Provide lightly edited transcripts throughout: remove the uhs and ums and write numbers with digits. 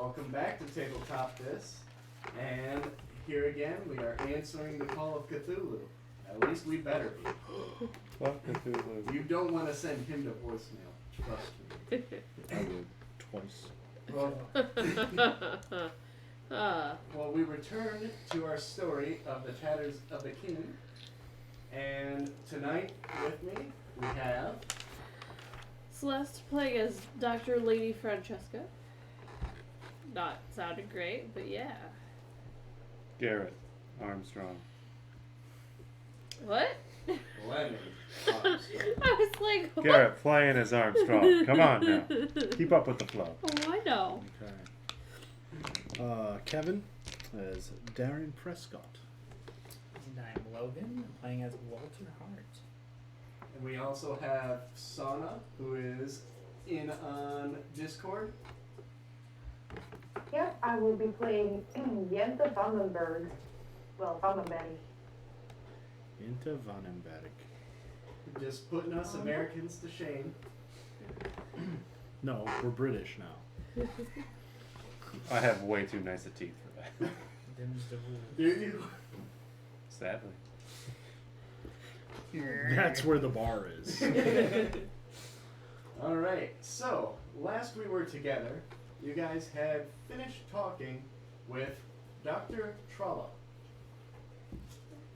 Welcome back to Tabletop This. And here again, we are answering the call of Cthulhu. At least we better be. Fuck Cthulhu. You don't want to send him to voicemail. Trust me. I would. Twice. Well, we return to our story of the Tatters of the King. And tonight with me, we have... Celeste playing as Dr. Lady Francesca. Not sounding great, but yeah. Garrett Armstrong. What? Lenny Armstrong. I was like, what? Garrett playing as Armstrong. Come on now. Keep up with the flow. Oh, I know. Okay. Kevin as Darren Prescott. And I'm Logan, playing as Walter Hart. And we also have Sana, who is in on Discord. Yep, I will be playing Jente Vandenberg. Well, Vandenberg. Jente Vandenberg. Just putting us Americans to shame. No, we're British now. I have way too nice a teeth for that. Them's the rules. Do you? Sadly. That's where the bar is. Alright, so last we were together, you guys had finished talking with Dr. Trolla.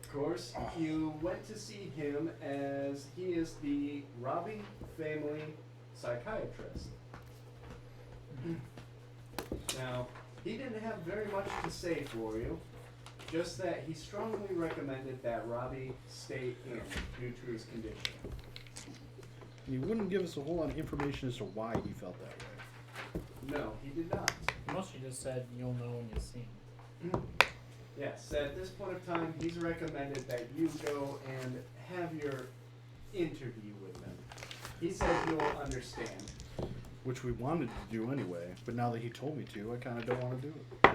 Of course, you went to see him as he is the Robbie family psychiatrist. Now, he didn't have very much to say for you, just that he strongly recommended that Robbie stay in due to his condition. He wouldn't give us a whole lot of information as to why he felt that way. No, he did not. Mostly just said you'll know when you see him. Yes, at this point of time, he's recommended that you go and have your interview with him. He said you'll understand. Which we wanted to do anyway, but now that he told me to, I kind of don't want to do it.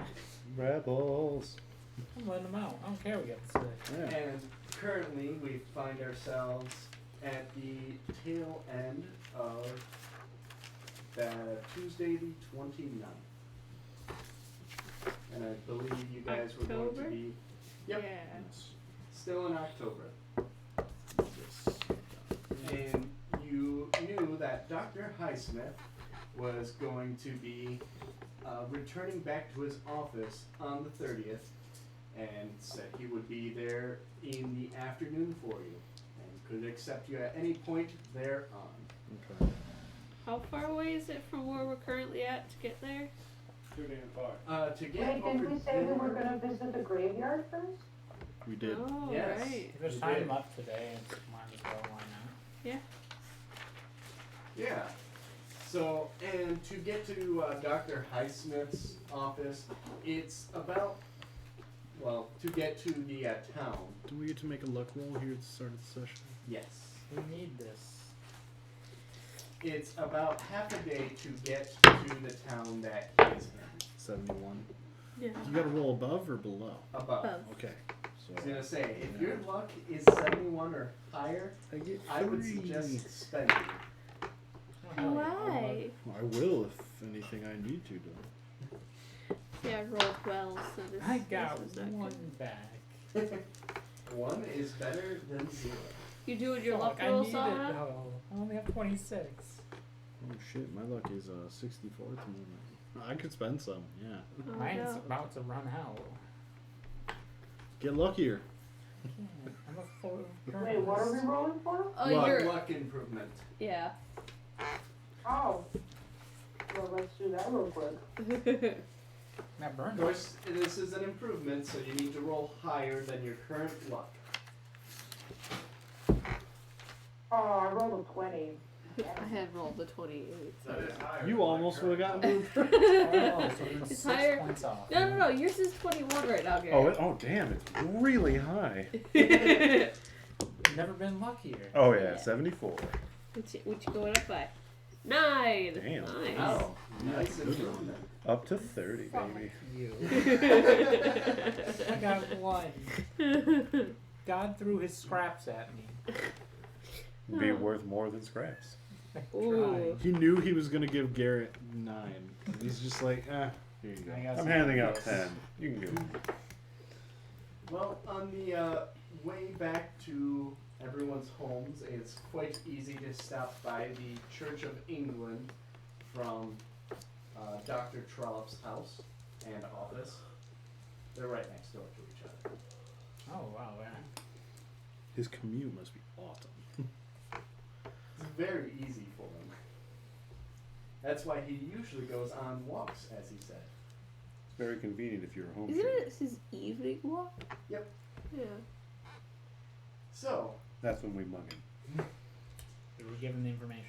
Rebels. I'm letting him out. I don't care what you have to say. Yeah. And currently, we find ourselves at the tail end of Tuesday the 29th. And I believe you guys were going to October? be... Yep, Yeah. Yes. still in October. Yes. And you knew that Dr. Highsmith was going to be returning back to his office on the 30th and said he would be there in the afternoon for you and could accept you at any point thereon. Okay. How far away is it from where we're currently at to get there? Too damn far. To get Wait, over didn't we say we were going to visit the graveyard first? We did. Oh, Yes. right. If there's You time did. left today, it's might as well, why not? Yeah. Yeah. So, and to get to Dr. Highsmith's office, it's about, well, to get to the town. Do we get to make a luck roll here at the start of the session? Yes. We need this. It's about half a day to get to the town that is in. 71. Yeah. You got to roll above or below? Above. Above. Okay. So I was gonna say, if your luck is 71 or higher, I get I would 3. suggest spending. Why? I will if anything I need to do. Yeah, I rolled well, so this, I got this was not one good. back. 1 is better than 0. You doing your luck Fuck, I roll, need it Sana? though. I only have 26. Oh shit, my luck is 64 at the moment. I could spend some, yeah. Oh, Mine's no. about to run out. Get luckier. I'm a full Wait, what are we rolling for? Oh, Luck. you're... Luck improvement. Yeah. Oh. Well, let's do that real quick. That Of burned. course, this is an improvement, so you need to roll higher than your current luck. Oh, I rolled a 20. I had rolled the 28. So yeah. You almost would have gotten moved. Oh, so it was It's 6 higher. points off. No. Yours is 21 right now, Gary. Oh damn, it's really high. Never been luckier. Oh yeah, Yeah. 74. What you going up by? 9. Damn. Nice. Wow. Nice improvement. Up to 30, Fuck baby. you. I got 1. God threw his scraps at me. Be worth more than scraps. Ooh. He knew he was going to give Garrett 9. He's just like, Here you go. I got I'm some handing out ideas. 10. You can go. Well, on the way back to everyone's homes, it's quite easy to stop by the Church of England from Dr. Trollope's house and office. They're right next door to each other. Oh wow, yeah. His commute must be awesome. It's very easy for him. That's why he usually goes on walks, as he said. It's very convenient if you're a home Isn't shooter. it his evening walk? Yep. Yeah. So, That's when we mug him. We were given the information.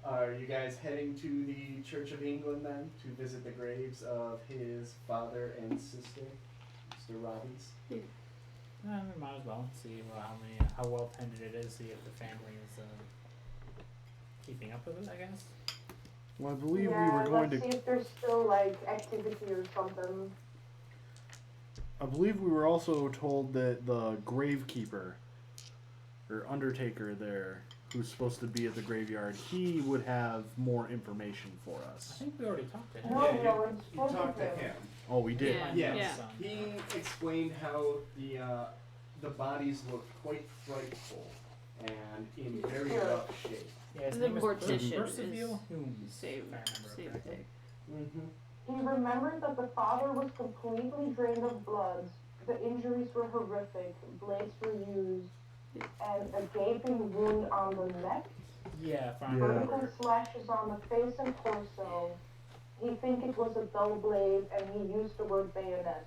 are you guys heading to the Church of England then to visit the graves of his father and sister, Mr. Robbie's? We might as well see how well tended it is. See if the family is keeping up with it. I guess. Well, I believe yeah, we were going let's to. see if there's still like activity or something. I believe we were also told that the gravekeeper or undertaker there, who's supposed to be at the graveyard, he would have more information for I us. think we already talked to him. No, Yeah, no, you it's supposed talked to him. Oh, we did. Yeah. Yes. Yeah. He explained how the bodies looked quite frightful and in very rough shape. Yeah, his The name is mortician Percival is Humes. Same, if I remember same correctly. thing. Mm-hmm. He remembered that the father was completely drained of blood. The injuries were horrific. Blades were used, and a gaping wound on the neck. Yeah, if I Yeah. remember. Vertical slashes on the face and torso. He think it was a dull blade, and he used the word bayonet.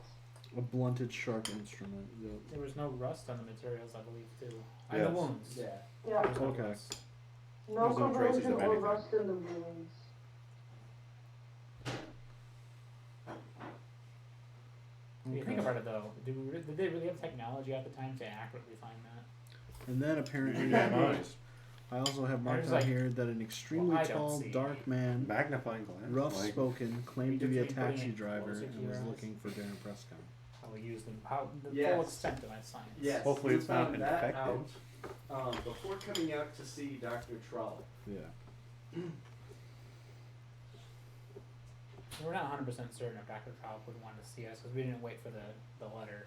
A blunted sharp instrument. Yep. There was no rust on the materials, I believe, too. Yes. And the wounds. Yeah. Yeah, There was no Okay. rust. no There's no traces corrosion of or anything. rust in the wounds. If you think about it, though, did they really have technology at the time to accurately find that? And then apparently, Nice. I also have marked There's on like- here that an extremely well, I don't tall, see. dark man, Magnifying glass. rough like, spoken, claimed to be a Between putting taxi it driver closer to and was your eyes. looking for Darren Prescott. How we use them, how the Yes. full extent of my science. Yes. Hopefully you it's not found that infected. out before coming out to see Dr. Trollope. Yeah. We're not 100% certain if Dr. Trollope would want to see us because we didn't wait for the letter.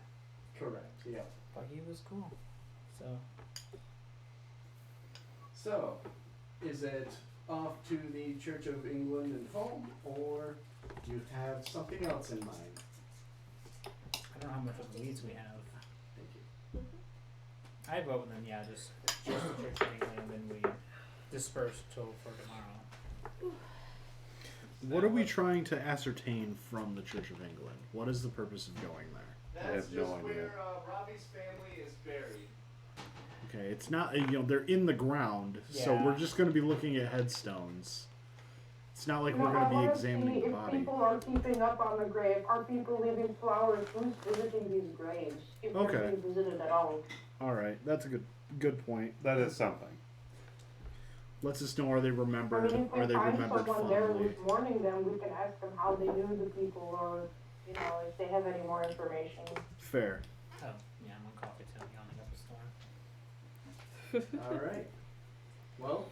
Correct. Yeah. But he was cool. So, So, is it off to the Church of England and home, or do you have something else in mind? I don't know how much of the leads we have. Thank you. I vote then, yeah, just the Church of England and then we disperse till for tomorrow. What are we trying to ascertain from the Church of England? What is the purpose of going there? I have no idea. Robbie's family is buried. Okay, it's not, they're in the ground, so Yeah. we're just going to be looking at headstones. It's not like No, we're going I to wanna be examining see the if body. people are keeping up on the grave. Are people leaving flowers? Who's visiting these graves? If Okay. they're being visited at all. Alright, that's a good point. That is something. Lets us know, are they I remembered? mean, if Are we they find remembered someone there fondly? who's mourning them, we can ask them how they knew the people, or if they have any more information. Fair. Oh, yeah, I'm on coffee too. Yawning up a storm. All right. Well,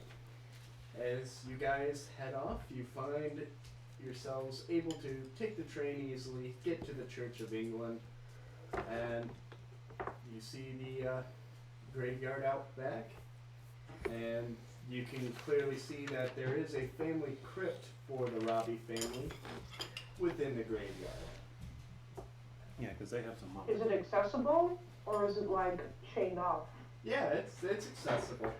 as you guys head off, you find yourselves able to take the train easily, get to the Church of England, and you see the graveyard out back, and you can clearly see that there is a family crypt for the Robbie family within the graveyard. Yeah, because they have some money. Is it accessible, or is it like chained off? Yeah, it's accessible.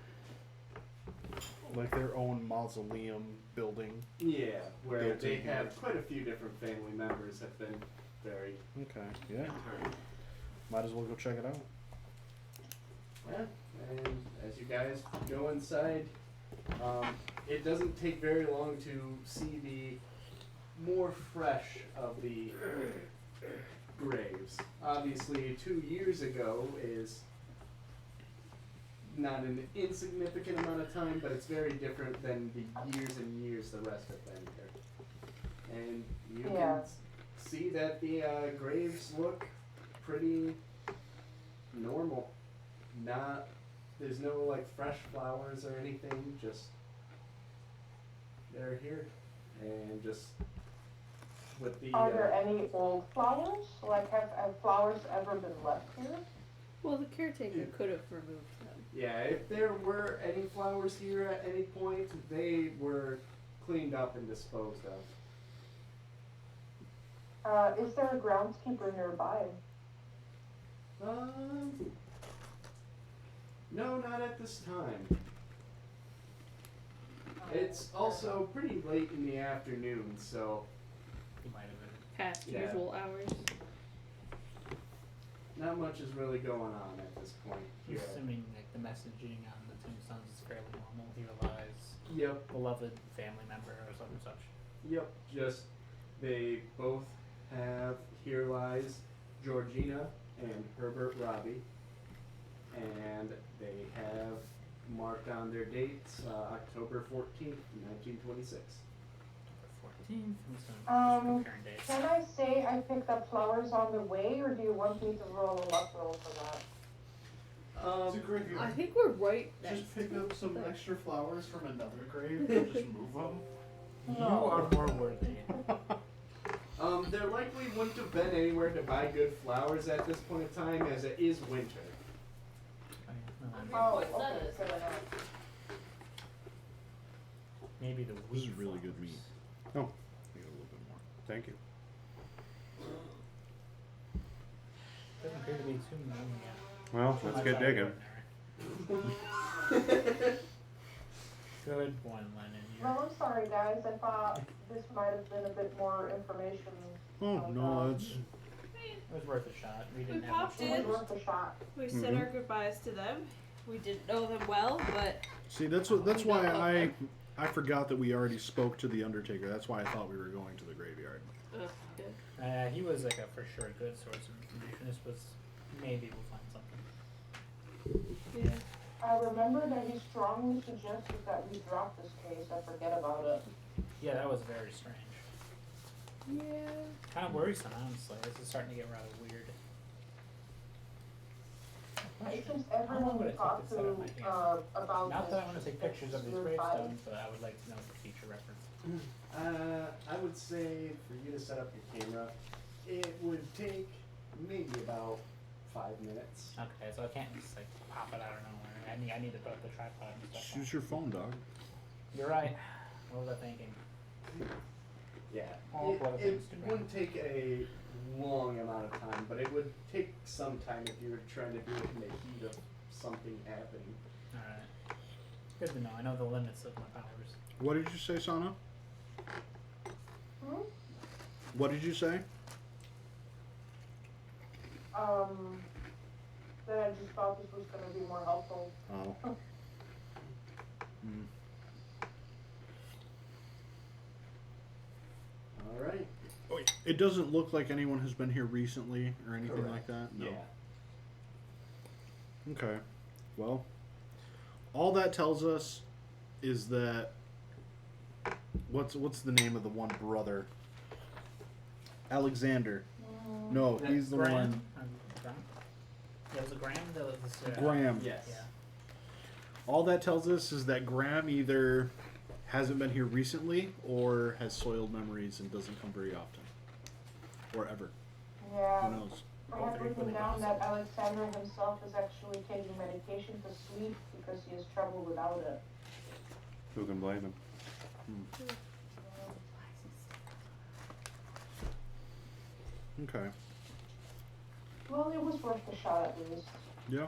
Like their own mausoleum building. Yeah, where Built they in have here. quite a few different family members have been buried. Okay, yeah. Interred. Might as well go check it out. Yeah, and as you guys go inside, it doesn't take very long to see the more fresh of the graves. Obviously, 2 years ago is not an insignificant amount of time, but it's very different than the years and years the rest have been here. And you Yeah. can see that the graves look pretty normal. There's no like fresh flowers or anything, just they're here, and just with the. Are there any old flowers? Like, have flowers ever been left here? Well, the caretaker could have removed them. Yeah, if there were any flowers here at any point, they were cleaned up and disposed of. Is there a groundskeeper nearby? No, not at this time. It's also pretty late in the afternoon, so He might have been. Past Yeah. usual hours. not much is really going on at this point I'm here. assuming like the messaging on the tombstones is fairly normal. He relies Yep, beloved family member or something such. yep, just they both have Here Lies Georgina and Herbert Robbie, and they have marked on their dates October 14th, 1926. 14th. I'm comparing dates. Can I say I picked up flowers on the way, or do you want me to roll a luck roll for that? It's a graveyard. I think we're right next Just pick to up some the- extra flowers from another grave and just move them. You No. are more worthy. There likely wouldn't have been anywhere to buy good flowers at this point in time, as it is winter. Oh, What's that okay, is? good enough. Maybe the This is weed really good flowers. meat. Oh, I got a little bit more. Thank you. Doesn't appear to be too many yet. Well, let's get digging. Good one, Lennon. Well, I'm sorry, guys. I thought this might have been a bit more information. Oh, no, that's... It was worth a shot. We didn't We have much popped It in. was worth a shot. We said our goodbyes to them. We didn't know them well, but See, that's why I forgot that we already spoke to the Undertaker. That's why I thought we were going to the graveyard. good. He was like a for sure good source of information. This was maybe we'll find something. Yeah. I remember that he strongly suggested that we drop this case. I forget about it. Yeah, that was very strange. Yeah. Kind of worrisome, honestly. This is starting to get rather weird. It seems How long everyone would we it take talked to set to up my camera? about Not this that I want to take pictures of these weird vibe. gravestones, but I would like to know for future reference. I would say for you to set up your camera, it would take maybe about 5 minutes. Okay, so I can't just like pop it out of nowhere. I need to put up the tripod and stuff. Just on. use your phone, dog. You're right. What was I thinking? Yeah, All it upload to Instagram. wouldn't take a long amount of time, but it would take some time if you were trying to do it in the heat of something happening. Alright. Good to know. I know the limits of my powers. What did you say, Sana? Hmm? What did you say? That I just thought this was going to be more helpful. Oh. Hmm. All right. It doesn't look like anyone has been here recently or anything Correct. like that. No. Yeah. Okay. Well, all that tells us is that what's the name of the one brother? Alexander. No, That's he's the Graham? one. Graham? Yeah, was it Graham? That was this, Graham. Yes. Yeah. All that tells us is that Graham either hasn't been here recently or has soiled memories and doesn't come very often. Or ever. Yeah. Who knows? I Both have are written equally down that possible. Alexander himself is actually taking medication to sleep because he has trouble without it. Who can blame him? Okay. Well, it was worth a shot at least. Yeah.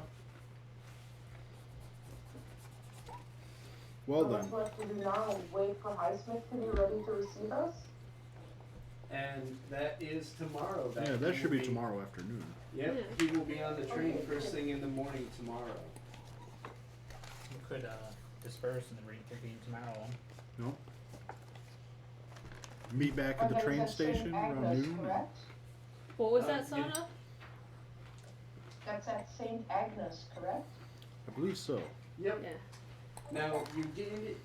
Well What's then. left to do now? Wait for Highsmith to be ready to receive us? And that is tomorrow. Yeah, he that should will be tomorrow afternoon. Yep, he will be on the train first thing in the morning tomorrow. You could disperse and then reconvene tomorrow. No. Meet back at the Okay, train that's St. station around Agnes, noon. correct? What was Uh, that, yeah. Sana? That's at St. Agnes, correct? I believe so. Yep. Yeah. Now, you did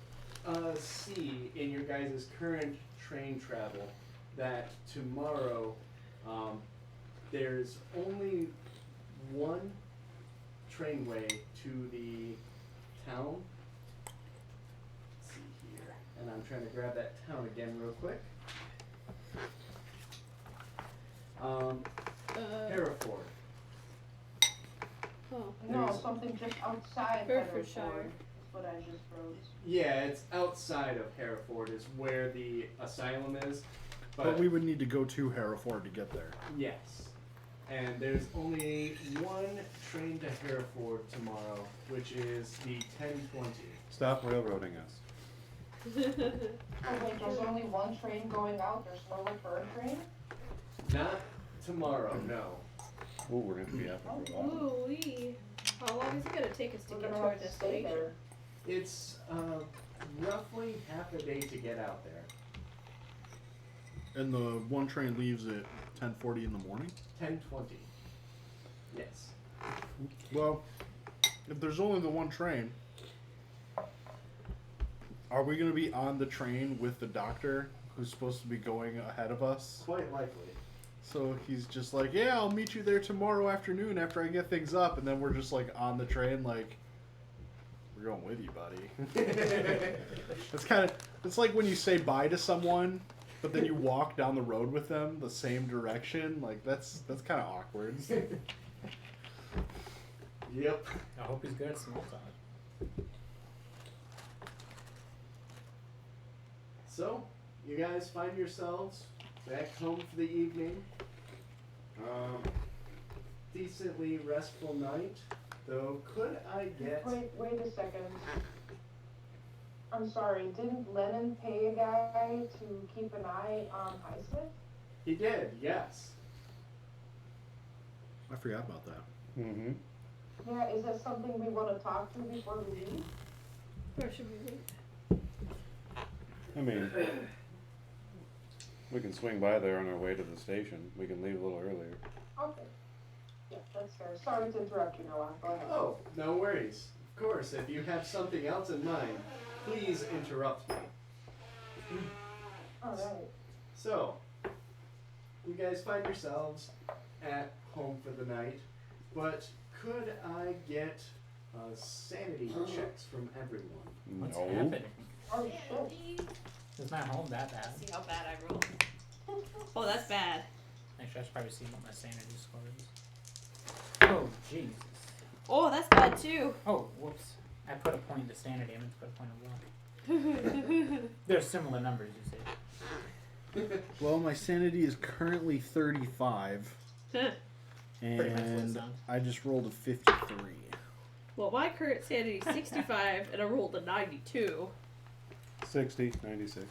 see in your guys' current train travel that tomorrow there's only one trainway to the town. Let's see here. And I'm trying to grab that town again real quick. Hereford. Oh. No, There's- something just outside Herefordshire. Hereford is what I just wrote. Yeah, it's outside of Hereford is where the asylum is. But we would need to go to Hereford to get there. Yes. And there's only one train to Hereford tomorrow, which is the 10:20. Stop railroading us. Oh wait, there's only one train going out, there's no return train? Not tomorrow, no. Ooh, we're gonna be out for a while. Ooh wee. How long is it gonna take us to We're get gonna to our have to stay destination? there. It's roughly half a day to get out there. And the one train leaves at 10:40 in the morning? 10:20. Yes. Well, if there's only the one train, are we going to be on the train with the doctor who's supposed to be going ahead of us? Quite likely. So he's just like, yeah, I'll meet you there tomorrow afternoon after I get things up. And then we're just like on the train like, we're going with you, buddy. It's like when you say bye to someone, but then you walk down the road with them the same direction. Like, that's kind of awkward. Yep. I hope he's good at small talk. So, you guys find yourselves back home for the evening. Decently restful night, though. Could I get? Wait a second. I'm sorry, didn't Lennon pay a guy to keep an eye on Highsmith? He did, yes. I forgot about that. Mm-hmm. Yeah, is that something we want to talk to before we leave? Or should we wait? I mean, we can swing by there on our way to the station. We can leave a little earlier. Okay. Yeah, that's fair. Sorry to interrupt you, Noah. Go ahead. Oh, no worries. Of course, if you have something else in mind, please interrupt me. Alright. So, you guys find yourselves at home for the night, but could I get sanity checks from everyone? What's No. happening? Oh shit. Is my home that bad? See how bad I roll. Oh, that's bad. Actually, I should probably see what my sanity score is. Oh, Jesus. Oh, that's bad too. Oh, whoops. I put a point to sanity. I meant to put a point of luck. They're similar numbers, you see. Well, my sanity is currently 35, Pretty much what it and sounds. I just rolled a 53. Well, my current sanity is 65, and I rolled a 92. 60, 96.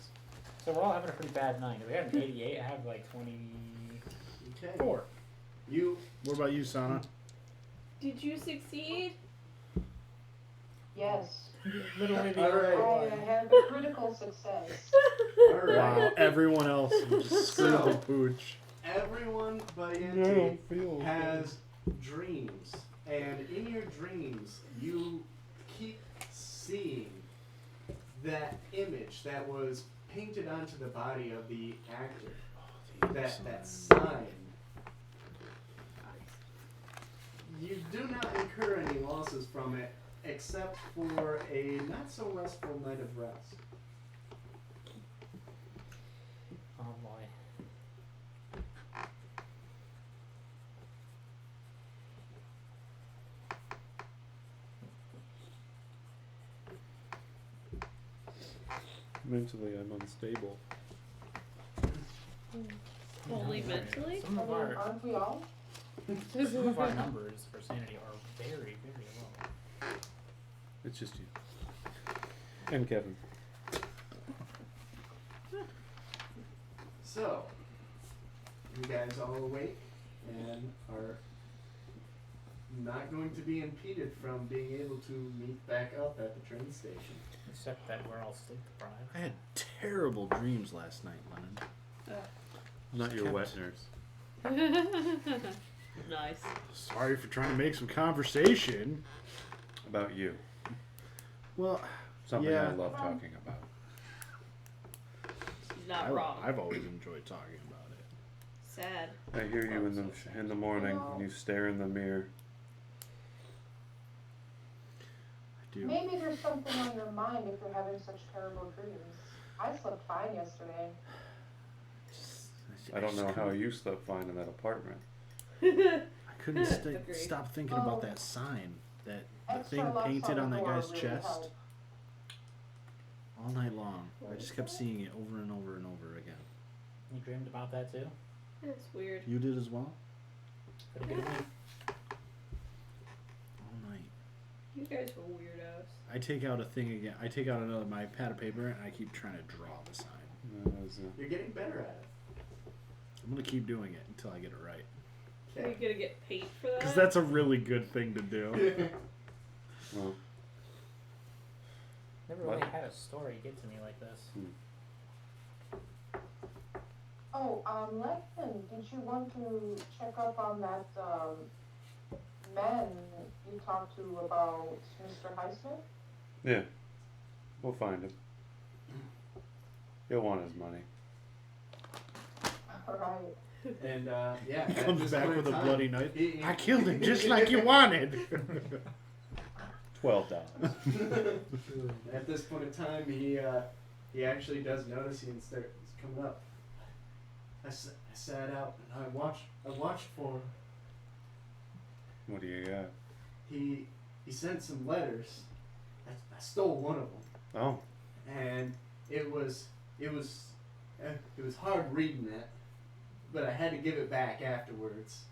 So we're all having a pretty bad night. If we had an 88, I have like 24. Okay. You What about you, Sana? Did you succeed? Yes. Literally the Alright. only I one. had a critical success. alright. Wow, everyone else just screwed So- the pooch. Everyone but I Yanti don't feel has dreams, and in your dreams, you keep seeing that image that was painted onto the body of the actor. That sign. You do not incur any losses from it, except for a not so restful night of rest. Oh boy. Mentally, I'm unstable. Only No, mentally? Some I of mean, our aren't we all? some of our numbers for sanity are very, very low. It's just you. And Kevin. So, you guys all awake and are not going to be impeded from being able to meet back up at the train station. Except that we're all sleep deprived. I had terrible dreams last night, Lennon. Not your Kept- wet nurse. Nice. Sorry for trying to make some conversation. About you. Well, Something Yeah. I love talking about. He's not wrong. I've always enjoyed talking about it. Sad. I hear you in the morning when you stare in the mirror. I do. Maybe there's something on your mind if you're having such terrible dreams. I slept fine yesterday. I don't know how you slept fine in that apartment. I couldn't Agreed. stop thinking about that sign, the thing painted on that guy's chest, all night long. I just kept seeing it over and over and over again. You dreamed about that too? That's weird. You did as well? Pretty good week. All night. You guys were weirdos. I take out a thing again. I take out my pad of paper and I keep trying to draw the sign. You're getting better at it. I'm gonna keep doing it until I get it right. Are you gonna get paid for that? Because that's a really good thing to do. Well, Never really had a story get to me like this. Oh, Lethan, did you want to check up on that, man you talked to about Mr. Highsmith? yeah. We'll find him. He'll want his money. Alright. And yeah, He at comes this back point with in a time, bloody knife. he- I killed him just like you wanted. $12. At this point in time, he actually does notice you and starts coming up. I sat out and I watched for him. What do you got? He sent some letters. I stole one of them, Oh, and it was hard reading that, but I had to give it back afterwards.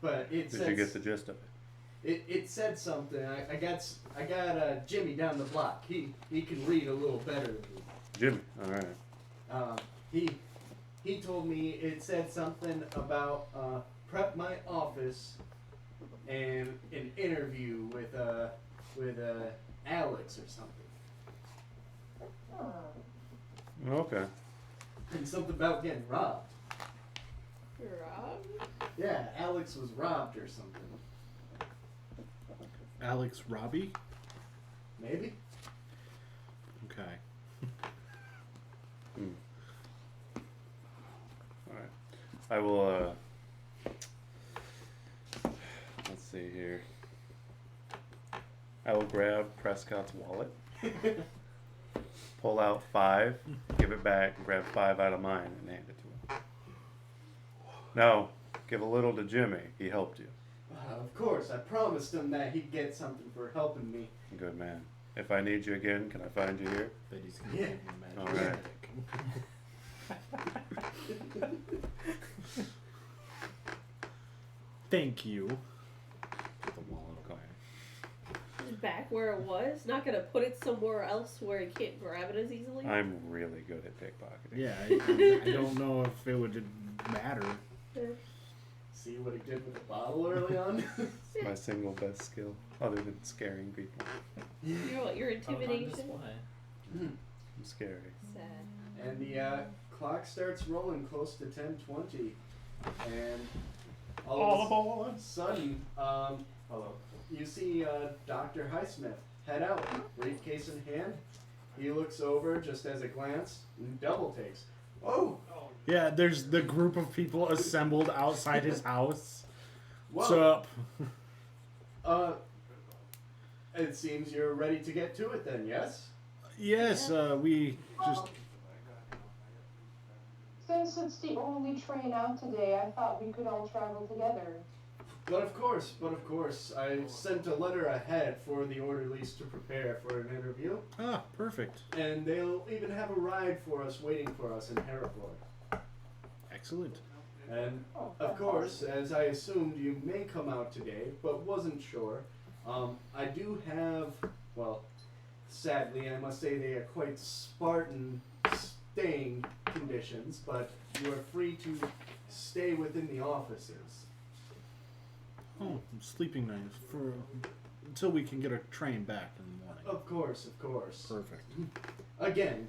But it did said you get the gist of it? it said something. I got Jimmy down the block. He can read a little better than me. Jimmy, alright. He told me it said something about prep my office and an interview with Alex or something, Okay. and something about getting robbed. Rob? Yeah, Alex was robbed or something. Alex Robbie? Maybe. Okay. Alright. I will, let's see here. I will grab Prescott's wallet, pull out 5, give it back, grab 5 out of mine, and hand it to him. No, give a little to Jimmy. He helped you. Of course, I promised him that he'd get something for helping me. Good man. If I need you again, can I find you here? Bet he's gonna Yeah. give him a All magic right. stick. Thank you. Put the wallet away. Just back where it was? Not gonna put it somewhere else where he can't grab it as easily? I'm really good at pickpocketing. Yeah, I don't know if it would matter. See what he did with the bottle early on? It's my single best skill, other than scaring people. You're what? Your On intimidation? display. I'm scary. Sad. And the clock starts rolling close to 10:20, and all of a sudden, you see Dr. Highsmith head out, briefcase in hand. He looks over just as a glance and double takes. Oh, Yeah, there's the group of people assembled outside his house. What's whoa. up? It seems you're ready to get to it then, yes? Yes, we just. Since it's the only train out today, I thought we could all travel together. But of course, I sent a letter ahead for the orderlies to prepare for an interview. Ah, perfect. And they'll even have a ride for us waiting for us in Hereford. Excellent. And of course, as I assumed you may come out today, but wasn't sure, I do have, well, sadly I must say they are quite Spartan staying conditions, but you are free to stay within the offices. Oh, sleeping nights for until we can get a train back in the morning. Of course. Perfect. Again,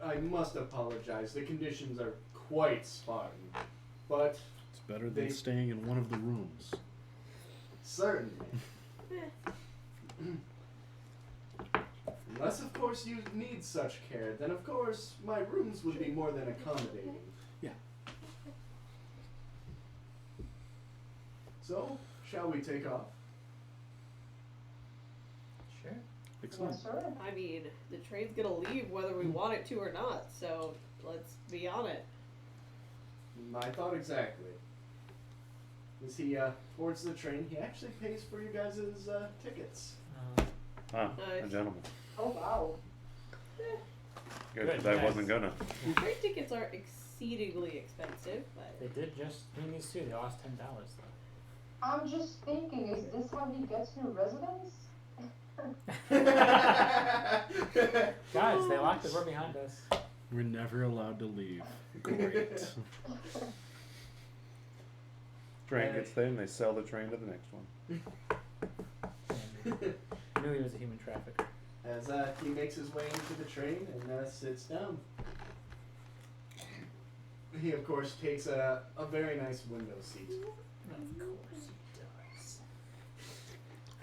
I must apologize. The conditions are quite Spartan, but It's better than staying in one of the rooms. certainly. Unless, of course, you need such care, then of course my rooms would be more than accommodating. Yeah. So, shall we take off? Sure. Excellent. Yes, sir. I mean, the train's gonna leave whether we want it to or not, so let's be on it. My thought exactly. As he boards the train, he actually pays for you guys' tickets. Ah, a Nice. gentleman. Oh, wow. Good, Good, 'cause I nice. wasn't gonna. Train tickets are exceedingly expensive, but They did just between these two. They lost $10 though. I'm just thinking, is this how he gets new residence? Guys, they locked the door behind us. We're never allowed to leave. Great. Train gets there and they sell the train to the next one. And I knew he was a human trafficker. As he makes his way into the train and sits down. He, of course, takes a very nice window seat. Of course he does.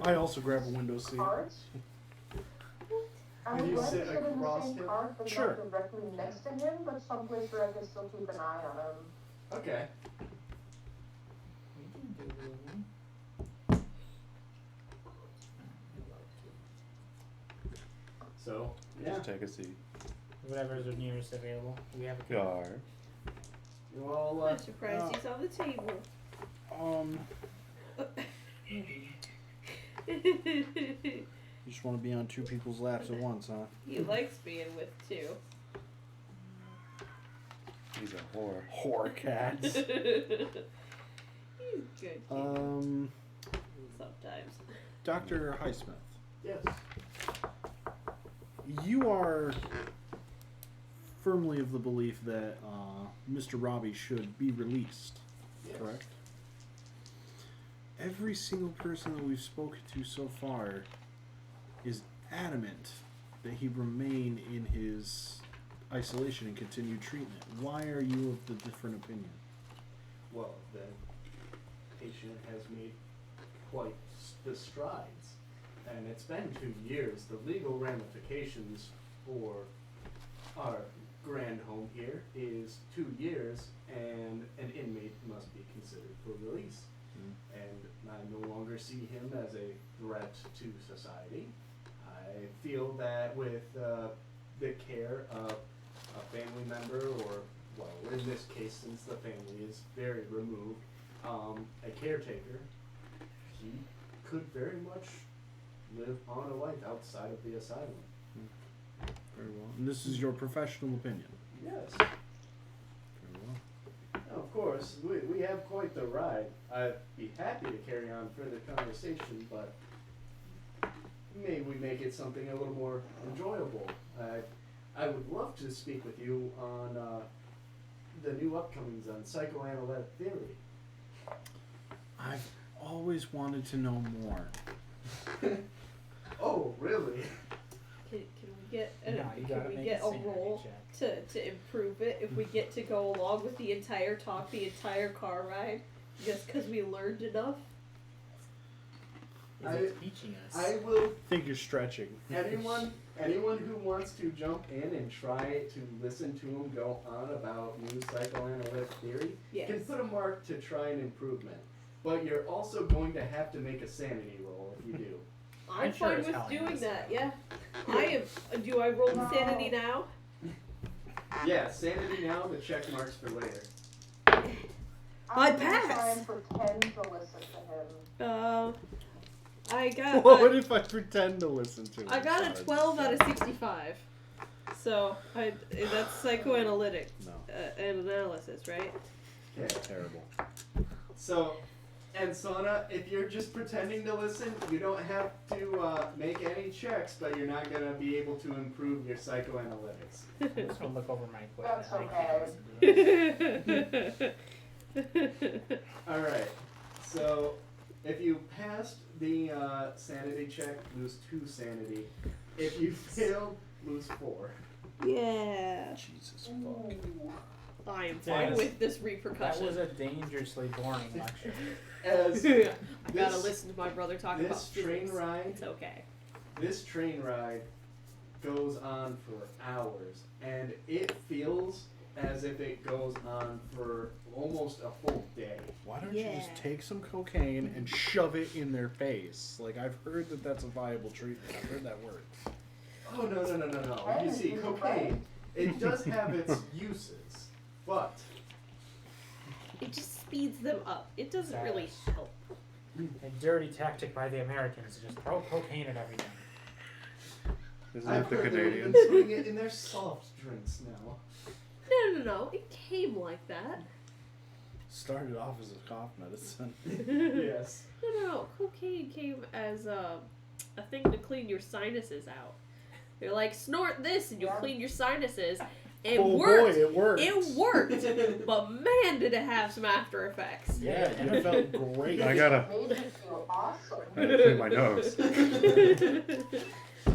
I also grab a window seat. Cards? I Can would you like to sit sit in the across same him? cart, but Sure. not directly next to him, but someplace where I can still keep an eye on him. Okay. We can do. So, yeah. Just take a seat. Whatever's the nearest available. We have a Yar. You all, I'm surprised he's on the table. You just want to be on two people's laps at once, huh? He likes being with two. He's a whore. Whore cats. He's good. Kid. Sometimes. Dr. Highsmith, yes. you are firmly of the belief that Mr. Robbie should be released, Yes. correct? Every single person that we've spoken to so far is adamant that he remain in his isolation and continue treatment. Why are you of the different opinion? Well, the patient has made quite the strides, and it's been 2 years. The legal ramifications for our grand home here is 2 years, and an inmate must be considered for release. And I no longer see him as a threat to society. I feel that with the care of a family member, or, well, in this case, since the family is very removed, a caretaker, he could very much live on a life outside of the asylum. Very well. And this is your professional opinion. Yes. Very well. Now, of course, we have quite the ride. I'd be happy to carry on further conversation, but maybe we make it something a little more enjoyable. I would love to speak with you on the new upcomings on psychoanalytic theory. I've always wanted to know more. Oh, really? Can we get No, you gotta can we make get a a sanity roll check. to improve it if we get to go along with the entire talk, the entire car ride, just because we learned enough? Is it teaching us? I will. I think you're stretching. Anyone who wants to jump in and try to listen to him go on about new psychoanalytic theory Yes. can put a mark to try an improvement. But you're also going to have to make a sanity roll if you do. I'm I'm sure fine as with hell he doing has that. that. Yeah. I am. Do I roll insanity now? Yeah, sanity now, the check marks for later. I I'm gonna pass. try and pretend to listen to him. I got. What if I pretend to listen to him? I got a 12 out of 65. So that's psychoanalytic No, and analysis, right? Okay. terrible. So, and Sona, if you're just pretending to listen, you don't have to make any checks, but you're not going to be able to improve your psychoanalytics. I'm just gonna look over my equipment. That's I okay. can't listen to this. Alright, so if you passed the sanity check, lose 2 sanity. If you failed, lose 4. Yeah. Jesus fuck. Ooh. I am Yeah, fine with this repercussion. That was a dangerously boring lecture. As I gotta this- listen to my brother talk about this train physics. ride, It's okay. this train ride goes on for hours, and it feels as if it goes on for almost a full day. Why don't you just Yeah. take some cocaine and shove it in their face? Like, I've heard that that's a viable treatment. I've heard that works. Oh, no. You see, cocaine, it does have its uses, but It just speeds them up. It doesn't really help. A dirty tactic by the Americans to just throw cocaine at everything. Isn't I've it the heard they're Canadians? even putting it in their soft drinks now. No. It came like that. Started off as a cough medicine. Yes. No. Cocaine came as a thing to clean your sinuses out. They're like, snort this and you'll clean your sinuses. It Oh worked. boy, it worked. It worked. But man, did it have some after effects. Yeah, it felt great. I gotta Made you feel awesome. clean my nose.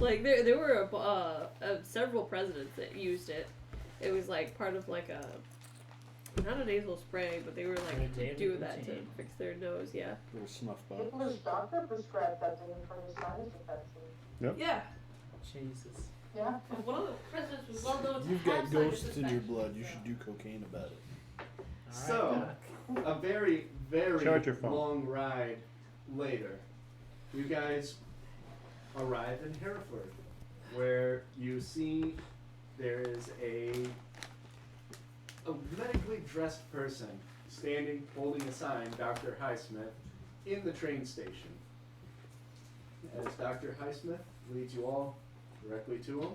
Like there were several presidents that used it. It was like part of like not a nasal spray, but they were A like daily do that to routine. fix their nose. Yeah. Little snuff bug. Hitler's doctor prescribed that to him for his sinus infection. Yeah. Jesus. Yeah. One of the presidents was well known to You've have got sinus ghosts in your infections, blood. You so. should do cocaine about it. So, a very, very Charge your phone. long ride later, you guys arrive in Hereford, where you see there is a medically dressed person standing holding a sign, Dr. Highsmith, in the train station. As Dr. Highsmith leads you all directly to him.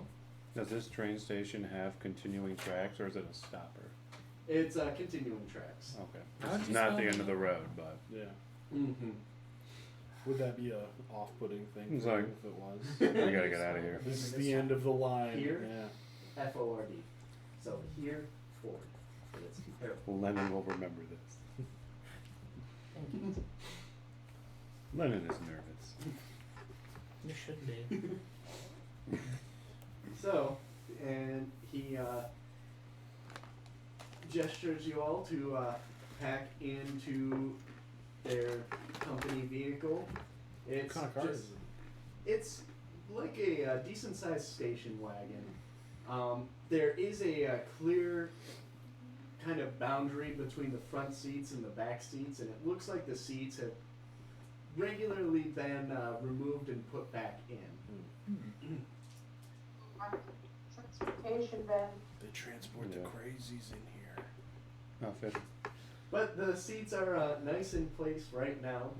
Does this train station have continuing tracks or is it a stopper? It's continuing tracks. Okay. How'd This is you not spell the end that? of the road, but Yeah. Mm-hmm. Would that be a off-putting thing It's for you like- if it was? we gotta get out of here. This is the end of the line. Here? Yeah. F-O-R-D. So here, Ford. It's comparable. Lennon will remember this. Lennon is nervous. You should be. So, and he gestures you all to pack into their company vehicle. What It's kind of car is just, it? it's like a decent-sized station wagon. There is a clear kind of boundary between the front seats and the back seats, and it looks like the seats have regularly been removed and put back in. Transportation van. They transport the Yeah. crazies in here. Not fit. But the seats are nice in place right now,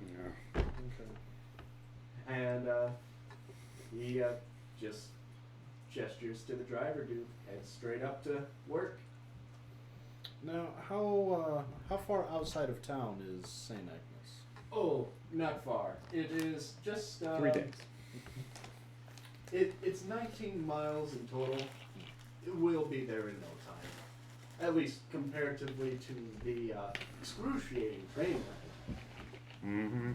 Yeah. Okay. and he just gestures to the driver to head straight up to work. Now, how far outside of town is St. Agnes? Oh, not far. It is just 3 days. It's 19 miles in total. It will be there in no time, at least comparatively to the excruciating train ride. Mm-hmm.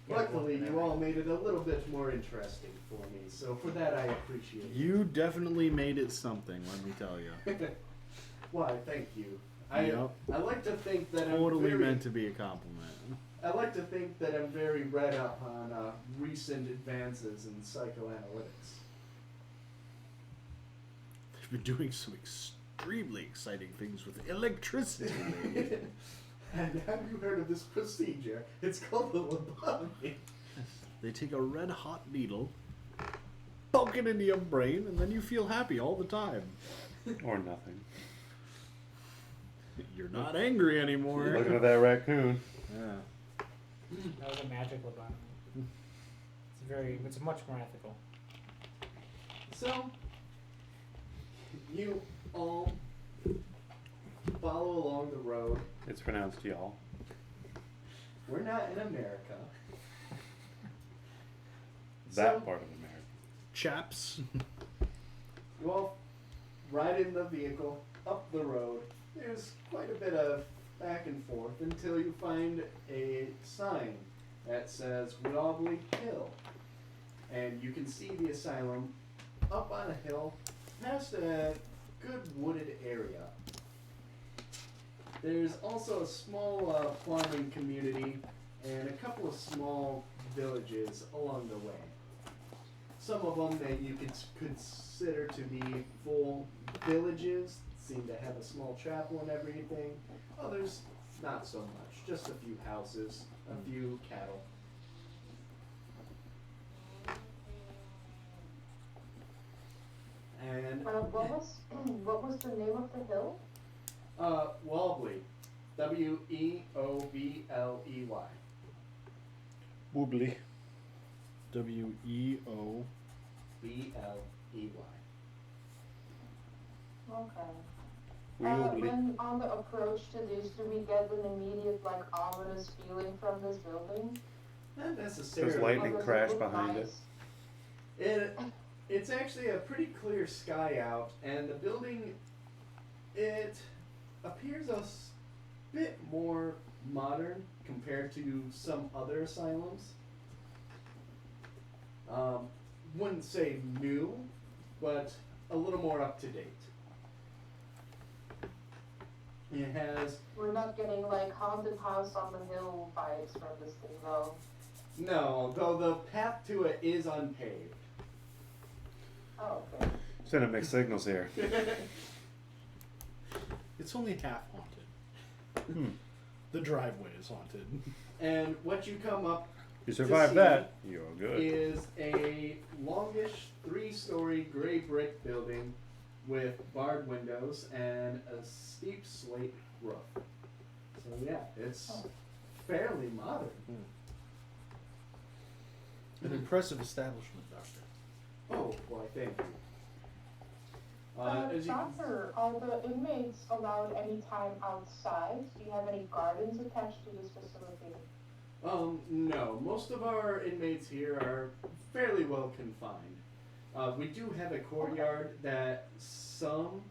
Luckily, you all made it a little bit more interesting for me, so for that I appreciate it. You definitely made it something, let me tell you. Why, thank you. Yep. I like to think that Totally I'm very, meant to be a compliment. I like to think that I'm very read up on recent advances in psychoanalytics. They've been doing some extremely exciting things with electricity lately. And have you heard of this procedure? It's called the lobotomy. They take a red hot needle, poke it into your brain, and then you feel happy all the time. Or nothing. You're not angry anymore. Looking at that raccoon. Yeah. That was a magic lobotomy. It's much more ethical. So, you all follow along the road. It's pronounced y'all. We're not in America. That So- part of America. Chaps. You all ride in the vehicle, up the road. There's quite a bit of back and forth until you find a sign that says Wobbly Hill. And you can see the asylum up on a hill past a good wooded area. There's also a small farming community and a couple of small villages along the way. Some of them that you could consider to be full villages, seem to have a small chapel and everything. Others, not so much. Just a few houses, a few cattle. And what was the name of the hill? Wobbly. Weobley. Woobly. WEO. Bley. Okay. Woobly. When on the approach to this, do we get an immediate, like, ominous feeling from this building? Not necessarily. Does lightning Or does crash look behind it? nice? It's actually a pretty clear sky out, and the building, it appears a bit more modern compared to some other asylums. Wouldn't say new, but a little more up to date. It has We're not getting, like, haunted house on the hill vibes from this thing, though. no, though the path to it is unpaved. Oh, okay. Sending mixed signals here. It's only half haunted. Hmm. The driveway is haunted. And what you come up You to survive see that, you're good. is a longish 3-story gray brick building with barred windows and a steep slate roof. So yeah, it's fairly modern. An impressive establishment, Doctor. Oh, why thank you. As you can Doctor, are the inmates allowed any time outside? Do you have any gardens attached to this facility? No. Most of our inmates here are fairly well confined. We do have a courtyard that some,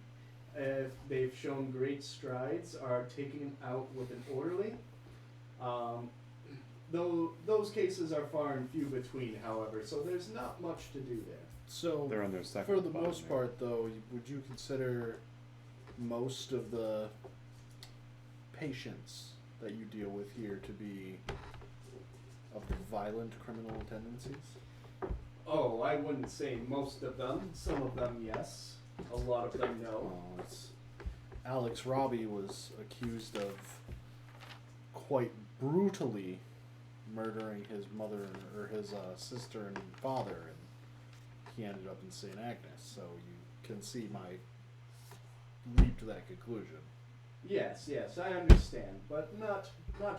if they've shown great strides, are taken out with an orderly. Though those cases are far and few between, however, so there's not much to do there. So, They're on their second for the spot most there. part, though, would you consider most of the patients that you deal with here to be of violent criminal tendencies? Oh, I wouldn't say most of them. Some of them, yes. A lot of them, no. Well, Alex Robbie was accused of quite brutally murdering his mother or his sister and father, and he ended up in St. Agnes. So you can see my leap to that conclusion. Yes, I understand, but not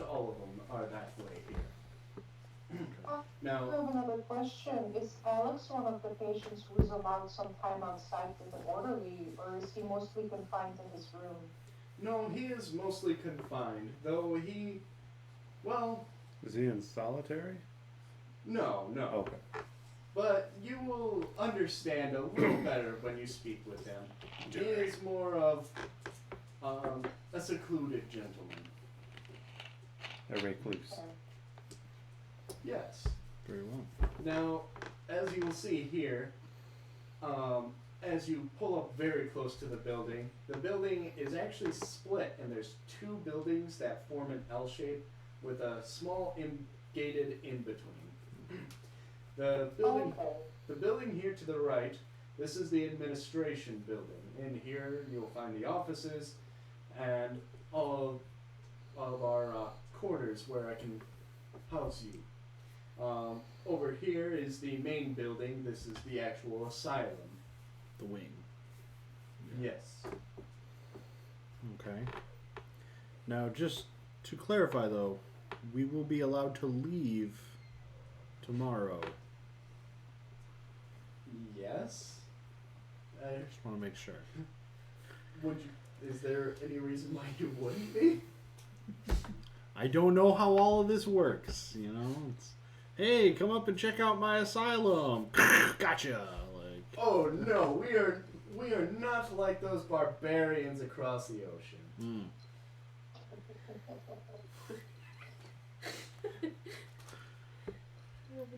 all of them are that way here. I Now, have another question. Is Alex one of the patients who is allowed some time outside with an orderly, or is he mostly confined in his room? no, he is mostly confined, though he, well, Is he in solitary? no. Okay. But you will understand a little better when you speak with him. He is more of a secluded gentleman. A recluse. Yes. Very well. Now, as you will see here, as you pull up very close to the building is actually split, and there's 2 buildings that form an L shape with a small gated in between. The building here to the right, this is the administration building. In here, you'll find the offices and all of our quarters where I can house you. Over here is the main building. This is the actual asylum. The wing. Yes. Okay. Now, just to clarify, though, we will be allowed to leave tomorrow. Yes. I just want to make sure. Is there any reason why you wouldn't be? I don't know how all of this works, you know? It's, hey, come up and check out my asylum. Gotcha. Like, Oh no, we are not like those barbarians across the ocean.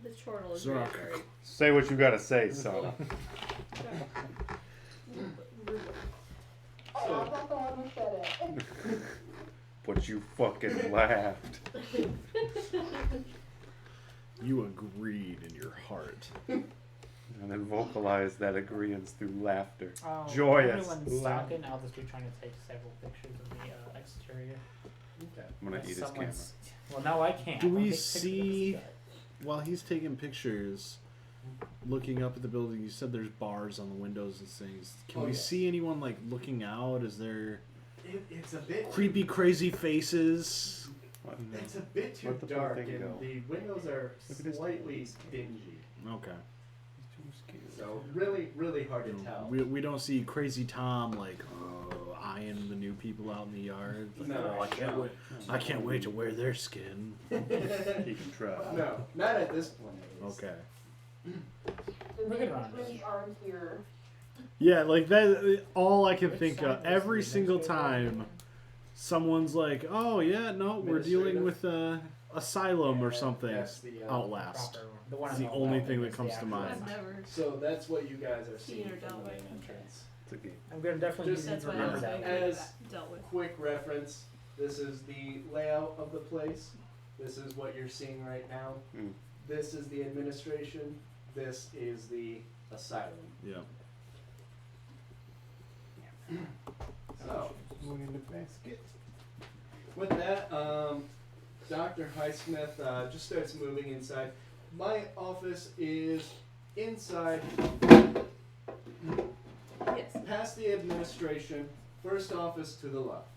The chortle is Zorak. very Say what you gotta say, son. Oh, I'm not the one who said it. But you fucking laughed. you agreed in your heart. And then vocalize that agreement through laughter. Oh, Joyous. Everyone's Laugh. talking. I'll just be trying to take several pictures of the exterior. Okay. I'm gonna Unless eat his camera. someone's- Well, no, I can't. Do I'll we take pictures of the see- sky. While he's taking pictures, looking up at the building, you said there's bars on the windows and things. Can Oh, we yes. see anyone like looking out? Is there It's a bit creepy, crazy faces? What? It's a bit too Let the poor dark, thing and go. the windows are Look at his slightly face. dingy. Okay. So really hard to tell. We don't see Crazy Tom like eyeing the new people out in the yard. Like, No, I can't no. wait. I can't wait to wear their skin. He can try. No, not at this point. At least. Okay. The Look at her on twins aren't here. Yeah, like that. All I can Which think side of was every the single administrator? time someone's like, "Oh yeah, no, we're dealing Administrative. with asylum or And something." that's the, Outlast. Proper, the one It's on the only left thing that is the comes to actual mind. I've sign. never. So that's what you guys are Seen seeing or from dealt the with. main entrance. It's a game. I'm gonna definitely Just- need That's to what I remember was that. thinking. As Dealt with. quick reference, this is the layout of the place. This is what you're seeing right now. Mm. This is the administration. This is the asylum. Yeah. So, Going in the basket. with that, Dr. Highsmith just starts moving inside. My office is inside, Yes. past the administration, first office to the left.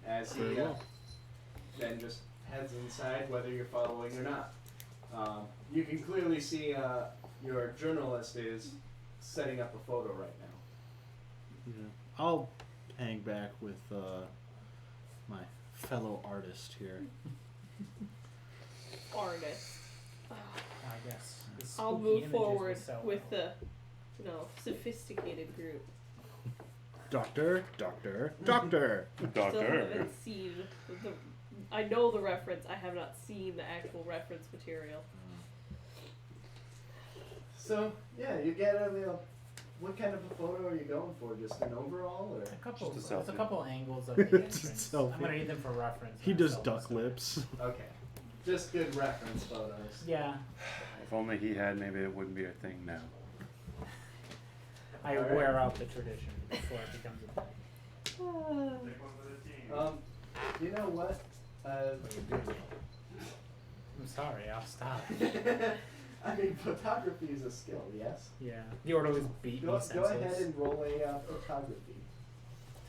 As Very he well. then just heads inside, whether you're following or not. You can clearly see your journalist is setting up a photo right now. Yeah. I'll hang back with my fellow artist here. Artist. I guess. The I'll spooky move images forward will sell with well. the, sophisticated group. Doctor, doctor, doctor. Still Doctor. haven't seen the. I know the reference. I have not seen the actual reference material. So yeah, you get what kind of a photo are you going for? Just an overall, or A couple, Just a there's a selfie. couple angles of the Just entrance. selfie. I'm gonna need them for reference. He when I does sell duck this. lips. okay, just good reference photos. Yeah, If only he had, maybe it wouldn't be a thing now. I Alright. wear out the tradition before it becomes a thing. You know what? I'm sorry, I'll stop. I mean, photography is a skill, yes. Yeah, the orderlies beat me Go senseless. ahead and roll a photography.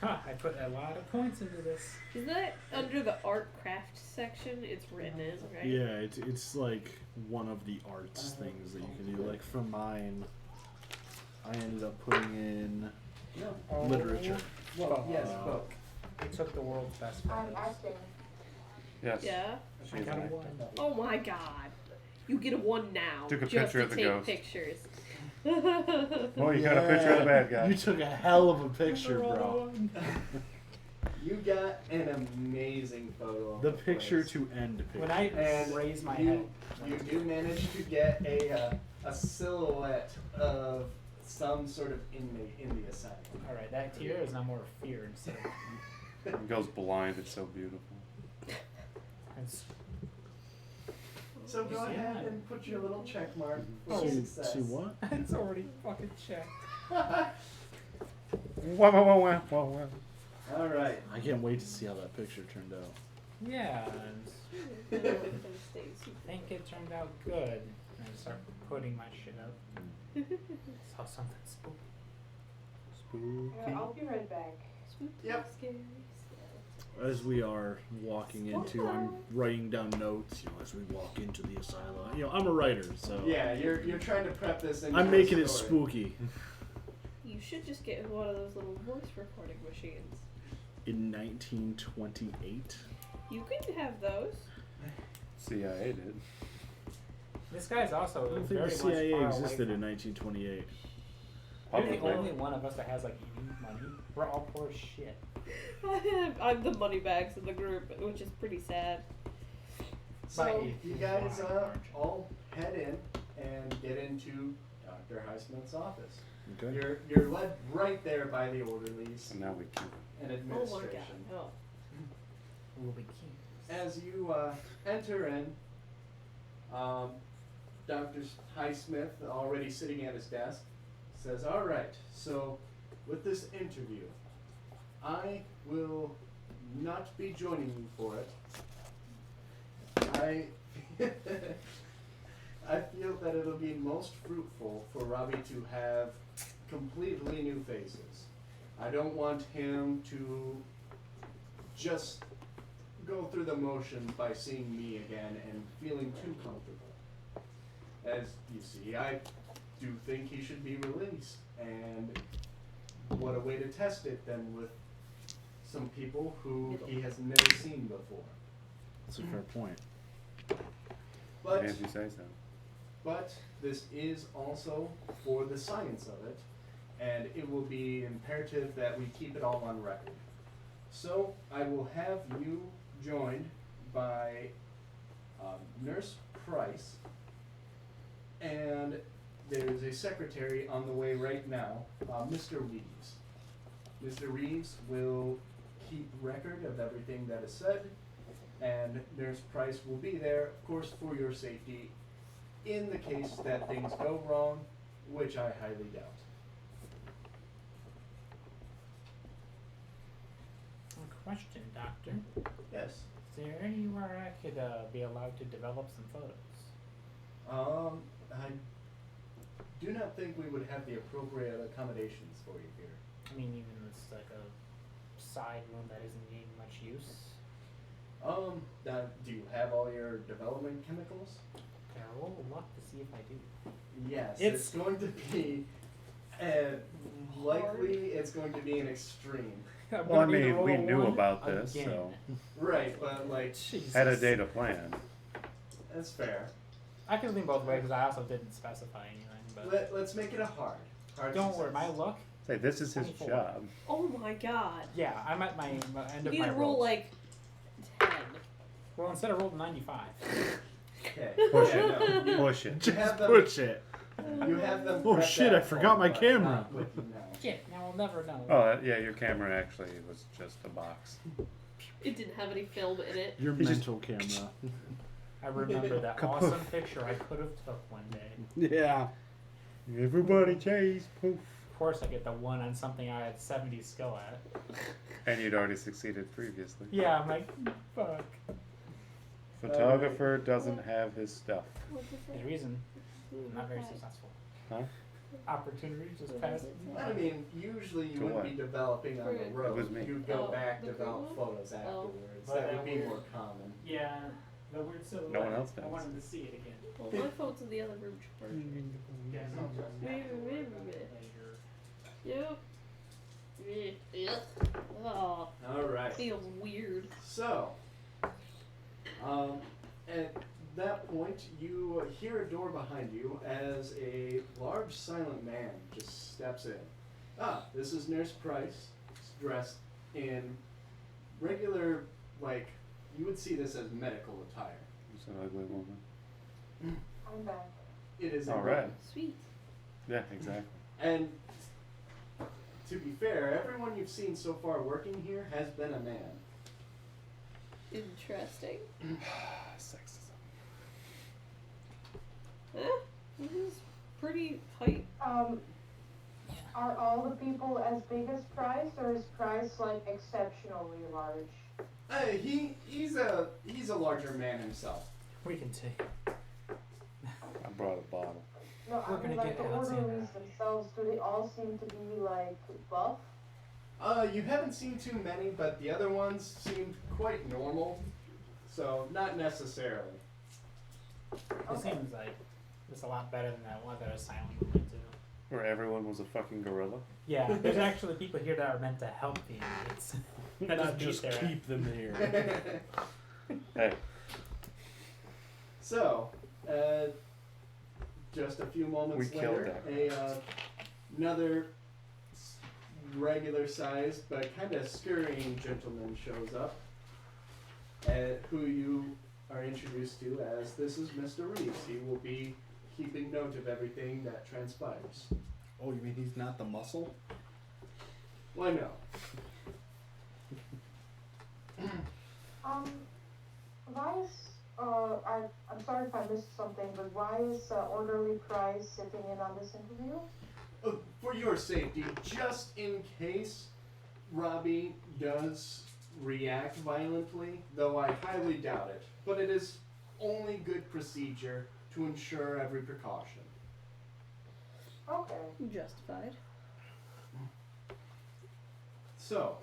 Huh, I put a lot of points into this. Isn't that under the art craft section? It's written in, right? Yeah, it's like one of the arts things that you can do. Like for mine, I ended up putting in literature. Well, yes, Uh, book. They took the world's best I'm photos. acting. Yes. Yeah. I She's got a an one. Oh my god. You get a one now. Took a just picture to of the take ghost. pictures. Well, you got a picture of the bad guy. You took a hell of a picture, bro. You got an amazing photo. Of The picture place. to end picture. When I And raise my you, head, You do manage to get a silhouette of some sort of inmate in the asylum. all right, that tear is now more fear instead of. It goes blind. It's so beautiful. It's, So go Yeah. ahead and put your little check mark for Oh, success. See what? it's already fucking checked. Whoa. All right. I can't wait to see how that picture turned out. Yeah, and I think it turned out good. And I start putting my shit up. Saw something spooky. Yeah, I'll be right back. Yep. As we are walking into, I'm writing down notes. As we walk into the asylum. I'm a writer, so Yeah, you're trying to prep this into I'm a making it story. spooky. You should just get one of those little voice recording machines. In 1928. You can have those. CIA did. This guy's also I don't think very the much CIA far existed away in from. 1928. You're the Probably. only one of us that has like any money. We're all poor as shit. I'm the money bags in the group, which is pretty sad. So Bye. you guys all head in and get into Dr. Highsmith's office. Okay. You're led right there by the orderlies And now we can. and Oh my god. administration. Oh. We'll be kings. As you enter in, Dr. Highsmith, already sitting at his desk, says, "All right, so with this interview, I will not be joining you for it. I feel that it'll be most fruitful for Robbie to have completely new faces. I don't want him to just go through the motions by seeing me again and feeling too comfortable. As you see, I do think he should be released, and what a way to test it than with some people who he has never seen before." That's a fair point. But If you say so. But this is also for the science of it, and it will be imperative that we keep it all on record. So I will have you joined by Nurse Price, and there's a secretary on the way right now, Mr. Reeves. Mr. Reeves will keep record of everything that is said, and Nurse Price will be there, of course, for your safety in the case that things go wrong, which I highly doubt. A question, Doctor. Yes. Is there anywhere I could be allowed to develop some photos? I do not think we would have the appropriate accommodations for you here. I mean, even it's like a side room that isn't getting much use. Now, do you have all your development chemicals? Can I roll a luck to see if I do? Yes, It's- it's going to be, likely it's going to be an extreme. I'm Well, I gonna need to mean, roll we a knew one about this, again. so Right, but like, Jesus. had a day to plan. that's fair. I can lean both ways because I also didn't specify anything. But Let's make it a hard don't worry, success. my luck. Say, this is his 24. job. Oh my god. Yeah, I'm at my end You of need my to roll rolls. like 10. Well, instead of rolling 95. Okay. Push yeah, no, you, Push it. you have them. Push it. You have them. Oh prep shit, that I forgot my phone, but camera. not with you now. Shit, now we'll never know. Oh, yeah, your camera actually was just a box. It didn't have any film in it. Your He just- mental camera. I remember that Kapoof. awesome picture I could have took one day. Yeah. Everybody chase, poof. Of course, I get the one on something I had 70 skill at. And you'd already succeeded previously. Yeah, I'm like, fuck. Photographer doesn't have his stuff. What'd you There's a say? reason I'm not very successful. Huh? Opportunity just passed. I mean, usually you To wouldn't what? be developing on the It road. was me. You'd go Oh, back, the develop green photos Oh. afterwards. But That that would be weird- more common. Yeah, the weird silhouette. No one else I does. wanted to see it again. Well, my phone's in the other room. Yeah, Yep. Ugh. Oh, All right. feels weird. So, at that point, you hear a door behind you as a large silent man just steps in. Ah, this is Nurse Price, dressed in regular, like, you would see this as medical attire. It's an ugly woman. I'm back. It is a All woman. right. Sweet. Yeah, exactly. And to be fair, everyone you've seen so far working here has been a man. Interesting. Sexism. This is pretty hype. Are all the people as big as Price, or is Price like exceptionally large? He's a larger man himself. We can take. I brought a bottle. No, We're I mean gonna like get the Alexander. orderlies themselves. Do they all seem to be like buff? You haven't seen too many, but the other ones seemed quite normal, so not necessarily. It Okay. seems like it's a lot better than that one that I silently went to. Where everyone was a fucking gorilla. Yeah, there's actually people here that are meant to help the inmates. That Not just just beat their keep them here. Hey, So, just a few moments We killed later, another regular-sized but kind of scurrying gentleman shows up, who you are introduced to as this is Mr. Reeves. He will be keeping note of everything that transpires. Oh, you mean he's not the muscle? Why no? Vice, I'm sorry if I missed something, but why is Orderly Price sitting in on this interview? For your safety, just in case Robbie does react violently, though I highly doubt it. But it is only good procedure to ensure every precaution. Okay. Justified. So,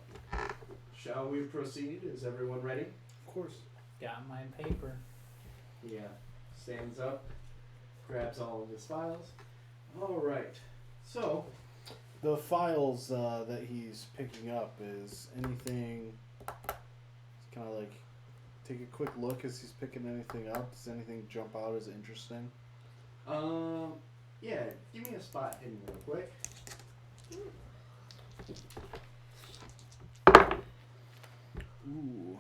shall we proceed? Is everyone ready? Of course. Got my paper. He stands up, grabs all of his files. All right. So, The files that he's picking up is anything. Kind of like take a quick look as he's picking anything up. Does anything jump out as interesting? yeah, give me a spot hidden real quick. Ooh.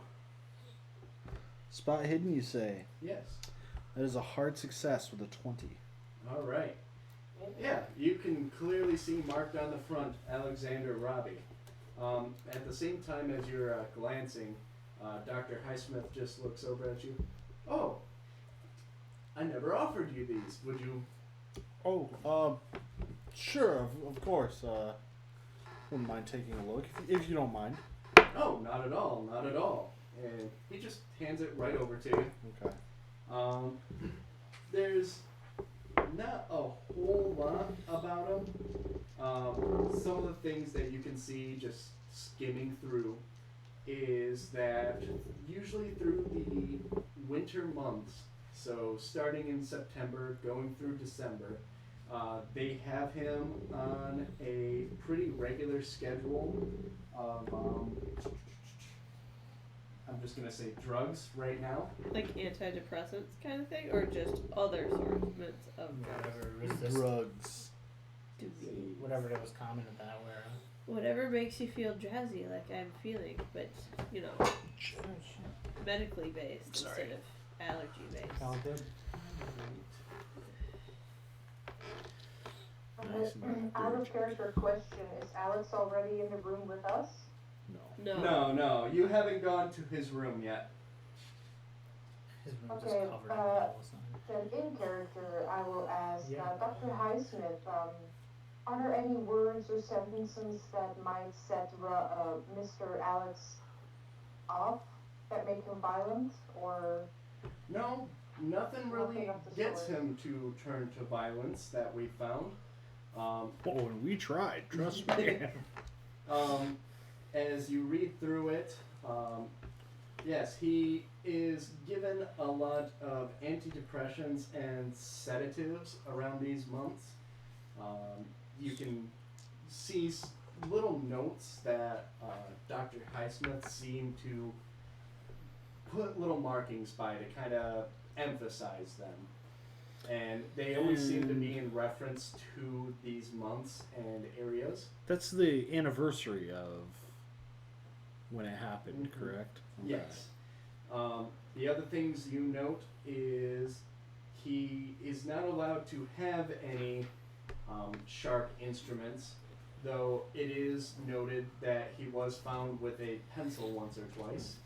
Spot hidden, you say? Yes. That is a hard success with a 20. All right. Yeah, you can clearly see marked on the front, Alexander Robbie. At the same time as you're glancing, Dr. Highsmith just looks over at you. Oh, I never offered you these. Would you? Oh, sure, of course. Wouldn't mind taking a look if you don't mind. Oh, not at all, not at all. And he just hands it right over to you. Okay. There's not a whole lot about them. Some of the things that you can see just skimming through is that usually through the winter months, so starting in September, going through December, they have him on a pretty regular schedule of, I'm just going to say drugs right now. Like antidepressants kind of thing, or just other sorts of Whatever resist, Drugs. whatever that was common at that era. Whatever makes you feel jazzy, like I'm feeling, but you know, medically based instead of allergy based. All good. Nice and Out good. of character question, is Alex already in the room with us? No. No. No, you haven't gone to his room yet. His room's Okay, just covered in balls. Then in character, I will ask Yeah. Dr. Highsmith, are there any words or sentences that might set Mr. Alex off, that make him violent, or... No, nothing really Nothing of the gets sort. him to turn to violence that we found. Oh, and we tried. Trust me. As you read through it, yes, he is given a lot of antidepressants and sedatives around these months. You can see little notes that Dr. Highsmith seemed to put little markings by to kind of emphasize them. And they always seem to be in reference to these months and areas. That's the anniversary of when it happened, Mhm. correct? Yes. The other things you note is he is not allowed to have any sharp instruments, though it is noted that he was found with a pencil once or twice.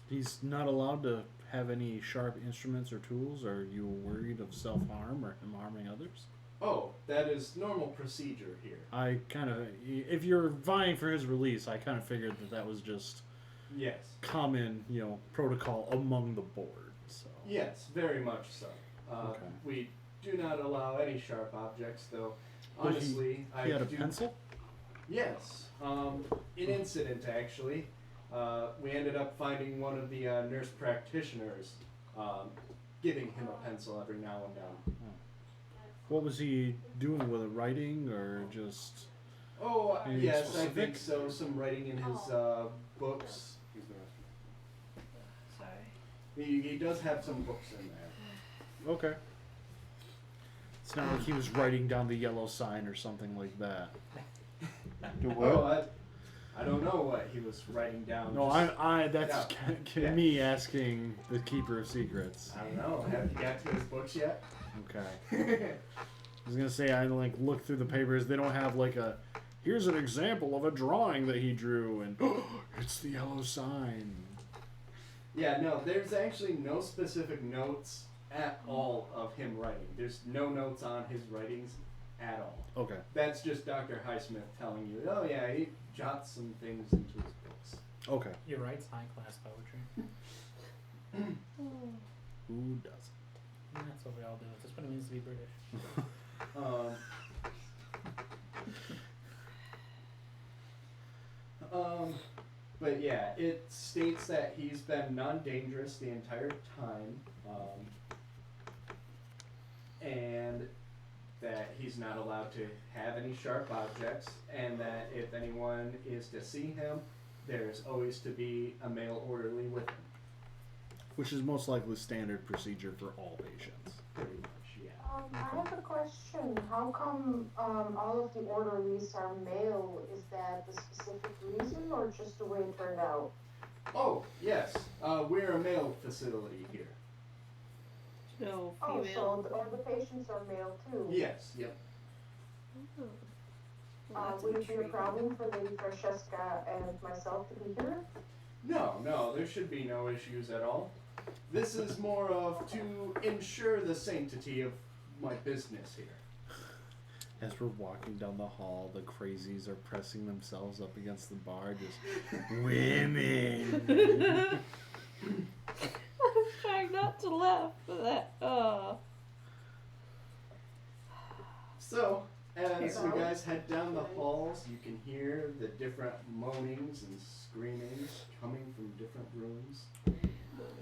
He's not allowed to have any sharp instruments or tools. Are you worried of self-harm or him harming others? Oh, that is normal procedure here. I kind of, if you're vying for his release, I kind of figured that was just Yes. common, protocol among the board. So Yes, very much so. Okay. We do not allow any sharp objects, though. But Honestly, he had a do. pencil. Yes, an incident actually. We ended up finding one of the nurse practitioners giving him a pencil every now and then. What was he doing with it? Writing or just? Oh, Anything yes, I specific? think so. Some writing in his books. Sorry. He does have some books in there. Okay. It's not like he was writing down the yellow sign or something like that. Oh, I don't know what he was writing down. No, just- that's Yeah. me asking the keeper of secrets. I don't know. Have you got to his books yet? Okay. I was gonna say I look through the papers. They don't have here's an example of a drawing that he drew, and it's the yellow sign. Yeah, no, there's actually no specific notes at all of him writing. There's no notes on his writings at all. Okay. That's just Dr. Highsmith telling you, oh yeah, he jots some things into his books. Okay. He writes high-class poetry. Who doesn't? And that's what we all do. That's what it means to be British. But yeah, it states that he's been non-dangerous the entire time, and that he's not allowed to have any sharp objects, and that if anyone is to see him, there's always to be a male orderly with him. Which is most likely standard procedure for all patients. Pretty much, yeah. I have a question. How come all of the orderlies are male? Is that the specific reason or just the way it turned out? Oh, yes. We're a male facility here. No, Oh, female. so all the patients are male too? Yes, yep. Oh. Well, that's Would it be a intriguing. problem for Lady Francesca and myself to be here? No, there should be no issues at all. This is more of to ensure the sanctity of my business here. As we're walking down the hall, the crazies are pressing themselves up against the bar, just women. I'm trying not to laugh, but that. So, as you Okay. guys head down the halls, you can hear the different moanings and screamings coming from different rooms.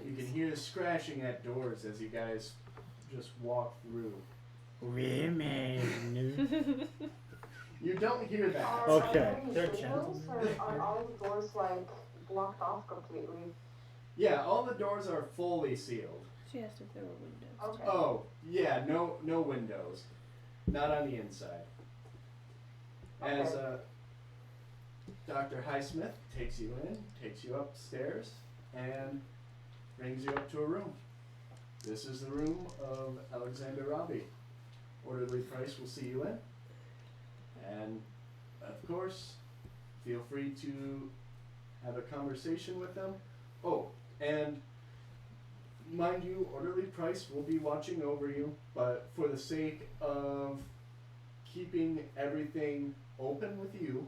You can hear the scratching at doors as you guys just walk through. Women. You don't hear that. Are Okay. there any They're windows, gentlemen. or are all the doors like blocked off completely? Yeah, all the doors are fully sealed. She asked if there were windows. Okay. Oh, yeah, no windows. Not on the inside. As Dr. Highsmith takes you in, takes you upstairs, and brings you up to a room. This is the room of Alexander Robbie. Orderly Price will see you in. And, of course, feel free to have a conversation with them. Oh, and mind you, Orderly Price will be watching over you, but for the sake of keeping everything open with you,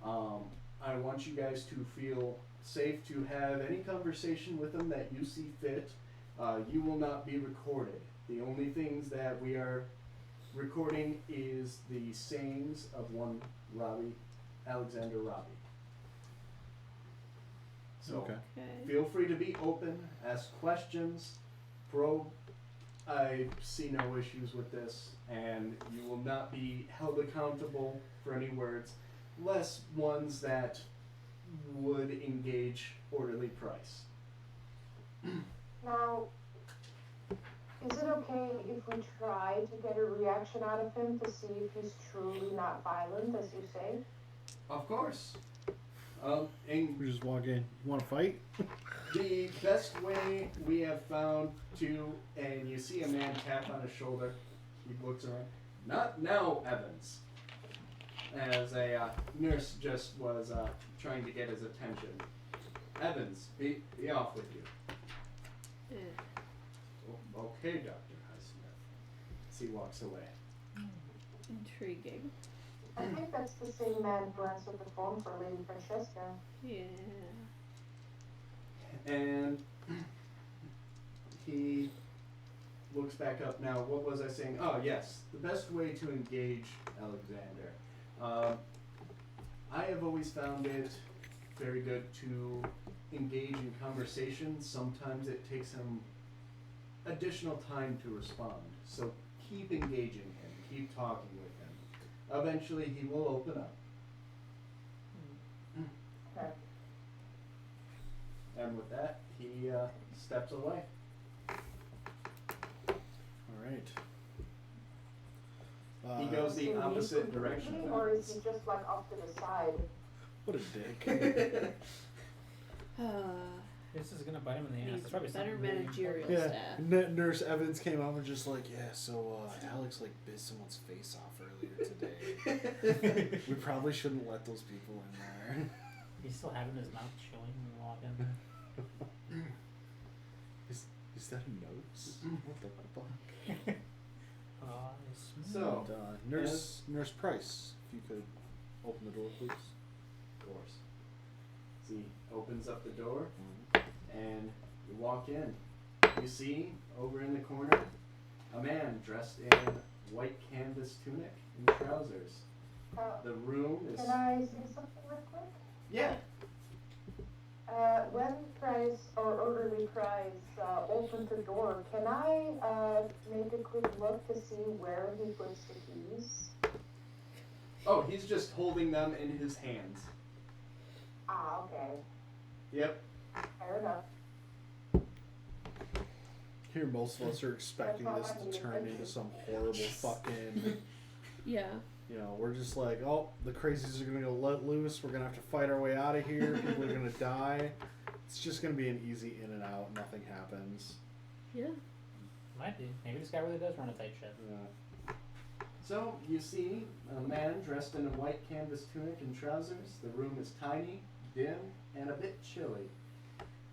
I want you guys to feel safe to have any conversation with them that you see fit. You will not be recorded. The only things that we are recording is the sayings of one Alexander Robbie. So Okay. Okay. feel free to be open, ask questions, probe. I see no issues with this, and you will not be held accountable for any words, less ones that would engage Orderly Price. Now, is it okay if we try to get a reaction out of him to see if he's truly not violent, as you say? Of course. And We just walk in. You want to fight? the best way we have found to, and you see a man tap on his shoulder. He looks around. Not now, Evans. As a nurse just was trying to get his attention. Evans, be off with you. Okay, Dr. Highsmith. As he walks away. Intriguing. I think that's the same man who answered the phone for Lady Francesca. Yeah. And he looks back up. Now, what was I saying? Oh, yes. The best way to engage Alexander. I have always found it very good to engage in conversation. Sometimes it takes him additional time to respond. So keep engaging him. Keep talking with him. Eventually, he will open up. Okay. And with that, he steps away. All right. He goes Does the he leave opposite completely, direction. or is he just like off to the side? What a dick. This is gonna bite him in the ass. Needs It's probably better something really managerial important. Yeah. staff. Nurse Evans came out and was just like, yeah, so Alex like bit someone's face off earlier today. We probably shouldn't let those people in there. He's still having his mouth chewing when we walk in there. Is that a notes? What the fuck? So, And, Nurse Price, if you could open the door, please. of course. So he opens up the door, Mm-hmm. and you walk in. You see, over in the corner, a man dressed in white canvas tunic and trousers. The room is... Can I say something real quick? Yeah. When Price or orderly Price opens the door, can I make a quick look to see where he puts the keys? Oh, he's just holding them in his hands. Ah, okay. Yep. Fair enough. Here, most of us are expecting this to turn into some horrible fucking... Yeah. You know, we're just like, oh, the crazies are gonna go let loose. We're gonna have to fight our way out of here. People are gonna die. It's just gonna be an easy in and out. Nothing happens. Yeah. Might be. Maybe this guy really does run a tight ship. Yeah. So, you see a man dressed in a white canvas tunic and trousers. The room is tiny, dim, and a bit chilly.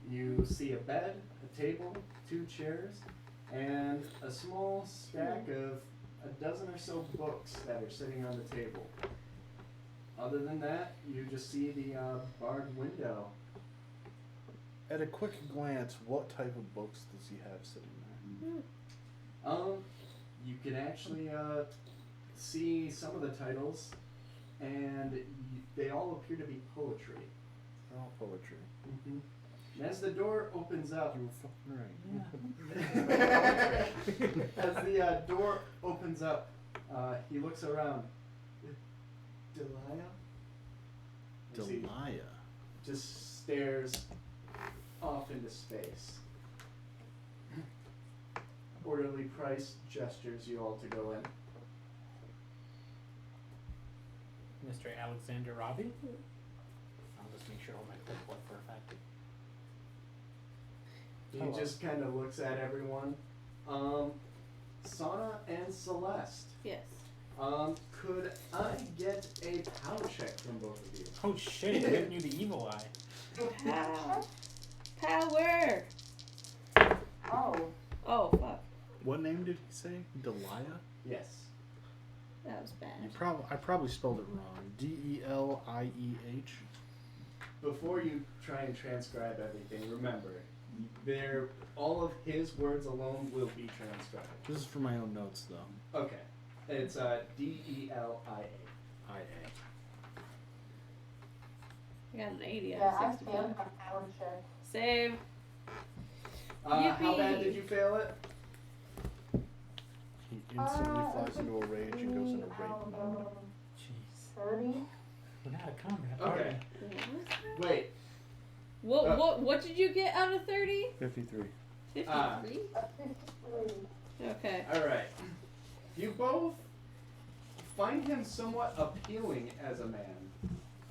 You see a bed, a table, 2 chairs, and a small stack of a dozen or so books that are sitting on the table. Other than that, you just see the barred window. At a quick glance, what type of books does he have sitting there? You can actually see some of the titles, and they all appear to be poetry. They're all poetry. Mm-hmm. And as the door opens up, You were fucking right. as the door opens up, he looks around. Delia? You see, Delia. just stares off into space. Orderly Price gestures you all to go in. Mr. Alexander Robbie? I'll just make sure to hold my clipboard for a fact. He Hello. just kind of looks at everyone. Sana and Celeste. Yes. Could I get a power check from both of you? Oh shit, he's giving you the evil eye. Power. Oh, Oh fuck. What name did he say? Delia? Yes. That was bad. I probably spelled it wrong. Delieh. Before you try and transcribe everything, remember, all of his words alone will be transcribed. This is for my own notes, though. Okay. It's Delia. IA. I got an 80 yeah, out I of 65. failed my power check. Save. How bad Yippee. did you fail it? He instantly flies into a rage and goes into rape mode. Jeez. 30? We're not a combat Okay. party. Wait. What did you get out of 30? 53. 53? 53. Okay. Alright. You both find him somewhat appealing as a man.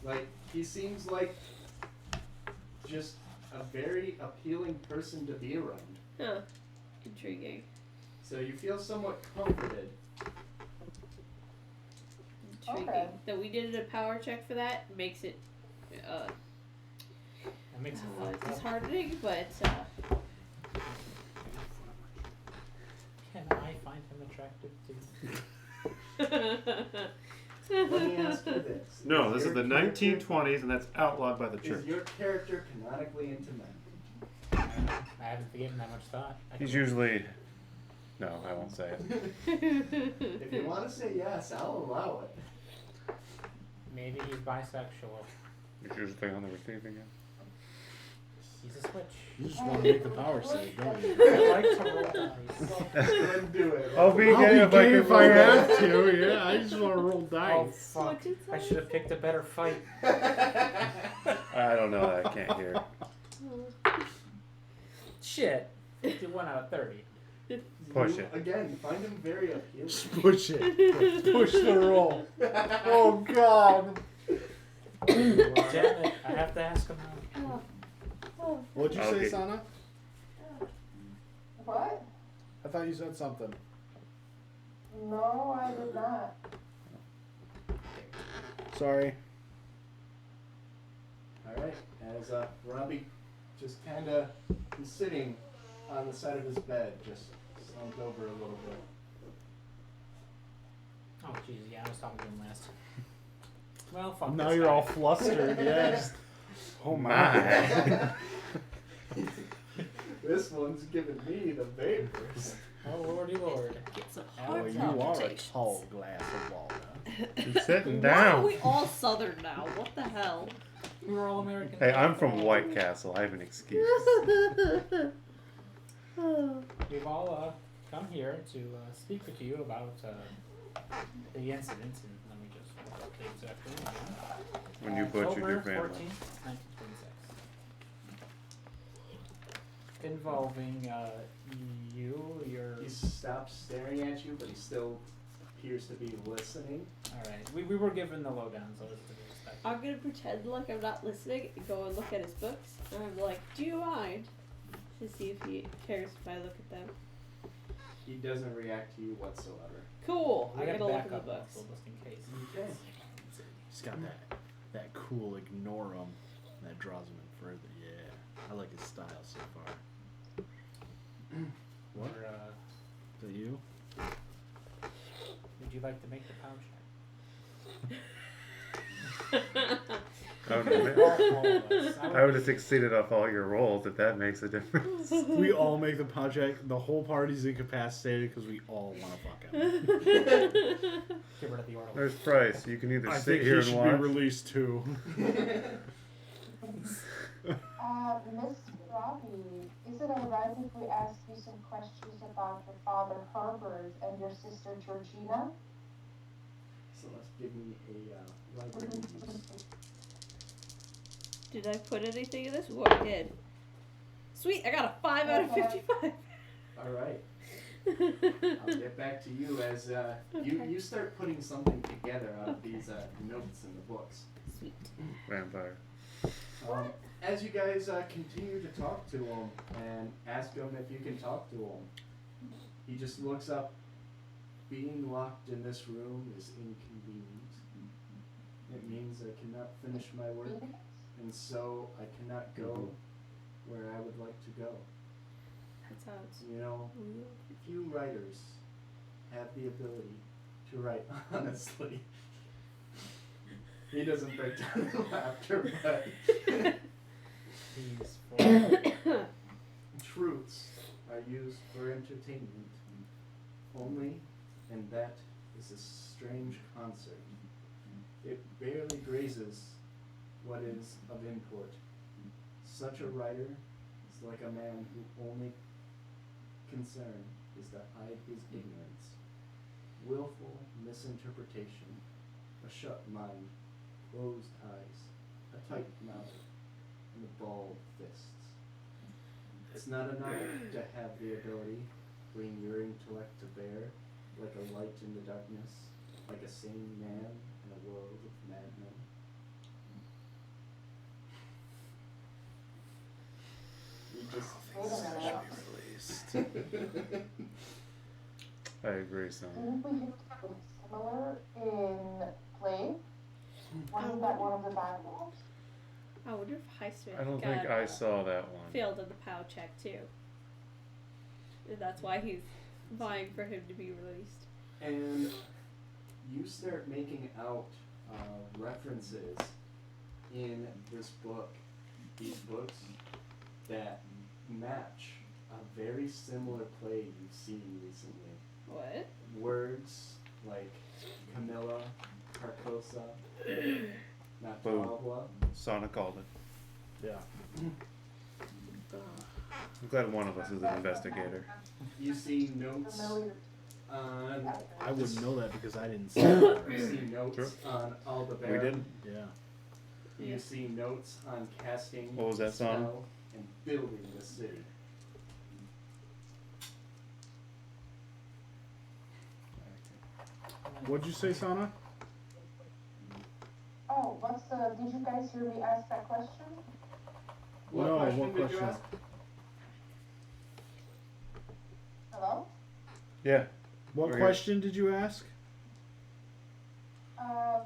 Like, he seems like just a very appealing person to be around. Huh. Intriguing. So you feel somewhat comforted. Intriguing. Okay. That we did a power check for that makes it That makes it fucked up. disheartening, but Can I find him attractive too? Let me ask you this. No, this is your the character- 1920s, and that's outlawed by the Is church. your character canonically into men? I haven't given that much thought. He's usually... No, I won't say it. If you want to say yes, I'll allow it. Maybe he's bisexual. He's usually on the receiving end. He's a switch. You just want to make the power save, don't you? I like to roll dice. Go ahead and do it. I'll be I'll gay be if I gay can if I roll have dice. to, yeah. I just want to roll Oh dice. fuck! What'd you I say? should have picked a better fight. I don't know. I can't hear. Shit. 51 out of 30. Push You, it. Again, find him very appealing. Just push it. Push the roll. Oh, God. Damn it! I have to ask him now. What'd you Okay. say, Sana? What? I thought you said something. No, I did not. Sorry. Alright, as Robbie just kind of is sitting on the side of his bed, just slumped over a little bit. Oh, jeez, yeah, I was talking to him last. Well, fuck Now this you're guy. all flustered. Yeah. Just, Oh my. This one's giving me the vapors. Oh, lordy lord. Get some oh, heart you are a palpitations. tall glass of water. You're sitting Why are down. we all Southern now? What the hell? We were all American. Hey, I'm from White Castle. I have an excuse. We've all come here to speak with you about the incident, and let me just look up the exact date again. When you butchered your October family. 14th, 1926. Involving you, your... He stops staring at you, but he still appears to be listening. Alright, we were given the lowdown, so this is to be expected. I'm gonna pretend like I'm not listening and go and look at his books. And I'm like, do you mind? To see if he cares if I look at them. He doesn't react to you whatsoever. Cool. I I'm got gonna look at the backup books. also, just in case. Okay. He's got that cool ignore him that draws him in further. Yeah, I like his style so far. What? Or, Is that you? would you like to make the pound check? I would have succeeded off all your rolls if that makes a difference. We all make the project. The whole party's incapacitated because we all want to fuck him. Get rid of the order. There's Price. You can either I sit think here he and should watch. be released too. Miss Robbie, is it alright if we ask you some questions about your father Herbert and your sister Georgina? So let's give me a library use. Did I put anything in this? Oh, I did. Sweet, I got a 5 out of 55. Alright. I'll get back to you as you start putting something together out of these notes in the books. Sweet. Vampire. As you guys continue to talk to him and ask him if you can talk to him, he just looks up. Being locked in this room is inconvenient. It means I cannot finish my work, and so I cannot go where I would like to go. That sounds You know, weird. few writers have the ability to write honestly. He doesn't break down in laughter, but These four. truths are used for entertainment only, and that is a strange concert. It barely grazes what is of import. Such a writer is like a man who only concern is to hide his ignorance. Willful misinterpretation, a shut mind, closed eyes, a tight mouth, and balled fists. It's not enough to have the ability to bring your intellect to bear like a light in the darkness, like a sane man in a world of madmen. You just I agree, son. Didn't we hear something similar in play? Wasn't that one of the bad ones? I wonder if Highsmith I don't got, think I saw that one. failed in the POW check too. And that's why he's vying for him to be released. And you start making out references in this book, these books, that match a very similar play you've seen recently. What? Words like Camilla, Carcosa, Boom. Natalva. Sana called it. Yeah. I'm glad one of us is an investigator. You see notes Familiar. on. I wouldn't know that because I didn't see it. You see notes Sure. on Aldebaran. We didn't. Yeah. You see notes on casting What was that song? spell and building the city. What'd you say, Sana? Oh, did you guys hear me ask that question? What No, question what did you question? ask? Hello? Yeah. What We're here. question did you ask?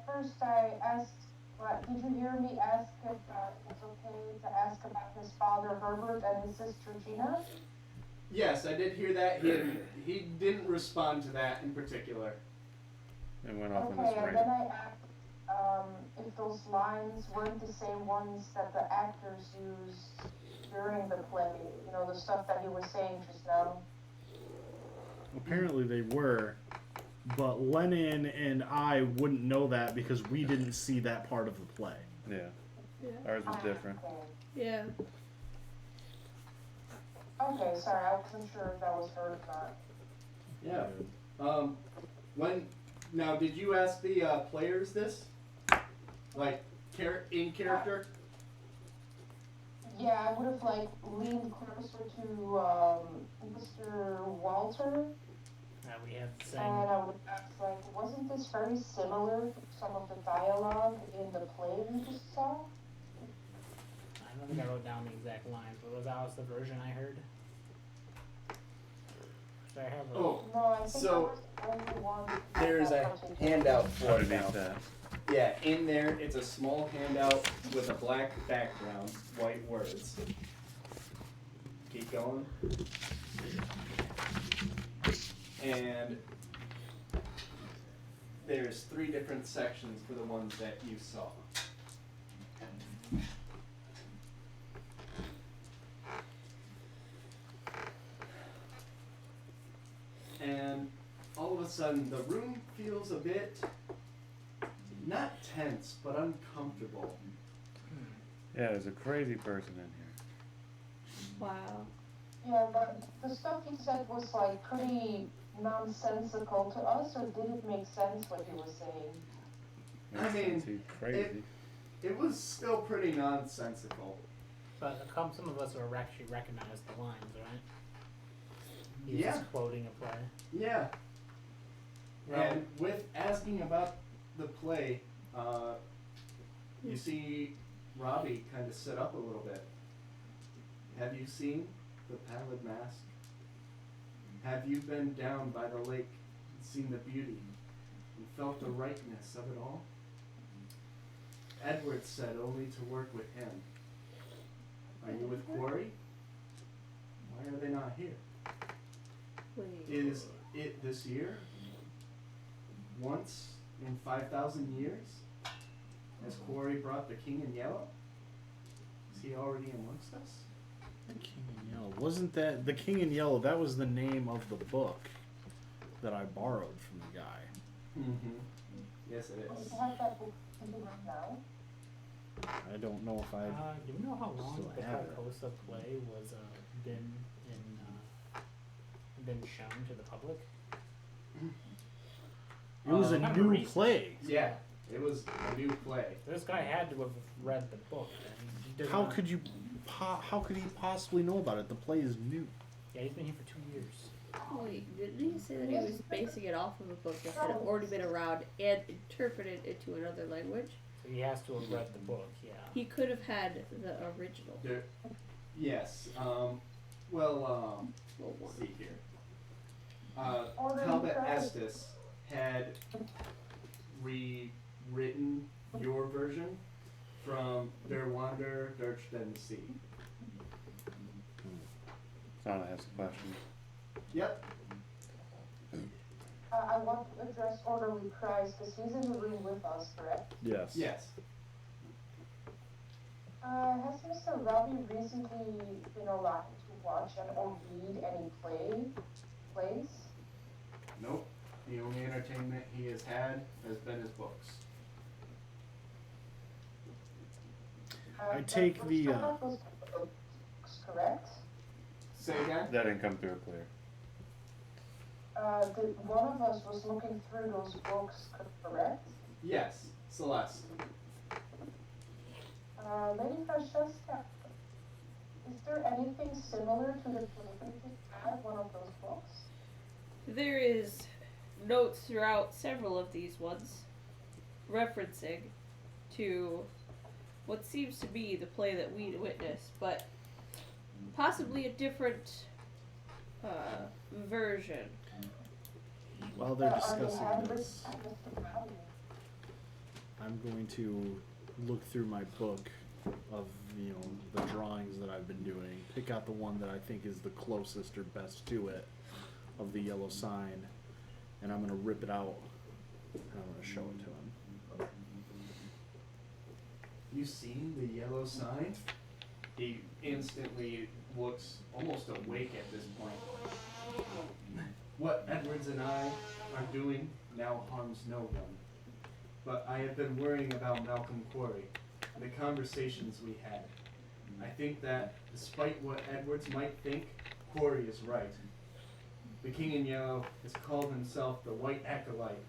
First I asked, did you hear me ask if it's okay to ask about his father Herbert and his sister Gina? Yes, I did hear that. He didn't respond to that in particular. It went off in Okay, this and ring. then I asked if those lines weren't the same ones that the actors used during the play. You know, the stuff that he was saying just now. Apparently they were, but Lennon and I wouldn't know that because we didn't see that part of the play. Yeah. Yeah. Ours was different. Okay. Yeah. Okay, sorry, I wasn't sure if that was heard or not. Yeah. Now, did you ask the players this? Like, in character? Yeah, I would have like leaned closer to Mr. Walter, We had the same. and I would ask like, wasn't this very similar to some of the dialogue in the play we just saw? I don't think I wrote down the exact lines, but that was the version I heard. Should I have a... Oh, No, I think So, I was the only one. there's a handout for it Underneath now. that. Yeah, in there, it's a small handout with a black background, white words. Keep going. And there's 3 different sections for the ones that you saw. And all of a sudden, the room feels a bit, not tense, but uncomfortable. Yeah, there's a crazy person in here. Wow. Yeah, but the stuff he said was like pretty nonsensical to us, or did it make sense what he was saying? I mean, He's crazy. It was still pretty nonsensical. But some of us will actually recognize the lines, right? He was Yeah. just quoting a play. Yeah. Well, And with asking about the play, you see Robbie kind of sit up a little bit. Have you seen the Pallid Mask? Have you been down by the lake and seen the beauty and felt the rightness of it all? Edward said only to work with him. Are you with Quarry? Why are they not here? Wait. Is it this year? Once in 5,000 years? Has Quarry brought the King in Yellow? Is he already amongst us? The King in Yellow. Wasn't that the King in Yellow? That was the name of the book that I borrowed from the guy. Mm-hmm. Yes, it Does is. it have that book right now? I don't know if I. do you know how long Still the have it. Carcosa play was been shown to the public? It was a Um, Kind of new recent. play. Yeah, it was a new play. This guy had to have read the book. And he does How not- could you? How could he possibly know about it? The play is new. Yeah, he's been here for 2 years. Wait, didn't he say that he was basing it off of a book that had already been around and interpreted into another language? So he has to have read the book, yeah. He could have had the original. There, yes. Well, Let's one. see here. Talbot Estes had rewritten your version from Der Wander durch den See. Sana has a question. Yep. I want to address Orderly Price because he's in the room with us, correct? Yes. Yes. Has Mr. Robbie recently been allowed to watch and or read any plays? Nope. The only entertainment he has had has been his books. I take but the, some of those books, correct? Say again? That didn't come through clear. One of us was looking through those books, correct? Yes. Celeste. Lady Francesca, is there anything similar to the play that you had one of those books? There is notes throughout several of these ones referencing to what seems to be the play that we witnessed, but possibly a different version. While they're Are they discussing handwritten this, by Mr. Robbie? I'm going to look through my book of the drawings that I've been doing. Pick out the one that I think is the closest or best to it of the yellow sign, and I'm gonna rip it out and I'm gonna show it to him. You see the yellow sign? He instantly looks almost awake at this point. What Edwards and I are doing now harms no one. But I have been worrying about Malcolm Quarry, the conversations we had. I think that, despite what Edwards might think, Quarry is right. The King in Yellow has called himself the White Acolyte.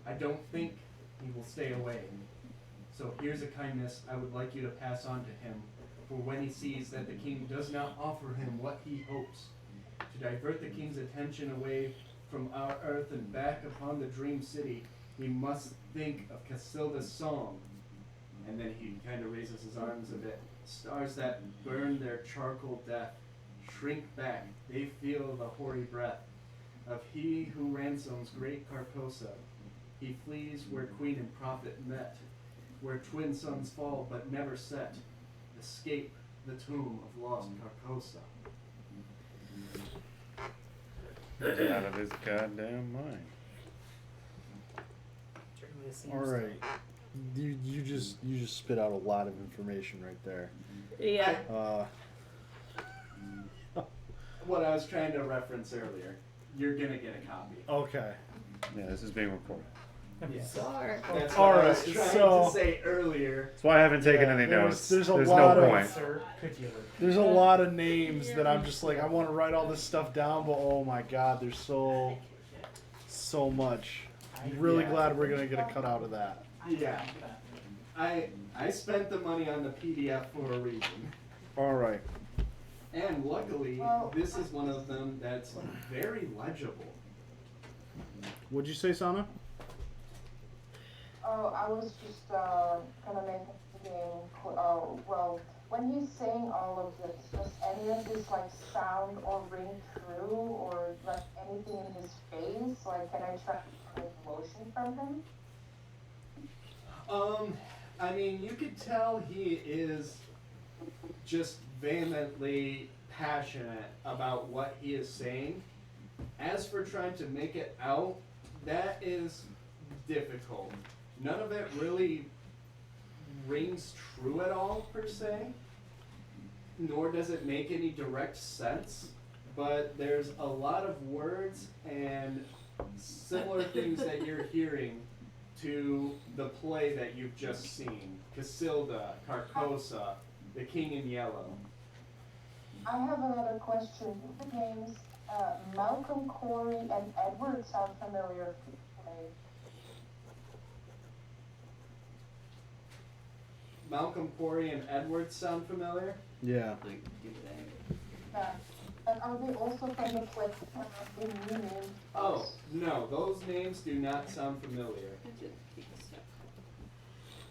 I don't think he will stay away. So here's a kindness I would like you to pass on to him, for when he sees that the King does not offer him what he hopes. To divert the King's attention away from our earth and back upon the Dream City, we must think of Casilda's song. And then he kind of raises his arms a bit. Stars that burn their charcoal death shrink back, they feel the hoary breath of he who ransoms great Carcosa. He flees where Queen and Prophet met, where twin suns fall but never set. Escape the tomb of lost Carcosa. He's out of his goddamn mind. Certainly seems All right, you just spit out a lot of information right there. Yeah. What I was trying to reference earlier. You're gonna get a copy. Okay. Yeah, this is being recorded. Yes. Sorry. That's All what I was right, trying so- to say earlier. That's why I haven't taken Yeah, any notes. there's a There's lot no of- point. Sir, could you? There's a lot of names that I'm just like, I want to write all this stuff down, but oh my god, there's so much. I'm really Yeah. glad we're gonna get a cut out of that. Yeah. I spent the money on the PDF for a reason. All right. And luckily, Well- this is one of them that's very legible. What'd you say, Sana? Oh, I was just kind of thinking, well, when he's saying all of this, does any of this like sound or ring true or like anything in his face? Like, can I try to get emotion from him? I mean, you could tell he is just vehemently passionate about what he is saying. As for trying to make it out, that is difficult. None of it really rings true at all, per se, nor does it make any direct sense, but there's a lot of words and similar things that you're hearing to the play that you've just seen. Casilda, Carcosa, the King in Yellow. I have another question. The names Malcolm, Corey, and Edward sound familiar to me. Malcolm, Corey, and Edward sound familiar? Yeah. Yeah. And are they also from the play in new names? Oh, no, those names do not sound familiar.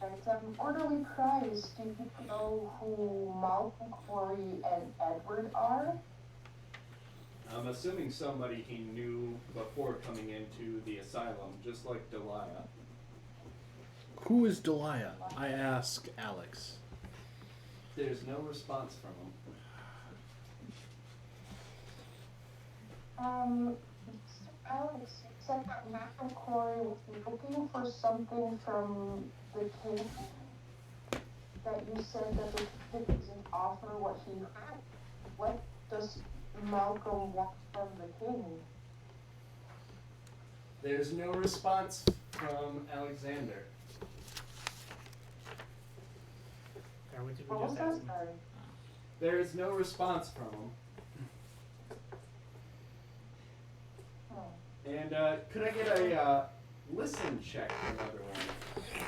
Right, Orderly Christ, do you know who Malcolm, Corey, and Edward are? I'm assuming somebody he knew before coming into the asylum, just like Delia. Who is Delia? I ask Alex. There's no response from him. Alex, you said that Malcolm Corey was looking for something from the king. That you said that the king doesn't offer what he had. What does Malcolm want from the king? There's no response from Alexander. Or did we What was just that? ask him? Sorry. There is no response from him. Oh. And could I get a listen check for another one?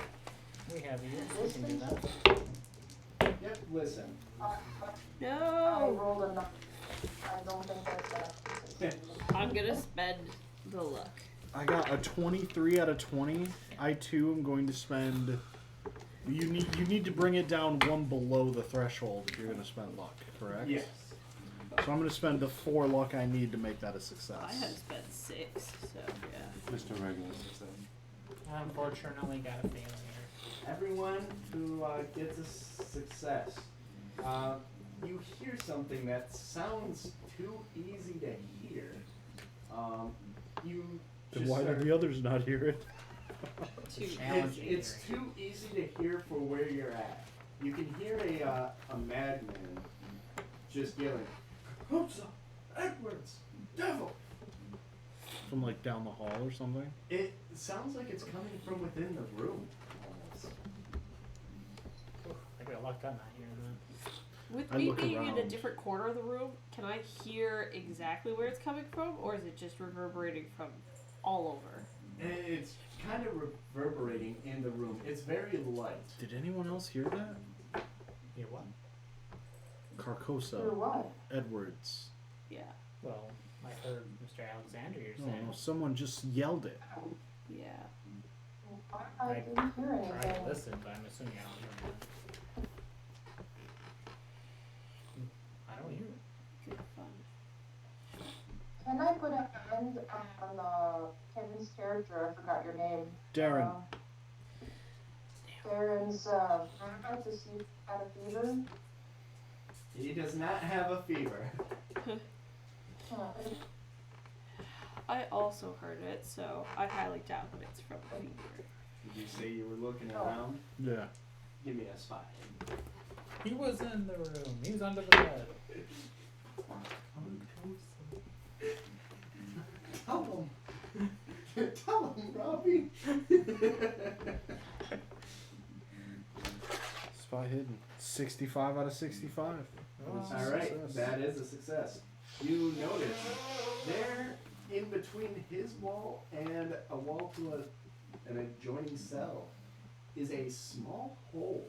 We have you. We can do that. Yep, listen. I No. rolled a 9. I don't think that's I'm gonna spend the luck. I got a 23 out of 20. I too am going to spend. You need to bring it down one below the threshold if you're going to spend luck, correct? Yes. So I'm going to spend the 4 luck I need to make that a success. I had spent 6, so yeah. Just a regular success. I unfortunately got a failure. everyone who gets a success, you hear something that sounds too easy to hear. You Then just why start- do the others not hear it? it's too easy to hear for where you're at. You can hear a madman just yelling, "Hoopsa! Edwards! Devil!" From like down the hall or something? It sounds like it's coming from within the room, almost. I got luck on not hearing that. With I me look being in a around. different corner of the room, can I hear exactly where it's coming from, or is it just reverberating from all over? It's kind of reverberating in the room. It's very light. Did anyone else hear that? Hear what? Hear Carcosa, what? Edwards. Yeah, Well, I heard Mr. Alexander you're No, saying. no, someone just yelled it. yeah. I didn't hear Try to anything. listen, but I'm assuming I don't hear that. I don't hear it. Good fun. Can I put a hand on Kevin's character? I forgot your name. Darren. Darren's to see if he had a fever. He does not have a fever. I also heard it, so I highly doubt that it's from the fever. Did you say you were looking around? Yeah. Give me a spot. He was in the room. He was under the bed. Tell him. Tell him, Robbie. Spy hidden. 65 out of 65. Oh, All right, Success. that is a success. You notice there, in between his wall and a wall to an adjoining cell, is a small hole.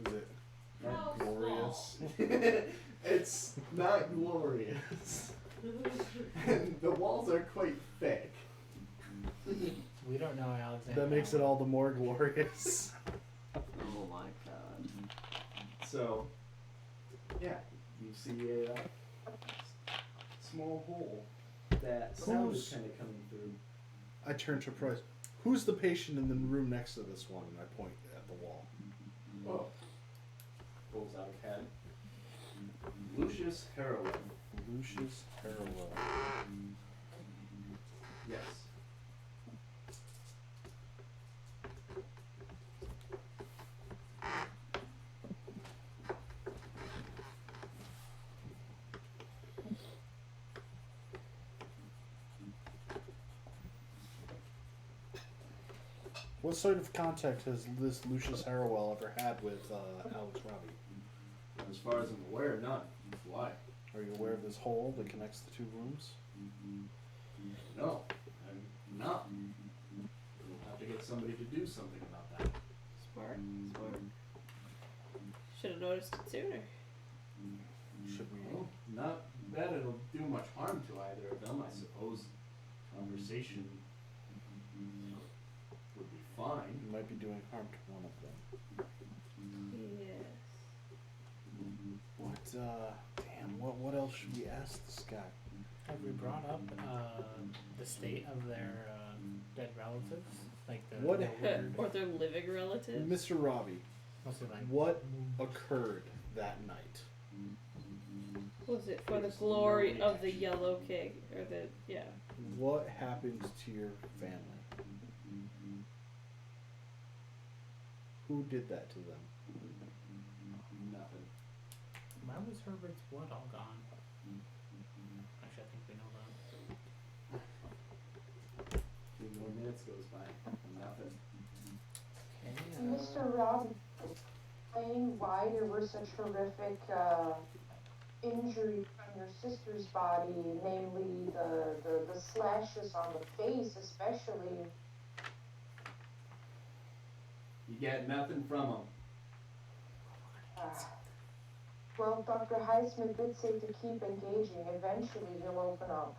Is it How glorious? It's not glorious. And the walls are quite thick. We don't know Alexander. That makes it all the more glorious. Oh my god. So, yeah, you see a small hole that sound is Who's- kind of coming through. I turn to Price. Who's the patient in the room next to this one? And I point at the wall. Oh. Pulls out a cat. Lucius Heroin. Lucius Harrowell. Yes. What sort of contact has this Lucius Harrowell ever had with Alex Robbie? As far as I'm aware, none. Why? Are you aware of this hole that connects the two rooms? No, I'm not. We'll have to get somebody to do something about that. Smart. Smart. Should have noticed it sooner. Should we? Well, not that it'll do much harm to either of them, I suppose. Conversation would be fine. We might be doing harm to one of them. Yes. What? Damn. What else should we ask this guy? Have we brought up the state of their dead relatives? Like the What- the weird, Or their living relatives. Mr. Robbie, mostly like what occurred that night? Was it for the glory of the Yellow King? Or the, yeah. What happened to your family? Who did that to them? Nothing. why was Herbert's blood all gone? Actually, I think we know that. A few more minutes goes by. Nothing. Okay. Mr. Rob, explain why there were such horrific injuries on your sister's body, namely the slashes on the face, especially. You get nothing from them. Well, Dr. Highsmith did say to keep engaging. Eventually, he'll open up.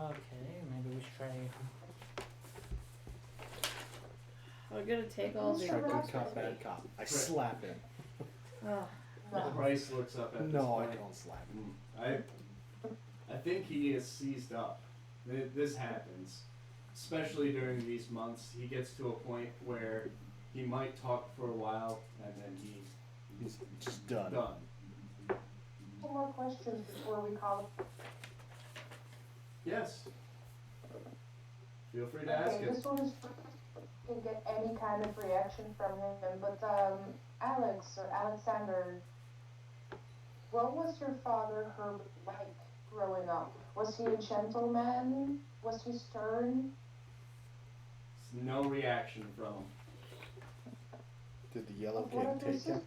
Okay, maybe we should try. I'm gonna take all the. Strike good cop, bad cop. I slap him. Oh, No. Bryce looks up at this No, I point. don't slap him. I think he is seized up. This happens. especially during these months, he gets to a point where he might talk for a while and then He's just done. done. Two more questions before we call it. Yes. Feel free to ask Okay, it. this one is can get any kind of reaction from him, but Alex or Alexander, what was your father Herb like growing up? Was he a gentleman? Was he stern? No reaction from him. Did the yellow What kid are take him?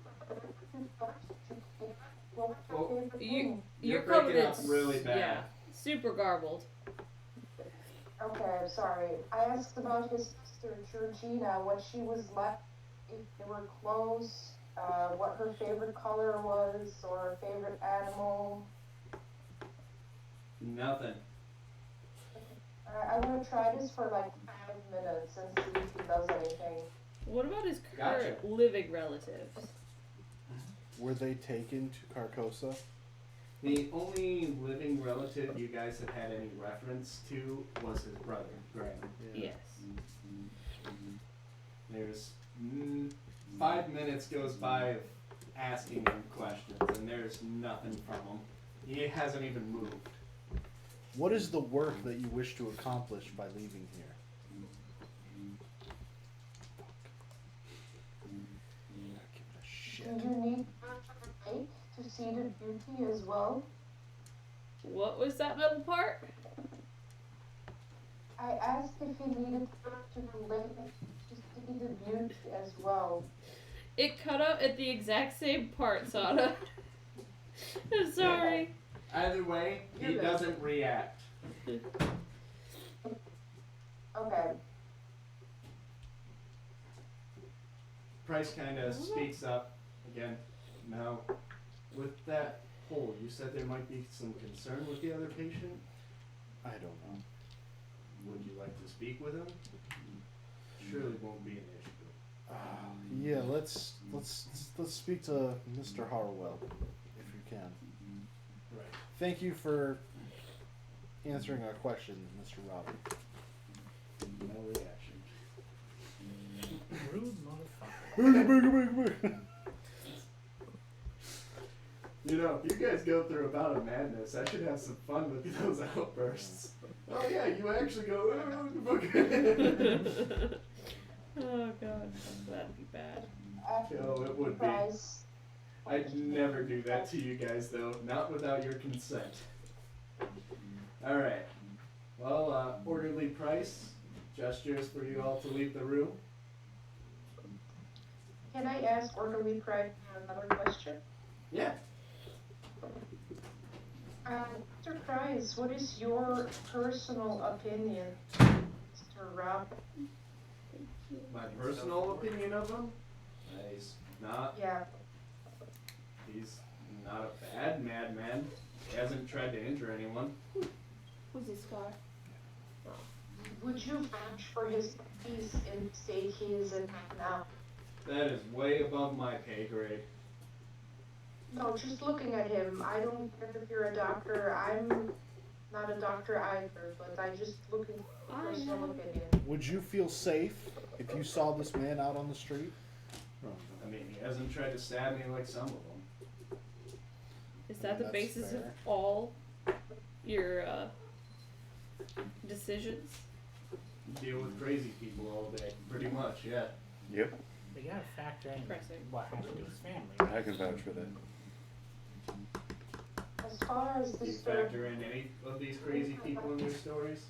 You're coming breaking in up really bad. Yeah, super garbled. Okay, I'm sorry. I asked about his sister Georgina, what she was like, if they were close, what her favorite color was, or favorite animal. Nothing. I want to try this for like 5 minutes and see if he does anything. What about his Gotcha. current living relatives? Were they taken to Carcosa? The only living relative you guys have had any reference to was his brother, Graham. Yes. There's 5 minutes goes by of asking him questions, and there's nothing from him. He hasn't even moved. What is the work that you wish to accomplish by leaving here? Give it a shit. Do you need light to see the beauty as well? What was that middle part? I asked if he needed to light to see the beauty as well. It cut out at the exact same part, Sana. I'm sorry. Either way, he You're good. doesn't react. Okay. Price kind of speaks up again. Now, with that hole, you said there might be some concern with the other patient. I don't know. Would you like to speak with him? Surely won't be an issue. Yeah, let's speak to Mr. Harwell, if you can. Right. Thank you for answering our question, Mr. Robert. No reaction. Rude motherfucker. You know, you guys go through a bout of madness. I should have some fun with those outbursts. Oh yeah, you actually go. Oh god, that'd be bad. Oh, it would be. Price. I'd never do that to you guys, though. Not without your consent. Alright. Well, orderly Price. Gestures for you all to leave the room. Can I ask Orderly Price another question? Yeah. Mr. Price, what is your personal opinion, Mr. Rob? My personal opinion of him? He's not Yeah. a bad madman. He hasn't tried to injure anyone. Who's his scar? Would you vouch for his peace and say he is in now? That is way above my pay grade. No, just looking at him, I don't care if you're a doctor. I'm not a doctor either, but I just looking for personal opinion. Would you feel safe if you saw this man out on the street? I mean, he hasn't tried to stab me like some of them. Is that the That's basis of fair. all your decisions? Deal with crazy people all day. Pretty much, yeah. Yep, They gotta factor in Pressing. what happened to his family. I can vouch for that. As far as Do you the story, factor in any of these crazy people in their stories?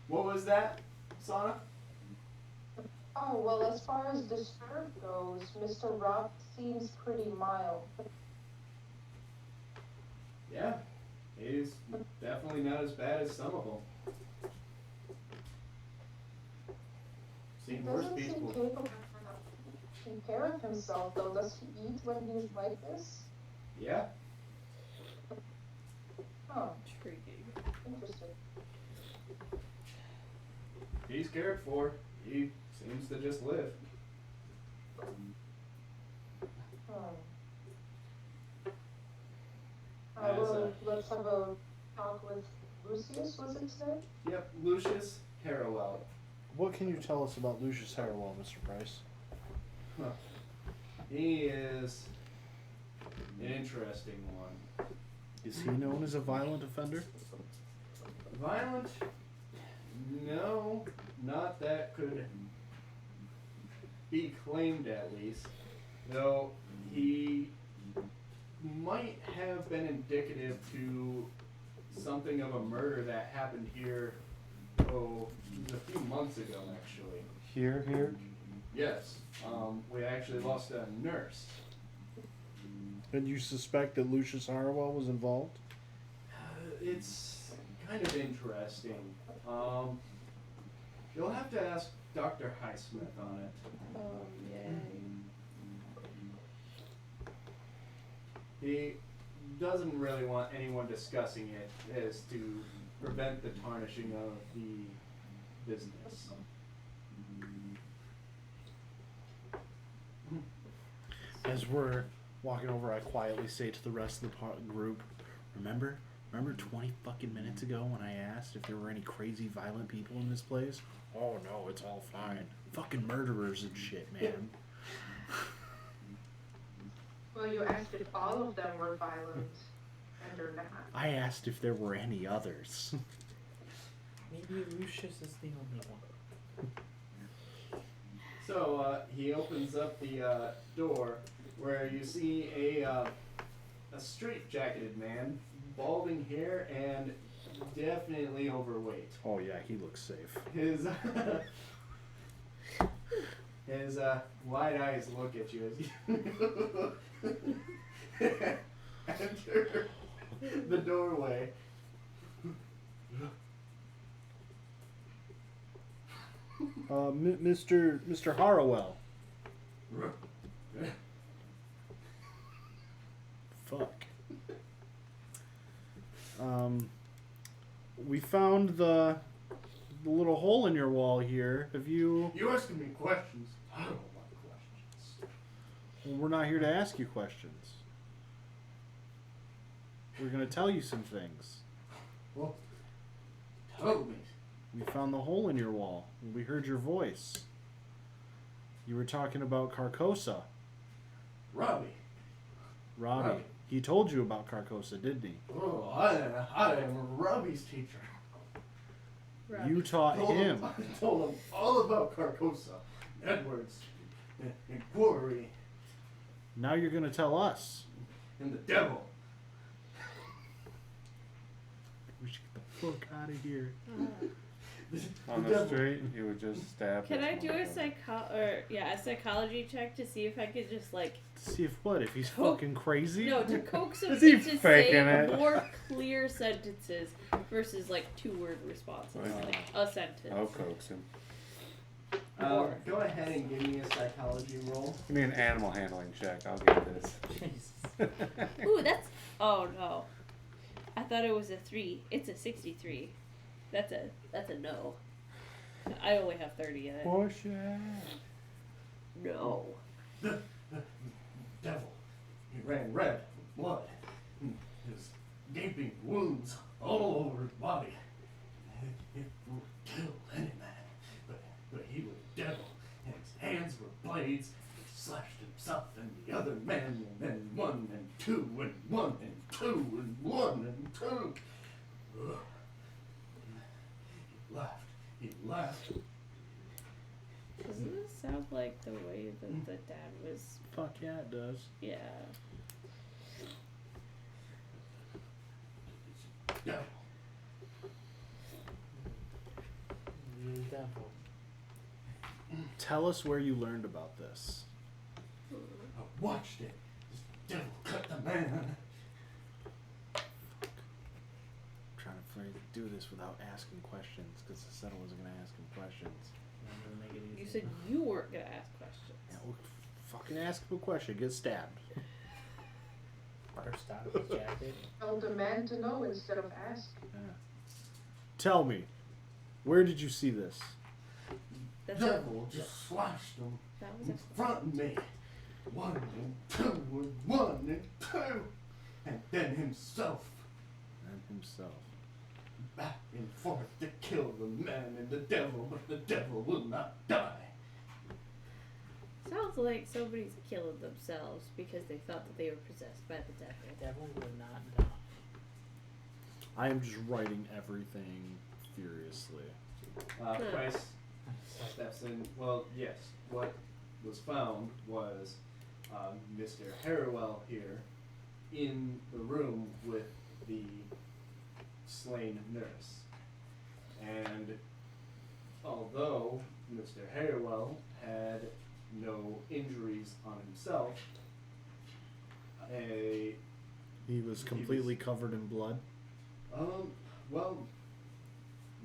What was that, Sana? oh, well, as far as the story goes, Mr. Rob seems pretty mild. Yeah. He's definitely not as bad as some of them. He Seen worse doesn't seem people. capable of taking care of himself, though. Does he eat when he's like this? Yeah. Oh, Intriguing. interesting. He's cared for. He seems to just live. Alright, well, let's have a talk with Lucius, was its name? Yep, Lucius Harrowell. What can you tell us about Lucius Harrowell, Mr. Price? Huh. He is an interesting one. Is he known as a violent offender? Violent? No, not that could be claimed at least. Though he might have been indicative to something of a murder that happened here, a few months ago actually. Here? Yes, we actually lost a nurse. And you suspect that Lucius Harrowell was involved? It's kind of interesting. You'll have to ask Dr. Highsmith on it. Yay. He doesn't really want anyone discussing it as to prevent the tarnishing of the business. As we're walking over, I quietly say to the rest of the group, Remember 20 fucking minutes ago when I asked if there were any crazy violent people in this place? Oh no, it's all fine. Fucking murderers and shit, man. Well, you asked if all of them were violent, and they're not. I asked if there were any others. Maybe Lucius is the only one. So he opens up the door where you see a straight-jacketed man, balding hair, and definitely overweight. Oh yeah, he looks safe. His his wide eyes look at you as you enter the doorway. Mr. Harrowell. Fuck. We found the little hole in your wall here. Have you... You asking me questions? I don't want questions. Well, we're not here to ask you questions. We're going to tell you some things. Well, tell me. We found the hole in your wall. And we heard your voice. You were talking about Carcosa. Robbie. Robbie. He told you about Carcosa, didn't he? Oh, I am Robbie's teacher. You taught him. I told him all about Carcosa, Edwards, and Quarry, Now you're going to tell us. and the devil. We should get the fuck out of here. On the street, he would just stab. Can this I do a motherfucker. psychology check to see if I could just like See if what? If he's Coke- fucking crazy? no to coax him Is he into faking saying it? more clear sentences versus like 2-word responses, like a sentence. I'll coax him. Go ahead and give me a psychology roll. Give me an animal handling check. I'll get this. Jesus. Ooh, that's oh no. I thought it was a 3. It's a 63. That's a no. I only have 30 in it. Push it. No. The devil. He ran red with blood. His gaping wounds all over his body. It would kill any man, but he was a devil, and his hands were blades. He slashed himself and the other man, and then 1 and 2 and 1 and 2 and 1 and 2. Ugh. He laughed. Doesn't this sound like the way that the dad was? Fuck yeah, it does. Yeah. Devil. The devil. Tell us where you learned about this. I watched it. This devil cut the man. I'm trying to do this without asking questions because I said I wasn't going to ask him questions. I'm gonna make it easy. You said you weren't gonna ask questions. Yeah, well, fucking ask him a question. Get stabbed. First out of his jacket. Tell the man to know instead of ask. Yeah. Tell me, where did you see this? That's Devil just slashed him that was in front of me. 1 and 2 and 1 and 2. And then himself. And himself. back and forth to kill the man and the devil, but the devil will not die. Sounds like somebody's killing themselves because they thought that they were possessed by the devil. The devil will not die. I am just writing everything furiously. Price steps in. Well, yes. What was found was Mr. Harrowell here in the room with the slain nurse. And although Mr. Harrowell had no injuries on himself, He was completely covered in blood. well,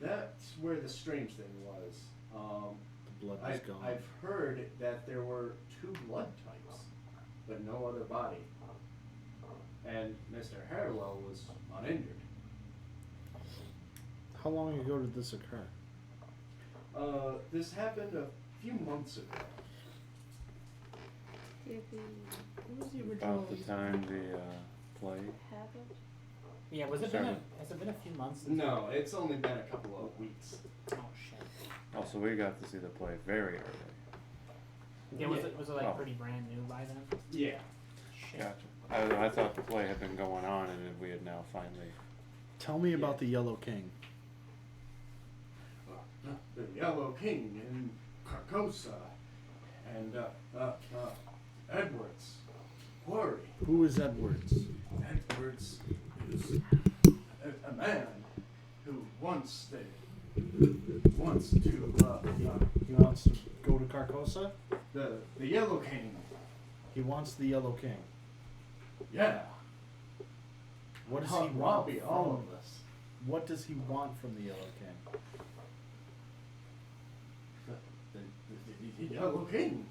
that's where the strange thing was. The blood was gone. I've heard that there were 2 blood types, but no other body. And Mr. Harrowell was uninjured. How long ago did this occur? This happened a few months ago. What was the original About the reason time the play. happened? Yeah, has it been a few months? Since No, it's only been a couple of weeks. Oh shit. Also, we got to see the play very early. Yeah, was it like Oh. pretty brand new by then? Yeah. Shit. Gotcha. I thought the play had been going on and we had now finally. Tell me about the Yellow King. The Yellow King in Carcosa and Edwards Quarry. Who is Edwards? Edwards is a man who wants to He wants to go to Carcosa? the Yellow King. He wants the Yellow King. Yeah. What does he want Robbie, from, all of us. What does he want from the Yellow King? The Yellow King.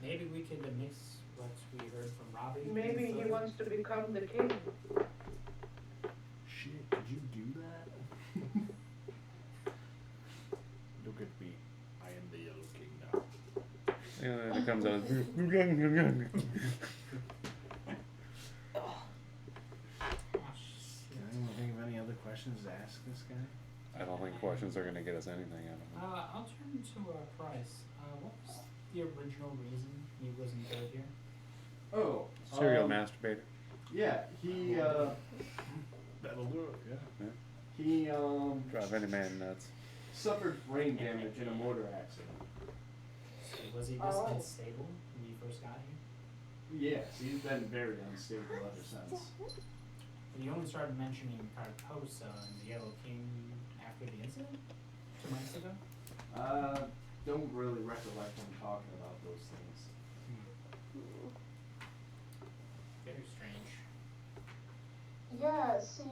Maybe we could mix what we heard from Robbie. Maybe he with, wants to become the king. Shit, did you do that? Look at me. I am the Yellow King now. And then it comes out. Can anyone think of any other questions to ask this guy? I don't think questions are gonna get us anything out of it. I'll turn to Price. What was the original reason he wasn't here? Oh. Serial masturbator. Yeah, he That'll do it, yeah. he Drive any man nuts. suffered brain damage in a motor accident. So was he just unstable when he first got here? Yes, he's been very unstable ever since. But he only started mentioning Carcosa and the Yellow King after the incident? 2 months ago? Don't really recollect him talking about those things. Very strange. Yeah, see,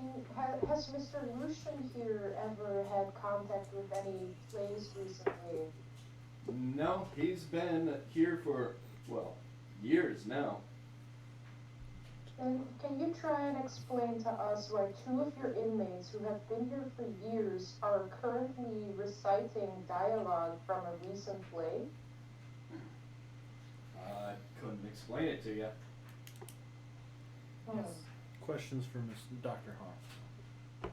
has Mr. Lucian here ever had contact with any plays recently? No, he's been here for, well, years now. Then can you try and explain to us why 2 of your inmates who have been here for years are currently reciting dialogue from a recent play? I couldn't explain it to you. Hmm. Yes. Questions for Dr. Hawk.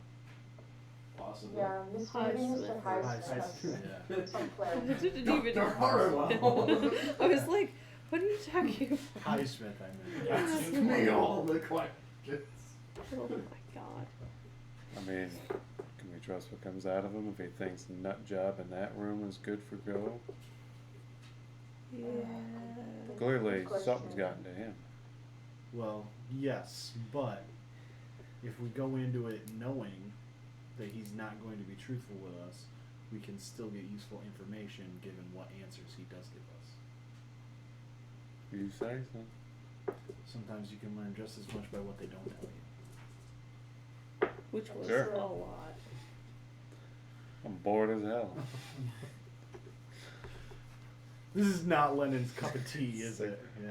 Possibly. Yeah, Maybe Mr. Highsmith. Highsmith has some I clarity. didn't even. Dr. Harlow. I was like, what are you talking about? Highsmith, I mean. Ask me all the questions. Oh my god. I mean, can we trust what comes out of him? If he thinks the nut job in that room is good for go, Yeah. clearly Good question. something's gotten to him. Well, yes, but if we go into it knowing that he's not going to be truthful with us, we can still get useful information given what answers he does give us. You say so? Sometimes you can learn just as much by what they don't tell you. Which was Sure. a lot. I'm bored as hell. This is not Lennon's cup of tea, is it? Yeah.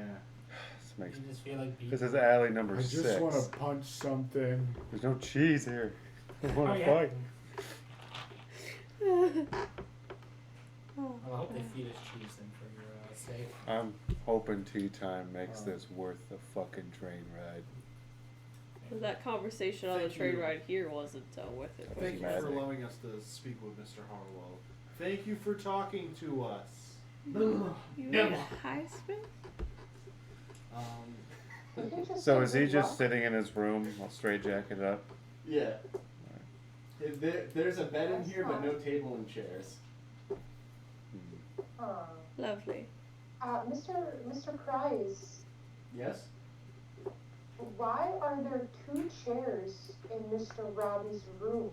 This makes. You just feel like being This is alley number I 6. just want to punch something. There's no cheese here. I want to Oh, yeah. fight. Well, I hope they feed us cheese then for your sake. I'm hoping tea time makes Oh. this worth the fucking train ride. That conversation on the Thank train you. ride here wasn't worth it. Thank you Magic. for allowing us to speak with Mr. Harwell. Thank you for talking to us. You mean Highsmith? You can just So say is he good just luck. sitting in his room, all straitjacketed up? Yeah. There's a bed in here, but no table and chairs. Lovely. Mr. Price, Yes? why are there 2 chairs in Mr. Robbie's room?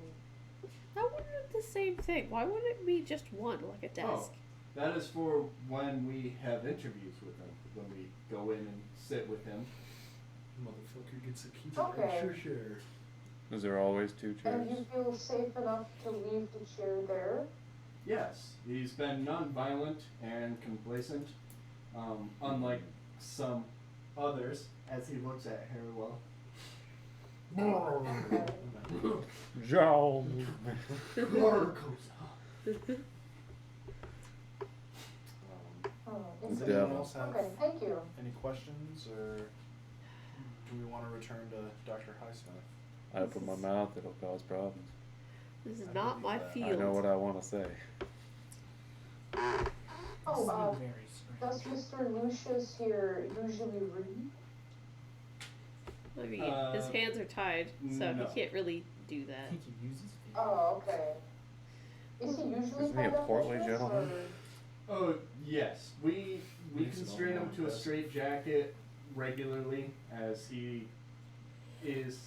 That wouldn't be the same thing. Why wouldn't it be just one, like a desk? Oh, that is for when we have interviews with him. When we go in and sit with him. Motherfucker gets to keep Okay. an extra share. Is there always 2 chairs? And you feel safe enough to leave the chair there? Yes, he's been non-violent and complacent, unlike some others, as he looks at Harwell. Joe. Is Does it- anyone else have Okay, thank you. any questions, or do we want to return to Dr. Highsmith? I open my mouth, it'll cause problems. This is I not believe my that. I field. know what I want to say. Oh, Very strange. does Mr. Lucius here usually read? I mean, his hands are tied, so no. he can't really do I that. think he uses feet. Oh, okay. Is he usually Isn't he a kind of portly vicious, gentleman? or- Oh, yes. We Makes it constrain all him to a best. straight jacket regularly, as he is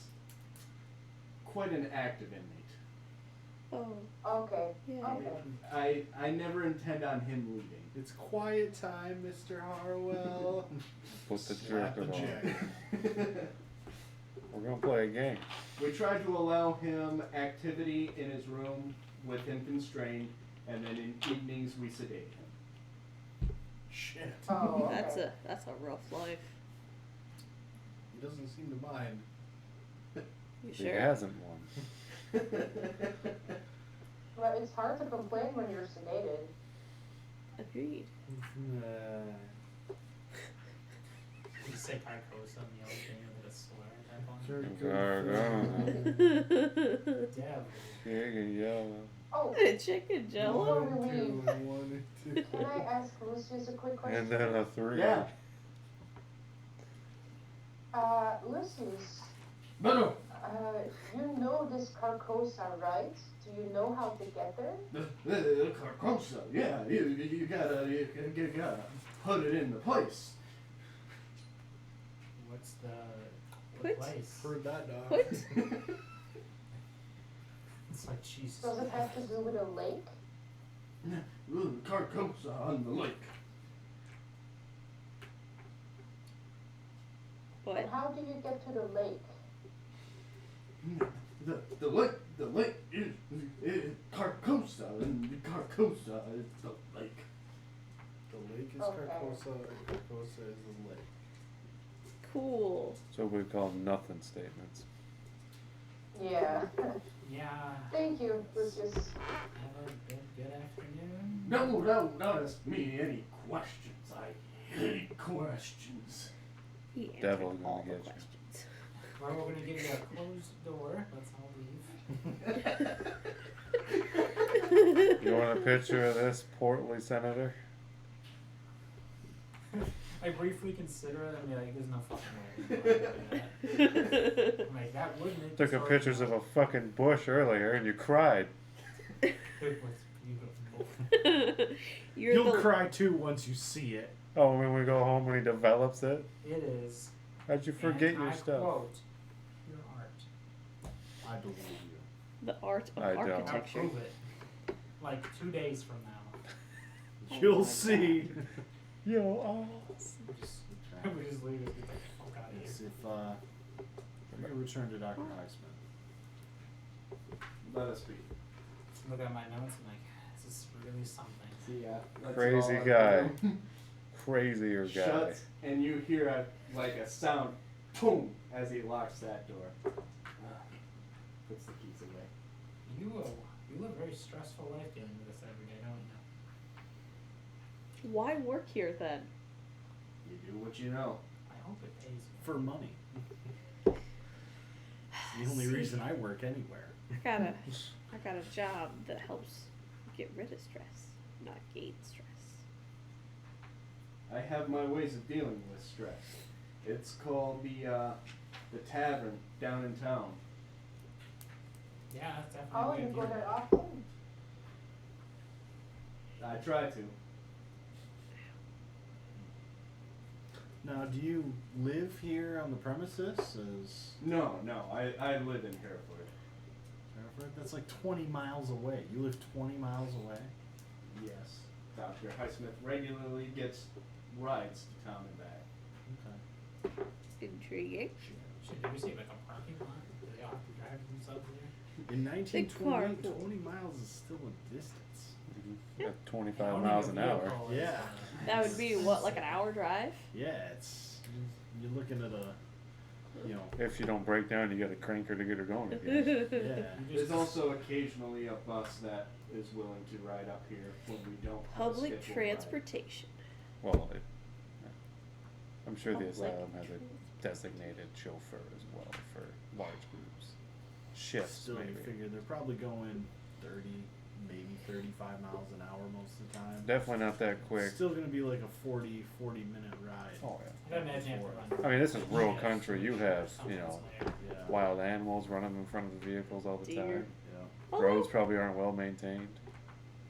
quite an active inmate. Oh, Okay, yeah. okay. I never intend on him leaving. It's quiet time, Mr. Harwell. Put the Slap jerk the on. jacket. We're gonna play a game. We try to allow him activity in his room with him constrained, and then in evenings we sedate him. Shit. Oh, okay. That's a rough life. He doesn't seem to mind. You He sure? hasn't one. But it's hard to complain when you're sedated. Agreed. You say Carcosa and the other thing with a slur type on Very it. good. Devil. Chicken yellow. Oh, Chicken jello? Before we leave, 1, 2. can I ask Lucius a quick question? And then a 3. Yeah. Lucius, No, you know this Carcosa, right? Do you know how to get there? the Carcosa. Yeah, you gotta put it into place. What's the What? place? Heard that, dog. What? It's like Jesus. Does it have to do with a lake? Carcosa on the lake. What? And how do you get to the lake? The lake is Carcosa, and the Carcosa is the lake. The lake is Okay. Carcosa, and Carcosa is the lake. Cool. So we call nothing statements. Yeah. Yeah. Thank you, Lucius. Have a good afternoon. No, don't ask me any questions. I hate questions. He answered Devil's gonna all the get you. questions. Well, we're gonna give you a closed door. Let's all leave. You want a picture of this portly senator? I briefly consider it. I'm like, there's no fucking way. I'm You're like, that would make Took the a story pictures of more- a fucking bush earlier and you cried. It was beautiful. You'll the cry too once you see it. Oh, when we go home when he develops it? It is. How'd you forget and your I stuff? Quote, your art. I believe you. the art of I don't. I'll architecture. prove it. Like 2 days from now. You'll my see. Yo, oh. We just leave it. Get the fuck out of Yes, here. if we could return to Dr. Highsmith. Let us be. Look at my notes and like, this is really something. Yeah, that's Crazy all I guy. do. Crazier guy. Shuts, and you hear a sound, boom, as he locks that door. Puts the keys away. You live a very stressful life dealing with this every day, don't you? Why work here then? You do what you know. I hope it pays. For money. the only See. reason I work anywhere. I got a job that helps get rid of stress, not gain stress. I have my ways of dealing with stress. It's called the tavern down in town. Yeah, that's definitely Oh, a way you of go doing there it. often? I try to. Now, do you live here on the premises? As No, I live in Hereford. Hereford? That's like 20 miles away. You live 20 miles away? Yes. Dr. Highsmith regularly gets rides to town and back. Okay. Intriguing. Shit, did we see like a parking lot? Do they all have to drive themselves there? In 1928, carpool. 20 miles is still a distance. At 25 Owning miles a an hour. vehicle is, Yeah. That would be what, like an hour drive? Yeah, it's you're looking at a, you know, If you don't break down, you got a cranker to get her going again. yeah. You There's just- also occasionally a bus that is willing to ride up here when we don't have a Public scheduled ride. transportation. Well, I'm sure the Public asylum has a designated chauffeur as well for large groups. Shifts, Still, you maybe. figure they're probably going 30, maybe 35 miles an hour most of the time. Definitely not that quick. Still gonna be like a 40-minute ride. Oh, I gotta imagine you have to run. I mean, this is rural Yeah, country. You have, something you know, there. Yeah. wild animals running in front of the vehicles all the Deer. time. Yeah. Roads probably aren't well maintained.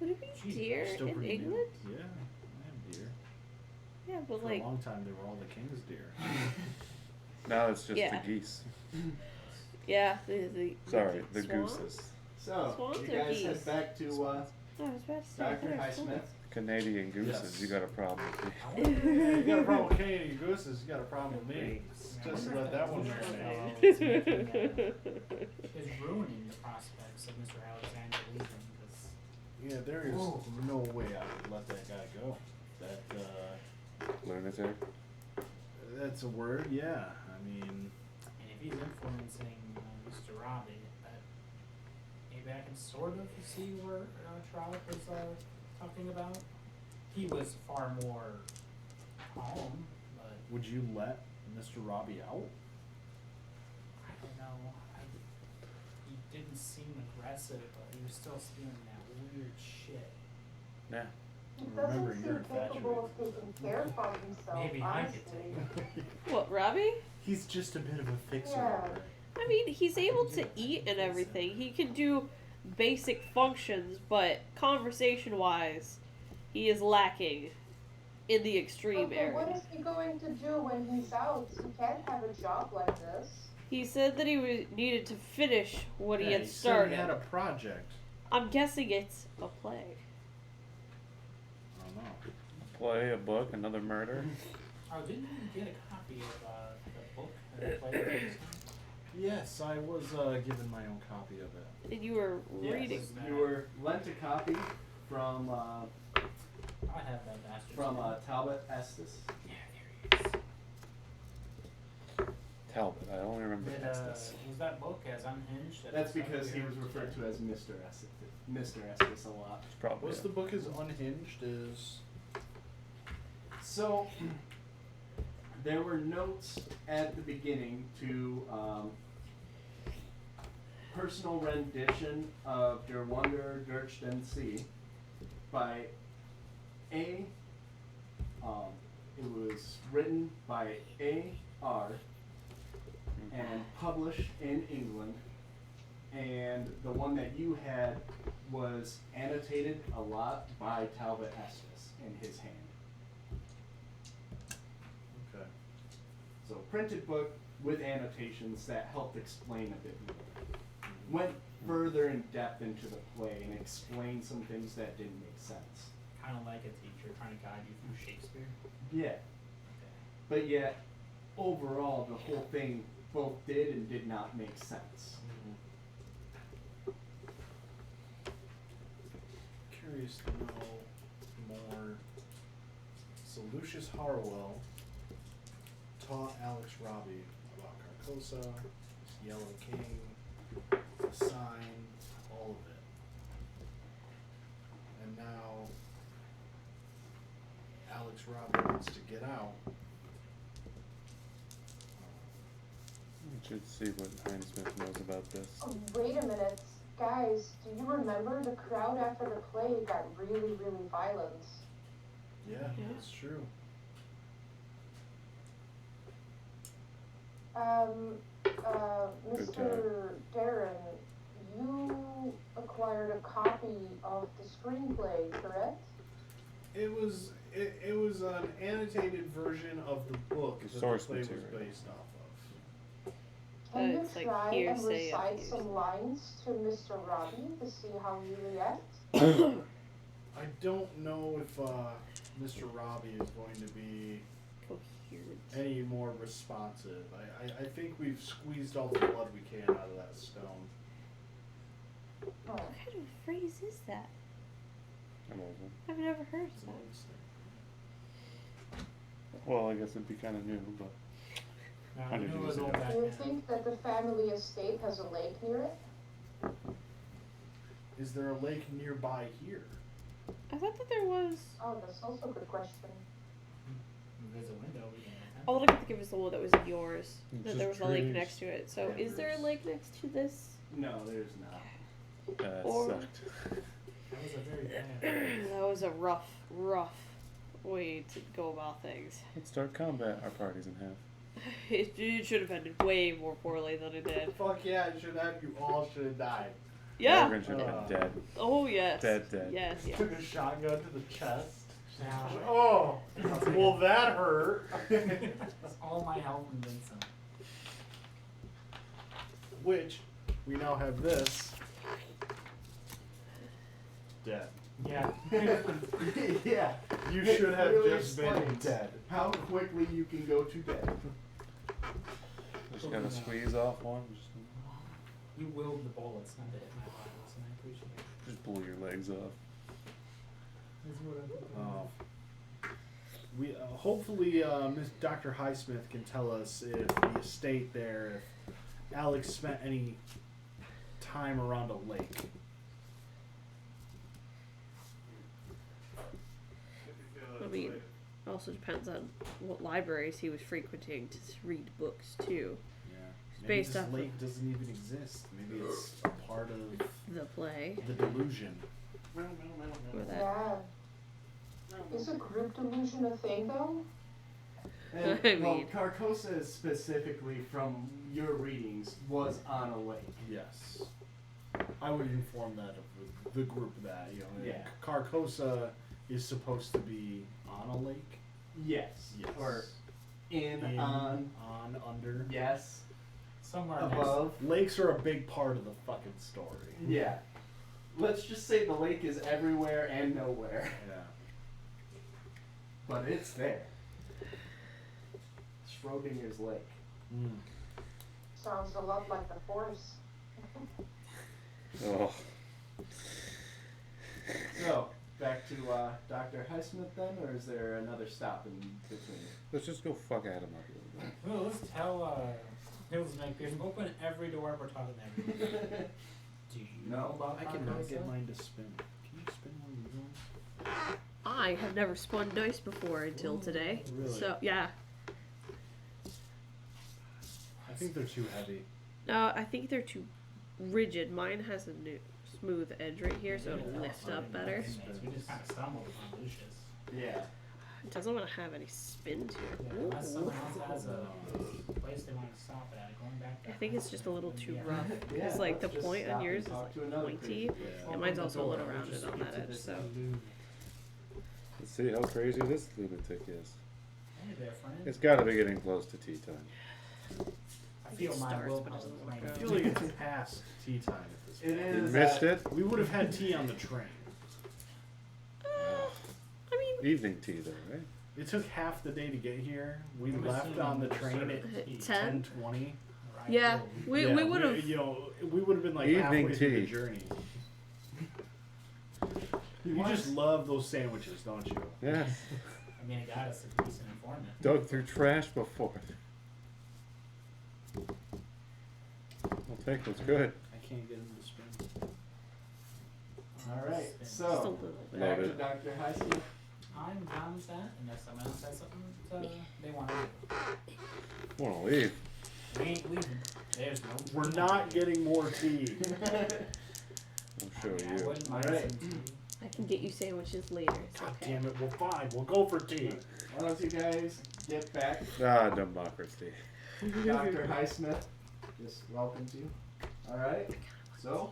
Would it be Jeez, deer Still in pretty England? new. Yeah, I have deer. Yeah, but For like, a long time, they were all the king's deer. Now it's just Yeah. the geese. yeah, the Sorry, the swans? gooses. So, Swans you or guys geese? head back to I was about to say, I Dr. thought it was Highsmith. Canadian gooses, Yes. you got a problem with I these. wonder- Yeah, you got a problem with Canadian gooses, you got a problem with me. I Just wonder let if that one Bush marinate. fellow is making, is ruining the prospects of Mr. Alexander leaving because Yeah, there is Whoa. no way I would let that guy go. That Lunatic. that's a word, yeah. I mean, and if he's influencing Mr. Robbie, that maybe I can sort of see where Trollope was talking about. He was far more calm, but would you let Mr. Robbie out? I don't know. He didn't seem aggressive, but he was still spewing that weird shit. Yeah. He Remember, doesn't you're seem capable of taking care of himself, Maybe I could honestly. take it. What, Robbie? He's just a bit of a fixer. Yeah. I mean, he's able to eat and everything. He can do basic functions, but conversation-wise, he is lacking in the extreme Okay, what area. is he going to do when he's out? He can't have a job like this. He said that he needed to finish what he Yeah, had said started. He had a project. I'm guessing it's a play. I don't know. Play, a book, another murder. Oh, didn't you get a copy of the book that I played last time? Yes, I was given my own copy of it. And you were reading. Yes, you were lent a copy from I have that bastard. Talbot Estes. Yeah, there he is. Talbot, I only remember Was that book as unhinged? That's because he was referred to as Mr. Estes a lot. It's probably What's the book is unhinged is So, there were notes at the beginning to personal rendition of Der Wunder durch den See by A. It was written by A.R. and published in England. And the one that you had was annotated a lot by Talbot Estes in his hand. okay. So printed book with annotations that helped explain a bit more. Went further in depth into the play and explained some things that didn't make sense. Kind of like a teacher trying to guide you through Shakespeare. Yeah, Okay. but yet overall the whole thing both did and did not make sense. Curious to know more. So Lucius Harwell taught Alex Robbie about Carcosa, Yellow King, the sign, all of it. And now Alex Robbie wants to get out. Should see what Hinesmith knows about this. Oh, wait a minute. Guys, do you remember the crowd after the play got really, really violent? Yeah, Yeah. that's true. Mr. Darren, you acquired a copy of the screenplay, correct? It was an annotated version of the book The that source the play material. was based off of. Can you It's like try and hearsay of recite hearsay. some lines to Mr. Robbie to see how he reacts? I don't know if Mr. Robbie is going to be Coherent. any more responsive. I think we've squeezed all the blood we can out of that stone. Oh. What kind of phrase is that? An old one. I've never heard It's an that. old thing. Well, I guess it'd be kind of new, but Now, 100 who years was ago. old back Do you then? think that the family estate has a lake near it? Is there a lake nearby here? I thought that there was. Oh, that's also a good question. If there's a window, we can All I could think of is the one that was yours. It's That there was just a lake trees. next to it. So Yeah, is there a there's- lake next to this? No, there's not. that Or- sucked. That was a very bad. That was a rough way to go about things. Let's start combat our parties in half. It should have ended way more poorly than it did. Fuck yeah, it should have. You all should have died. Yeah. Everyone should have been dead. Oh yes. Dead. Yes. Yes. Took a shotgun to the chest. Now, Oh, well that hurt. that's all my health and then some. Which, we now have this. Dead. Yeah. Yeah. You It should have really just been explains dead. How quickly you can go to death. Just gotta squeeze off one. You willed the bullets not to hit my vitals, and I appreciate it. Just pull your legs off. This is what I'm doing. We hopefully Miss Dr. Highsmith can tell us if the estate there, if Alex spent any time around a lake. I mean, also depends on what libraries he was frequenting to read books too. Yeah. It's Maybe based this off lake doesn't even exist. Maybe it's a part of The play. the delusion. Or that. Yeah. Is a group delusion a thing though? And, I well, mean- Carcosa specifically, from your readings, was on a lake. Yes. I would inform that of the group that, Yeah. Carcosa is supposed to be on a lake. Yes. Yes. Or in, on, under. yes, Somewhere above. Lakes are a big part of the fucking story. Yeah. Let's just say the lake is everywhere and nowhere. Yeah. But it's there. Schrodinger's lake. Mm. Sounds a lot like the Force. Oh. So, back to Dr. Highsmith then, or is there another stop in between? Let's just go fuck Adam up a little bit. Well, let's tell Hills Makepeace, open every door we're talking to everyone. Do you know about I cannot Carcosa? get mine to spin. Can you spin one of these ones? I have never spun dice before until today. Really? So yeah. I think they're too heavy. No, I think they're too rigid. Mine has a new smooth edge right here, so it'll lift up better. We just kind of stumbled upon Lucius. Yeah. It doesn't want to have any spin to it. Yeah, unless Ooh. someone else has a place they want to stop at, going back I to think it's just a little too Yeah. rough. Because like the let's just point stop on and yours is talk like to another pointy, creature. Yeah. and mine's Open the also a little door, we'll rounded just on get that to edge. this So allude. Let's see how crazy this lunatic is. Hey there, friend. It's gotta be getting close to tea time. I feel It my starts, but it willpower doesn't right work I out. feel like it's past tea time at this It point. You is. missed it? We would have had tea on the train. I mean, Evening tea though, right? It took half the day to get here. We I'm left assuming on the the train service at fee. 10:20. Right, yeah, well, we would have. You know, we would have been like Evening halfway through the tea. journey. You just love those sandwiches, don't you? Yes. I mean, it got us a decent informant. Dug through trash before. We'll take what's good. I can't get him to spin. Alright, Just a so, little bit. back to Loaded. Dr. Highsmith. I'm down with that, unless someone else has something that they want to do. Wanna leave. We ain't leaving. There's no. We're not getting more tea. I'll show I you. wouldn't mind Alright. some tea. I can get you sandwiches later. It's God okay. damn it, we're fine. We'll go for tea. Why don't you guys get back? Ah, democracy. Dr. Highsmith just welcomed you. Alright. So,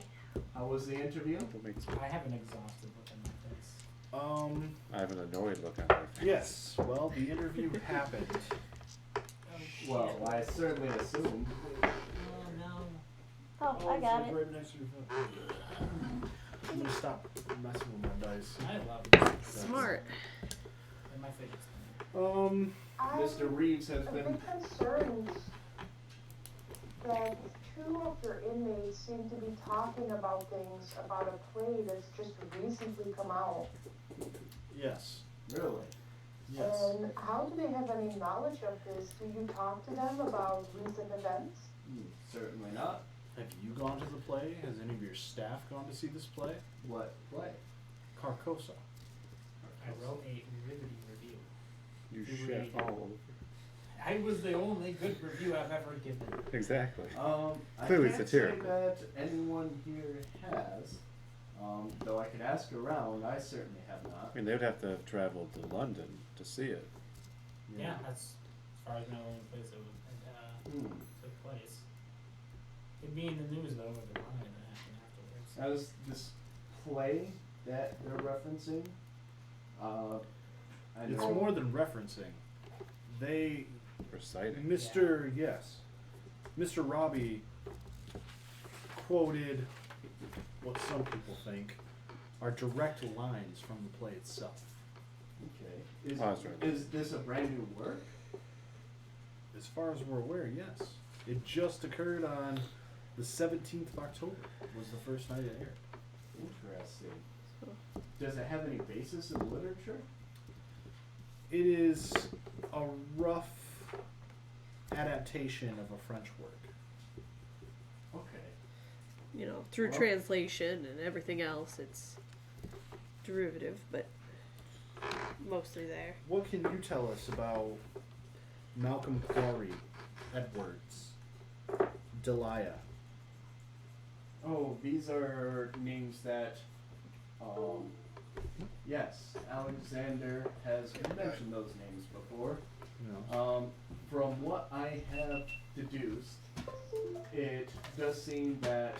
how was the interview? What makes me- I have an exhausted look on my face. I have an annoyed look on my face. Yes. Well, the interview happened. Well, I certainly assumed. Oh no. Oh, I got it. Right next to your phone. I'm gonna stop messing with my dice. I love this. Smart. And my face. I'm Mr. Reeves has a been. bit concerned that two of your inmates seem to be talking about things about a play that's just recently come out. Yes. Really? Yes. And how do they have any knowledge of this? Do you talk to them about recent events? Certainly not. Have you gone to the play? Has any of your staff gone to see this play? What play? Carcosa. I wrote a riveting review. You You shit read. all over. I was the only good review I've ever given. Exactly. I Clearly can't satirical. say that anyone here has. Though I could ask around, I certainly have not. I mean, they would have to have traveled to London to see it. Yeah, that's as far as I know the only place it was, took place. It'd be in the news though if it wanted to happen afterwards. As this play that they're referencing, I It's know. more than referencing. They, Reciting. Mr. Robbie quoted what some people think are direct lines from the play itself. Okay. Pause right Is this a brand new work? As far as we're aware, yes. It just occurred on the 17th of October was the first night it aired. Interesting. Does it have any basis in literature? It is a rough adaptation of a French work. Okay. You know, through Well- translation and everything else, it's derivative, but mostly there. What can you tell us about Malcolm Quarry, Edwards, Delia? Oh, these are names that, yes, Alexander has mentioned those names before. No. From what I have deduced, it does seem that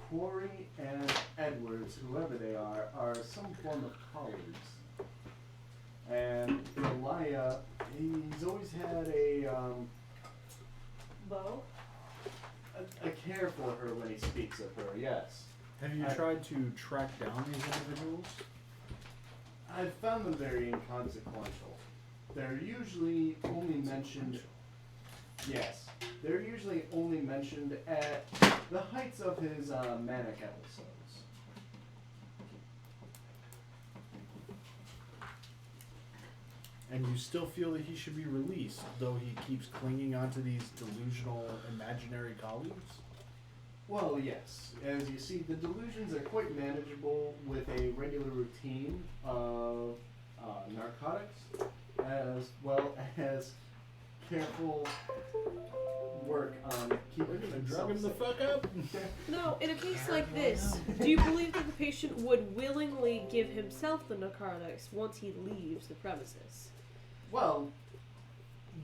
Quarry and Edwards, whoever they are some form of colleagues. And Delia, he's always had a Bo? care for her when he speaks of her, yes. Have you tried to track down these individuals? I've found them very inconsequential. They're usually only mentioned. Yes, they're usually only mentioned at the heights of his manic episodes. And you still feel that he should be released, though he keeps clinging onto these delusional imaginary colleagues? Well, yes. As you see, the delusions are quite manageable with a regular routine of narcotics, as well as careful work on keeping Drug him themselves the safe. fuck up? No, in a case like this, do you believe that the patient would willingly give himself the narcotics once he leaves the premises? Well,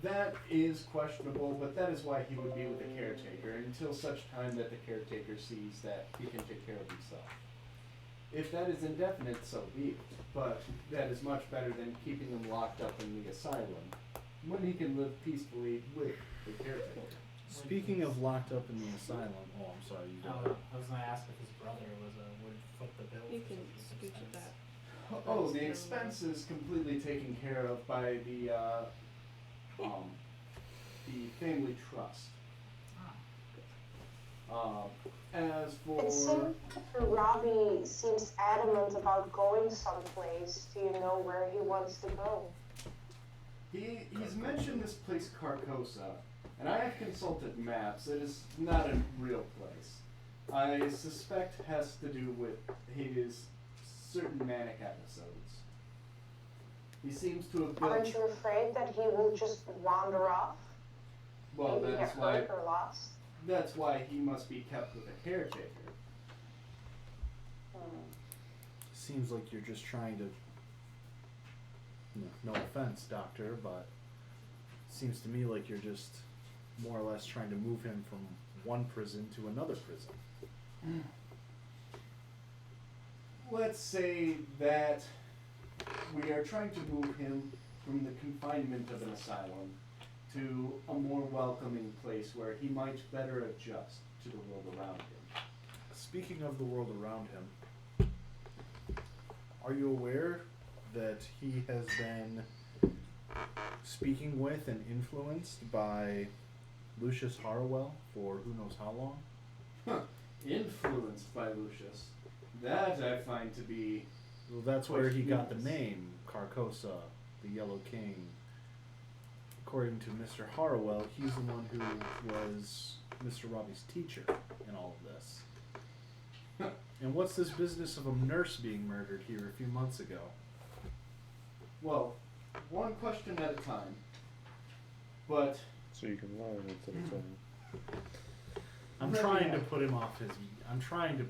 that is questionable, but that is why he would be with the caretaker until such time that the caretaker sees that he can take care of himself. If that is indefinite, so be it. But that is much better than keeping him locked up in the asylum, when he can live peacefully with the caretaker. Speaking of locked up in the asylum, oh, I'm sorry, you Oh, go. I was gonna ask if his brother would foot the bill. You for can his scooch it expense. back. Oh, the expense is completely taken care of by the family trust. As for It seems that Robbie seems adamant about going someplace. Do you know where he wants to go? he's mentioned this place Carcosa, and I have consulted maps. It is not a real place. I suspect has to do with his certain manic episodes. He seems to have Aren't built. you afraid that he will just wander off? Well, maybe that's get why. hurt or lost. That's why he must be kept with a caretaker. Seems like you're just trying to. No offense, Doctor, but seems to me like you're just more or less trying to move him from one prison to another prison. Let's say that we are trying to move him from the confinement of an asylum to a more welcoming place where he might better adjust to the world around him. Speaking of the world around him, are you aware that he has been speaking with and influenced by Lucius Harwell for who knows how long? Huh. Influenced by Lucius. That I find to be... Well, that's where he got the Yes. name, Carcosa, the Yellow King. According to Mr. Harwell, he's the one who was Mr. Robbie's teacher in all of this. And what's this business of a nurse being murdered here a few months ago? Well, one question at a time. But... So you can learn instead of saying. I'm trying to put him off his. I'm trying to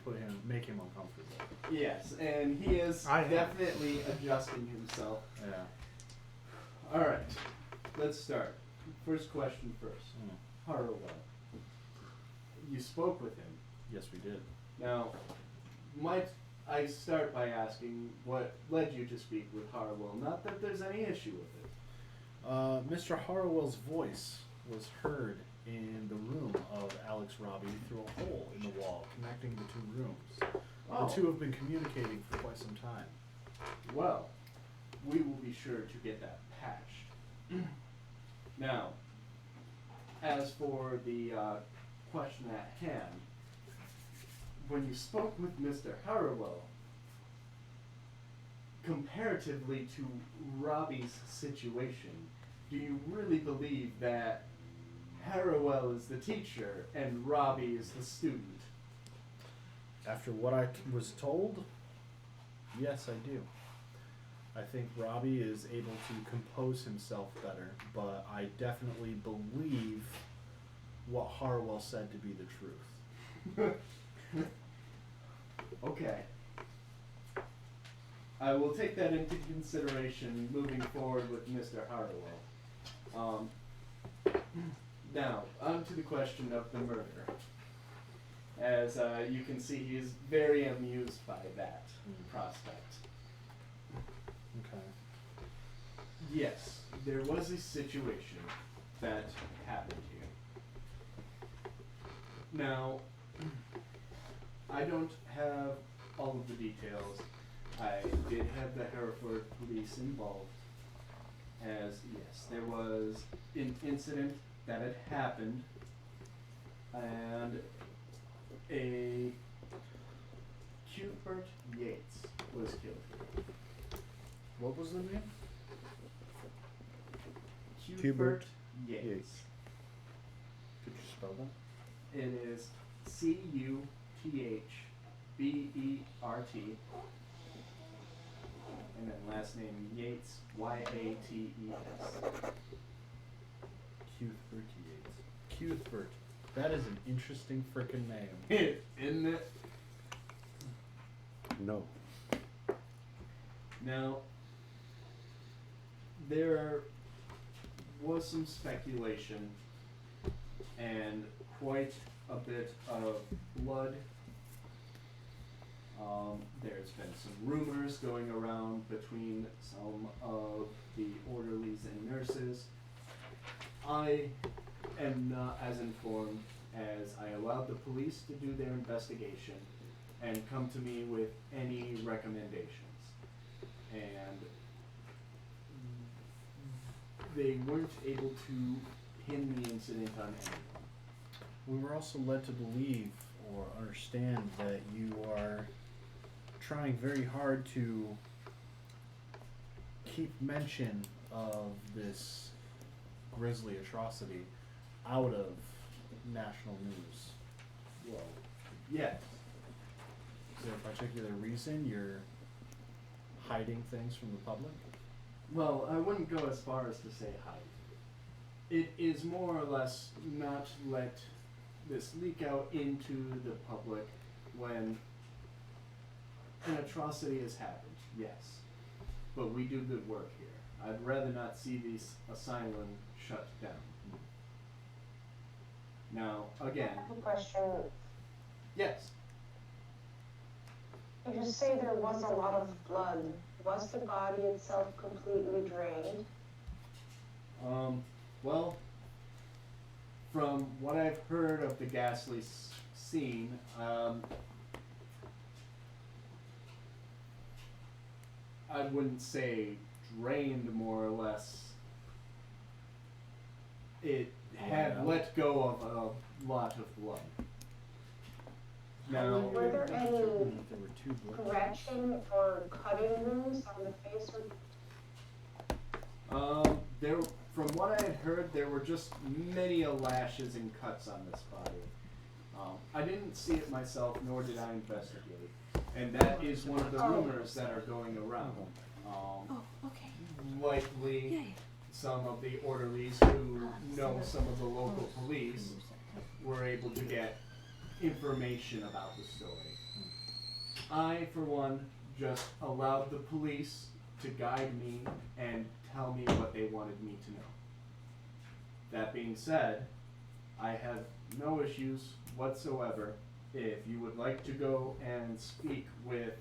make him uncomfortable. Yes, and he is definitely adjusting himself. Yeah. Alright, let's start. First question first. Harwell. You spoke with him. Yes, we did. Now, might I start by asking what led you to speak with Harwell? Not that there's any issue with it. Mr. Harwell's voice was heard in the room of Alex Robbie through a hole in the wall connecting the two rooms. Oh. The two have been communicating for quite some time. Well, we will be sure to get that patched. Now, as for the question at hand, when you spoke with Mr. Harwell, comparatively to Robbie's situation, do you really believe that Harwell is the teacher and Robbie is the student? After what I was told, yes, I do. I think Robbie is able to compose himself better, but I definitely believe what Harwell said to be the truth. Okay. I will take that into consideration moving forward with Mr. Harwell. Now, on to the question of the murder. As you can see, he is very amused by that prospect. Okay. Yes, there was a situation that happened here. Now, I don't have all of the details. I did have the Hereford police involved, as yes, there was an incident that had happened, and a Cuthbert Yates was killed. What was the name? Cuthbert Hubert Yates. Yates. Could you spell that? It is Cuthbert, and then last name Yates, Yates. Cuthbert Yates. Cuthbert. That is an interesting frickin' name. Isn't it? No. Now, there was some speculation and quite a bit of blood. There's been some rumors going around between some of the orderlies and nurses. I am not as informed as I allowed the police to do their investigation and come to me with any recommendations. And they weren't able to pin the incident on anyone. We were also led to believe or understand that you are trying very hard to keep mention of this grisly atrocity out of national news. Well, yes. Is there a particular reason you're hiding things from the public? Well, I wouldn't go as far as to say hide. it is more or less not let this leak out into the public when an atrocity has happened, yes. But we do good work here. I'd rather not see this asylum shut down. Now, again, I have a question. yes. You say there was a lot of blood. Was the body itself completely drained? Well, from what I've heard of the ghastly scene, I wouldn't say drained, more or less. It had let go of a lot of blood. Now, Were there any There were two blood. scratching or cutting wounds on the face or there, from what I had heard, there were just many lashes and cuts on this body. I didn't see it myself, nor did I investigate, and that is one of the rumors that are going around. Oh, okay. Likely, Yeah. some of the orderlies who know some of the local police were able to get information about the story. I, for one, just allowed the police to guide me and tell me what they wanted me to know. That being said, I have no issues whatsoever if you would like to go and speak with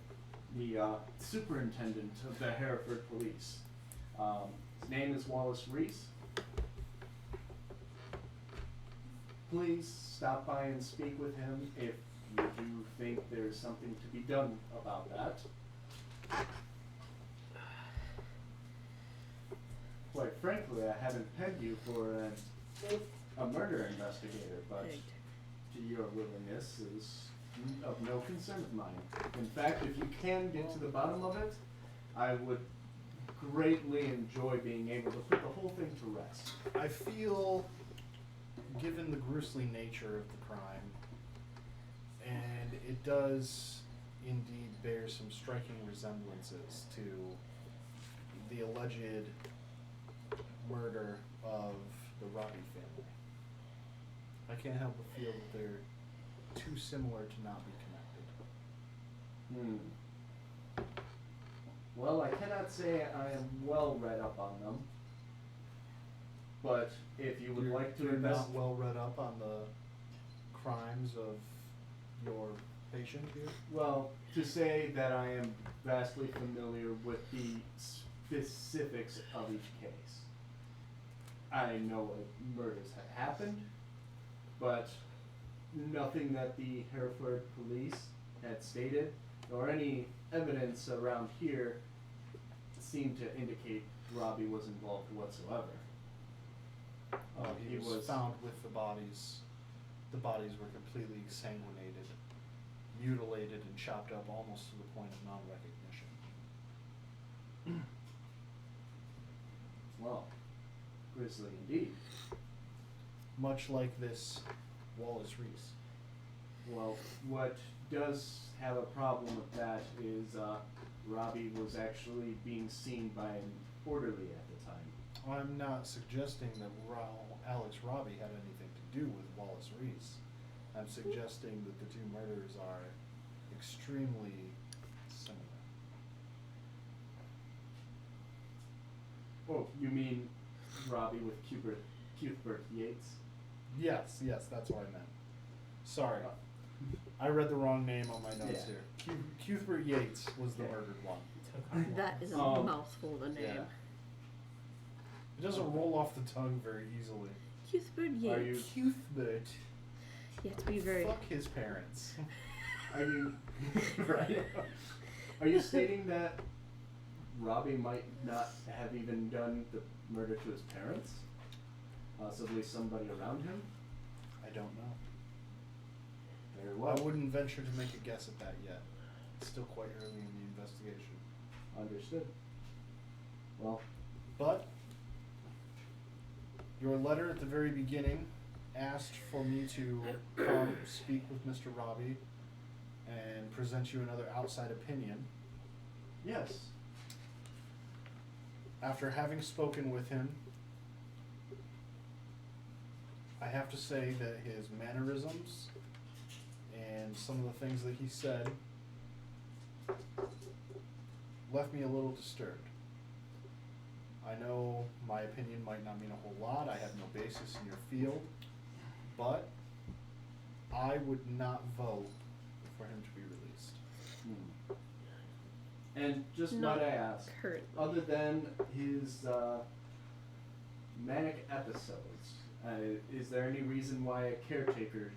the superintendent of the Hereford Police. His name is Wallace Reese. Please stop by and speak with him if you do think there's something to be done about that. Quite frankly, I haven't pegged you for a murder investigator, but to your willingness is of no concern of mine. In fact, if you can get to the bottom of it, I would greatly enjoy being able to put the whole thing to rest. I feel, given the grisly nature of the crime, and it does indeed bear some striking resemblances to the alleged murder of the Robbie family. I can't help but feel that they're too similar to not be connected. Well, I cannot say I am well read up on them, but if you would You're- like to you're invest, not well read up on the crimes of your patient here? well, to say that I am vastly familiar with the specifics of each case. I know murders have happened, but nothing that the Hereford police had stated, or any evidence around here, seemed to indicate Robbie was involved whatsoever. He was found with the bodies. The bodies were completely exsanguinated, mutilated, and chopped up almost to the point of non-recognition. Well, grisly indeed. Much like this Wallace Reese. Well, what does have a problem with that is Robbie was actually being seen by an orderly at the time. I'm not suggesting that Alex Robbie had anything to do with Wallace Reese. I'm suggesting that the two murders are extremely similar. Oh, you mean Robbie with Cuthbert Yates? Yes, that's what I meant. Sorry. I read the wrong name on my notes Yeah. here. Cuthbert Yates was the Okay. murdered one. That is a Um, mouthful, the name. Yeah. It doesn't roll off the tongue very easily. Cuthbert Are you- Yates. Cuthbert. You have to be very. Fuck his parents. Are you right? Are you stating that Robbie might not have even done the murder to his parents? Possibly somebody around him? I don't know. Very I well. wouldn't venture to make a guess at that yet. It's still quite early in the investigation. Understood. Well, But your letter at the very beginning asked for me to come speak with Mr. Robbie and present you another outside opinion. yes. After having spoken with him, I have to say that his mannerisms and some of the things that he said left me a little disturbed. I know my opinion might not mean a whole lot. I have no basis in your field, but I would not vote for him to be released. And just Not might I ask, currently. other than his manic episodes, is there any reason why a caretaker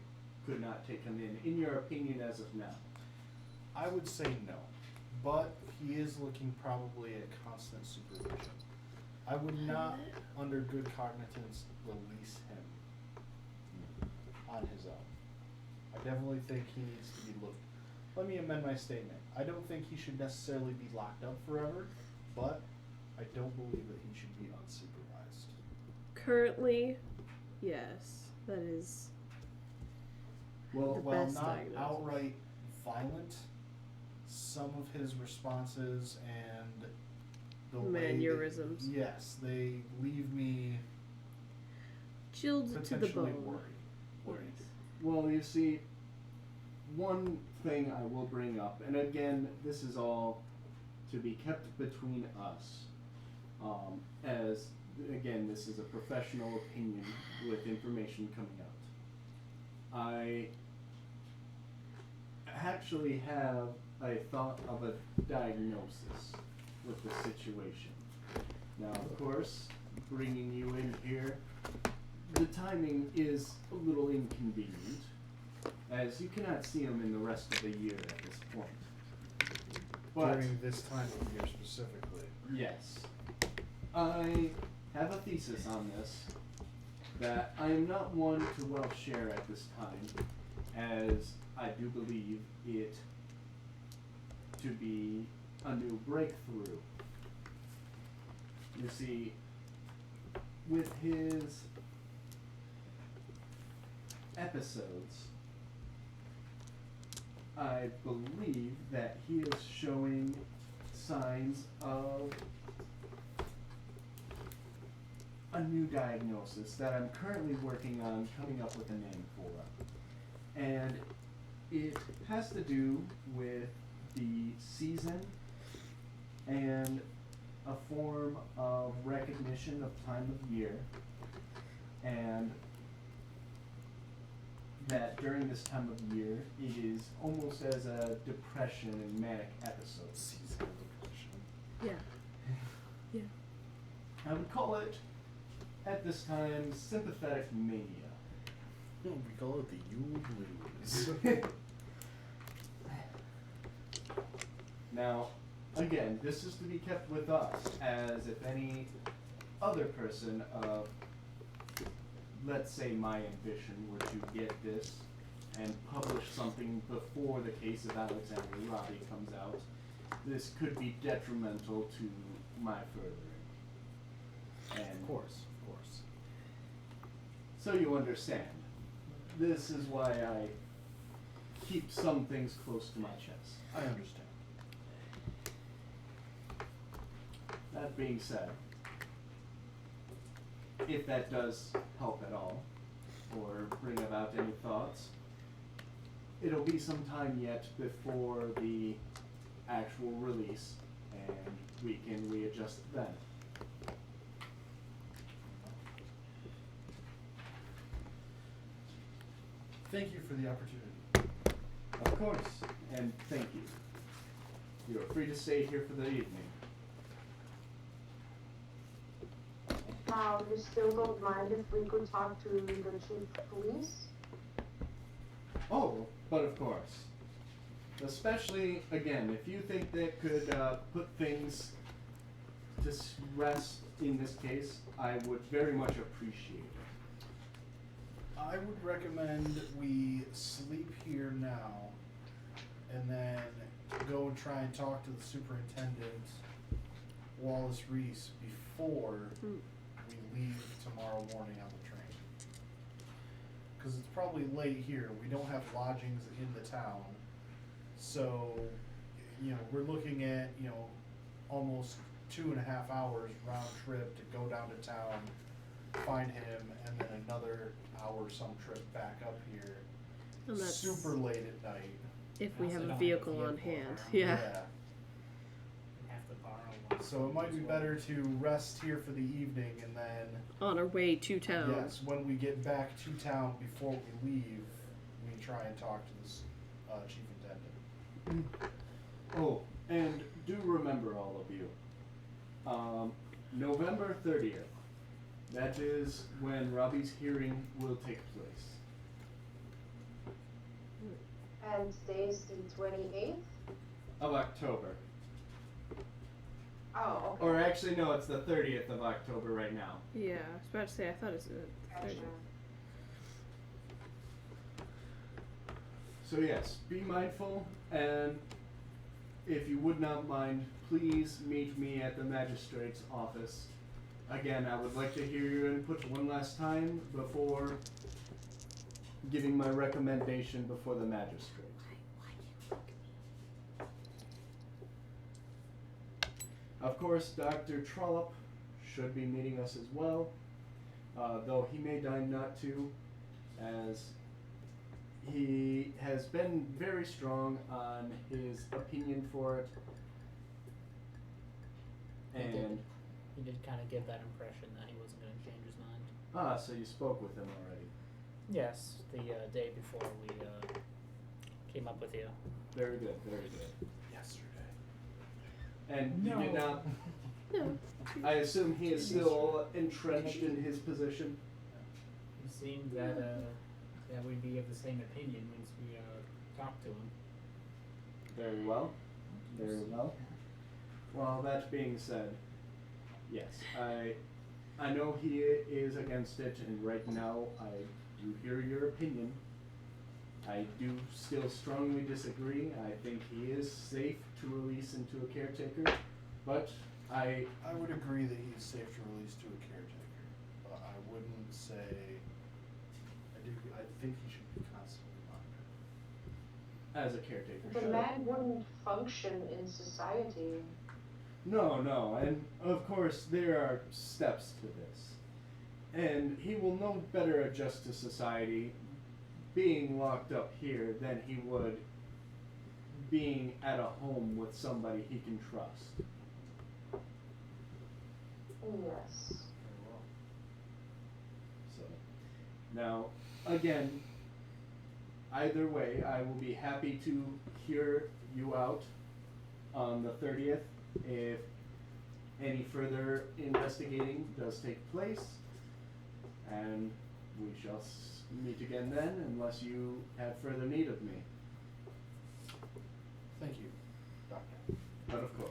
could not take him in your opinion as of now? I would say no, but he is looking probably at constant supervision. I would not, under good cognizance, release him on his own. I definitely think he needs to be looked. Let me amend my statement. I don't think he should necessarily be locked up forever, but I don't believe that he should be unsupervised. Currently, yes, that is. Well, The While best not diagnosis. outright violent, some of his responses and the way Mannerisms. yes, they leave me Chilled to the potentially bone. worried. Yes. well, you see, one thing I will bring up, and again, this is all to be kept between us, as again, this is a professional opinion with information coming out. I actually have a thought of a diagnosis with the situation. Now, of course, bringing you in here, the timing is a little inconvenient, as you cannot see him in the rest of the year at this point. But During this time of year specifically. yes, I have a thesis on this that I am not one to well share at this time, as I do believe it to be a new breakthrough. You see, with his episodes, I believe that he is showing signs of a new diagnosis that I'm currently working on coming up with a name for. And it has to do with the season and a form of recognition of time of year, and that during this time of year it is almost as a depression and manic episode. Seasonal depression. Yeah. I would call it at this time sympathetic mania. We call it the Yule Blues. Now, again, this is to be kept with us, as if any other person of, let's say, my ambition were to get this and publish something before the case of Alexander Robbie comes out, this could be detrimental to my furthering. And Of course. so you understand, this is why I keep some things close to my chest. I understand. That being said, if that does help at all, or bring about any thoughts, it'll be some time yet before the actual release, and we can readjust then. Thank you for the opportunity. Of course, and thank you. You are free to stay here for the evening. You still don't mind if we could talk to the chief of police? Oh, but of course. Especially, again, if you think that could put things to rest in this case, I would very much appreciate it. I would recommend we sleep here now and then go and try and talk to the superintendent, Wallace Reese, before we leave tomorrow morning on the train. Because it's probably late here. We don't have lodgings in the town. So, we're looking at, almost 2.5 hours round trip to go down to town, find him, and then another hour some trip back up here. And that's Super late at night. if we Also have a don't vehicle have a on vehicle hand. around. Yeah. We have to borrow one. So it might be as well. better to rest here for the evening, and then On our way to town. yes, when we get back to town before we leave, we try and talk to this chief intendant. Oh, and do remember, all of you, November 30th. That is when Robbie's hearing will take place. And today's the 28th? Of October. Oh, okay. Or actually, no, it's the 30th of October right now. Yeah, I was about to say, I thought it was a Gotcha. So yes, be mindful, and if you would not mind, please meet me at the magistrate's office. Again, I would like to hear your input one last time before giving my recommendation before the magistrate. Of course, Dr. Trollope should be meeting us as well, though he may deign not to, as he has been very strong on his opinion for it. And He did kind of give that impression that he wasn't going to change his mind. so you spoke with him already. Yes, the day before we came up with you. Very good, very good. Yesterday. And you did not. No. I assume he is still entrenched in his position. It seemed that that we'd be of the same opinion once we talked to him. Very well. Very well. Well, that being said, yes, I know he is against it, and right now I do hear your opinion. I do still strongly disagree. I think he is safe to release into a caretaker, but I would agree that he's safe to release to a caretaker, but I wouldn't say. I think he should be constantly monitored. as a caretaker The should. man wouldn't function in society. No, and of course there are steps to this. And he will no better adjust to society being locked up here than he would being at a home with somebody he can trust. Yes. So, now, again, either way, I will be happy to hear you out on the 30th if any further investigating does take place, and we shall meet again then, unless you have further need of me. Thank you, Doctor. But of course.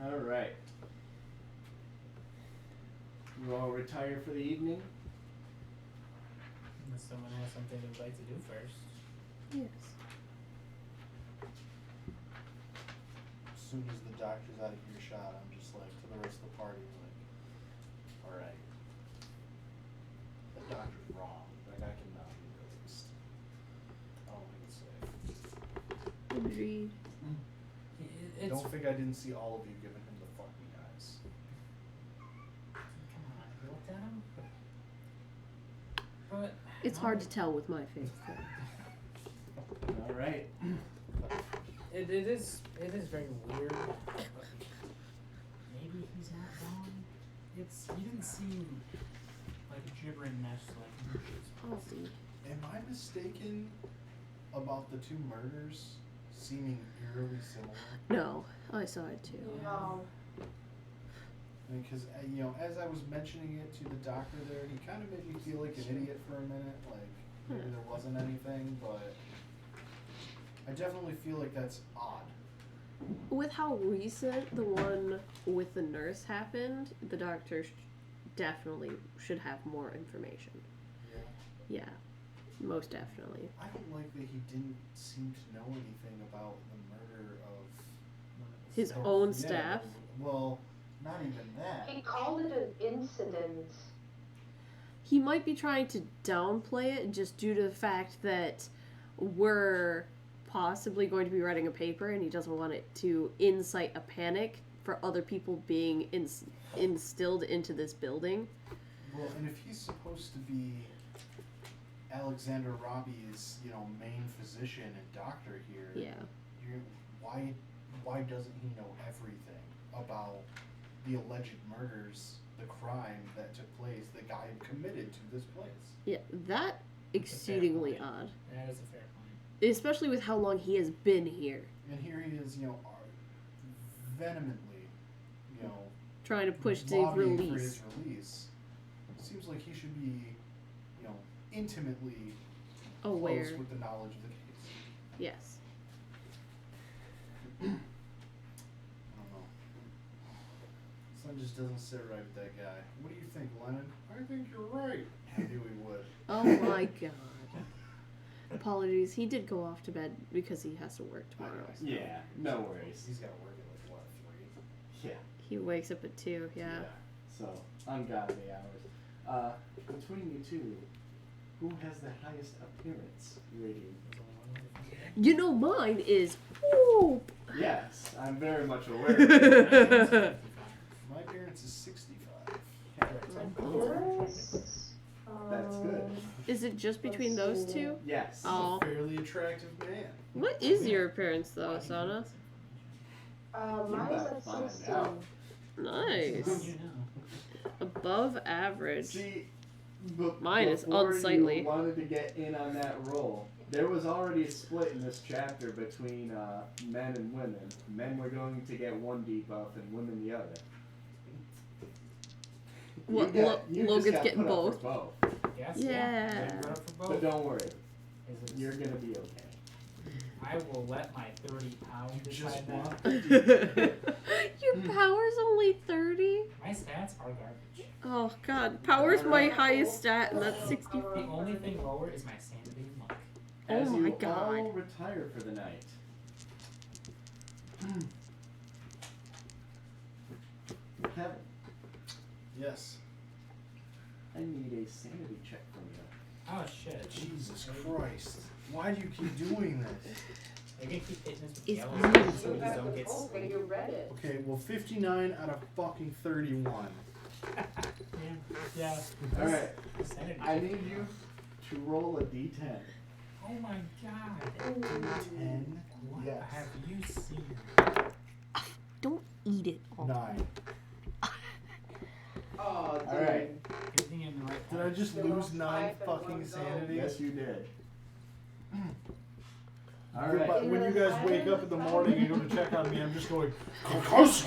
All right. You all retire for the evening? Unless someone has something they'd like to do first. Yes. As soon as the doctor's out of earshot, I'm just like, to the rest of the party, like, alright. The doctor's wrong. Like, I cannot be released. I don't think it's safe. Agreed. It's Don't think I didn't see all of you giving him the fucking eyes. Come on, you looked at him? But It's hard to tell with my face, though. All right. It is very weird. But maybe he's not wrong. He didn't seem like a gibbering mess like you I'll see. Am I mistaken about the two murders seeming eerily similar? No, I saw it too. No. Because, as I was mentioning it to the doctor there, he kind of made me feel like an idiot for a minute, like maybe there wasn't anything, but I definitely feel like that's odd. With how recent the one with the nurse happened, the doctor definitely should have more information. Yeah. Yeah, most definitely. I don't like that he didn't seem to know anything about the murder of His Staff. own Yeah, staff. well, not even that. He called it an incident. He might be trying to downplay it just due to the fact that we're possibly going to be writing a paper and he doesn't want it to incite a panic for other people being instilled into this building. Well, and if he's supposed to be Alexander Robbie's, main physician and doctor here, Yeah. why doesn't he know everything about the alleged murders, the crime that took place, the guy committed to this place? Yeah, that exceedingly odd. That is a fair point. Especially with how long he has been here. And here he is, vehemently, Trying to push the lobbying for release. his release. It seems like he should be, intimately Aware. close with the knowledge of the case. Yes. I don't know. Something just doesn't sit right with that guy. What do you think, Lennon? I think you're right. I knew he would. Oh my god. Apologies. He did go off to bed because he has to work tomorrow. Yeah, no worries. He's got to work at 3? Yeah. He wakes up at 2, yeah. So, ungodly hours. Between you two, who has the highest appearance rating? Mine is whoop. Yes, I'm very much aware of it. My appearance is 65. That's good. Is it just between those two? Yes. Oh. A fairly attractive man. What is your appearance though, Asana? Mine is at Find 16. out. Nice. You know. Above average. See, Mine is before unsightly. you wanted to get in on that roll, there was already a split in this chapter between men and women. Men were going to get one debuff and women the other. You Logan's just got getting put up both. for both. Yes, Yeah. They put up for But both. don't worry, Is it- you're gonna be okay. I will let my 30 pounds You decide just that. Your power's only 30? My stats are garbage. Oh god. Power's my highest stat and that's 60. The only thing lower is my sanity and luck. Oh As my you God. all retire for the night. Kevin, Yes. I need a sanity check from you. Oh shit. Jesus Christ. Why do you keep doing this? They can keep hitting us with It's yellow easy. so we just don't get Oh, but sleep. you read it. Okay, well, 59 out of fucking 31. Yeah. Alright, Sanity. I need you to roll a d10. Oh my god. 10. What Yes. have you seen? Don't eat it all. 9. Oh, dude. alright. Everything in the right Did I just You lose lost 9 5 and fucking 1 sanity? Yes, you did. But Alright. when you guys wake up in the morning and go to check on me, I'm just going, Oh, it's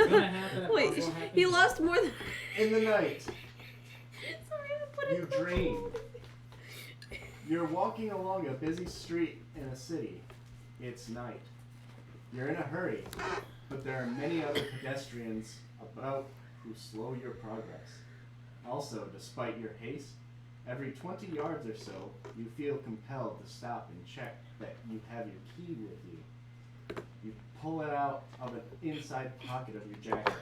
gonna happen. Wait, It's gonna happen. he lost more than. In the night, Sorry, I put you it close. dream. You're walking along a busy street in a city. It's night. You're in a hurry, but there are many other pedestrians about who slow your progress. Also, despite your haste, every 20 yards or so, you feel compelled to stop and check that you have your key with you. You pull it out of an inside pocket of your jacket.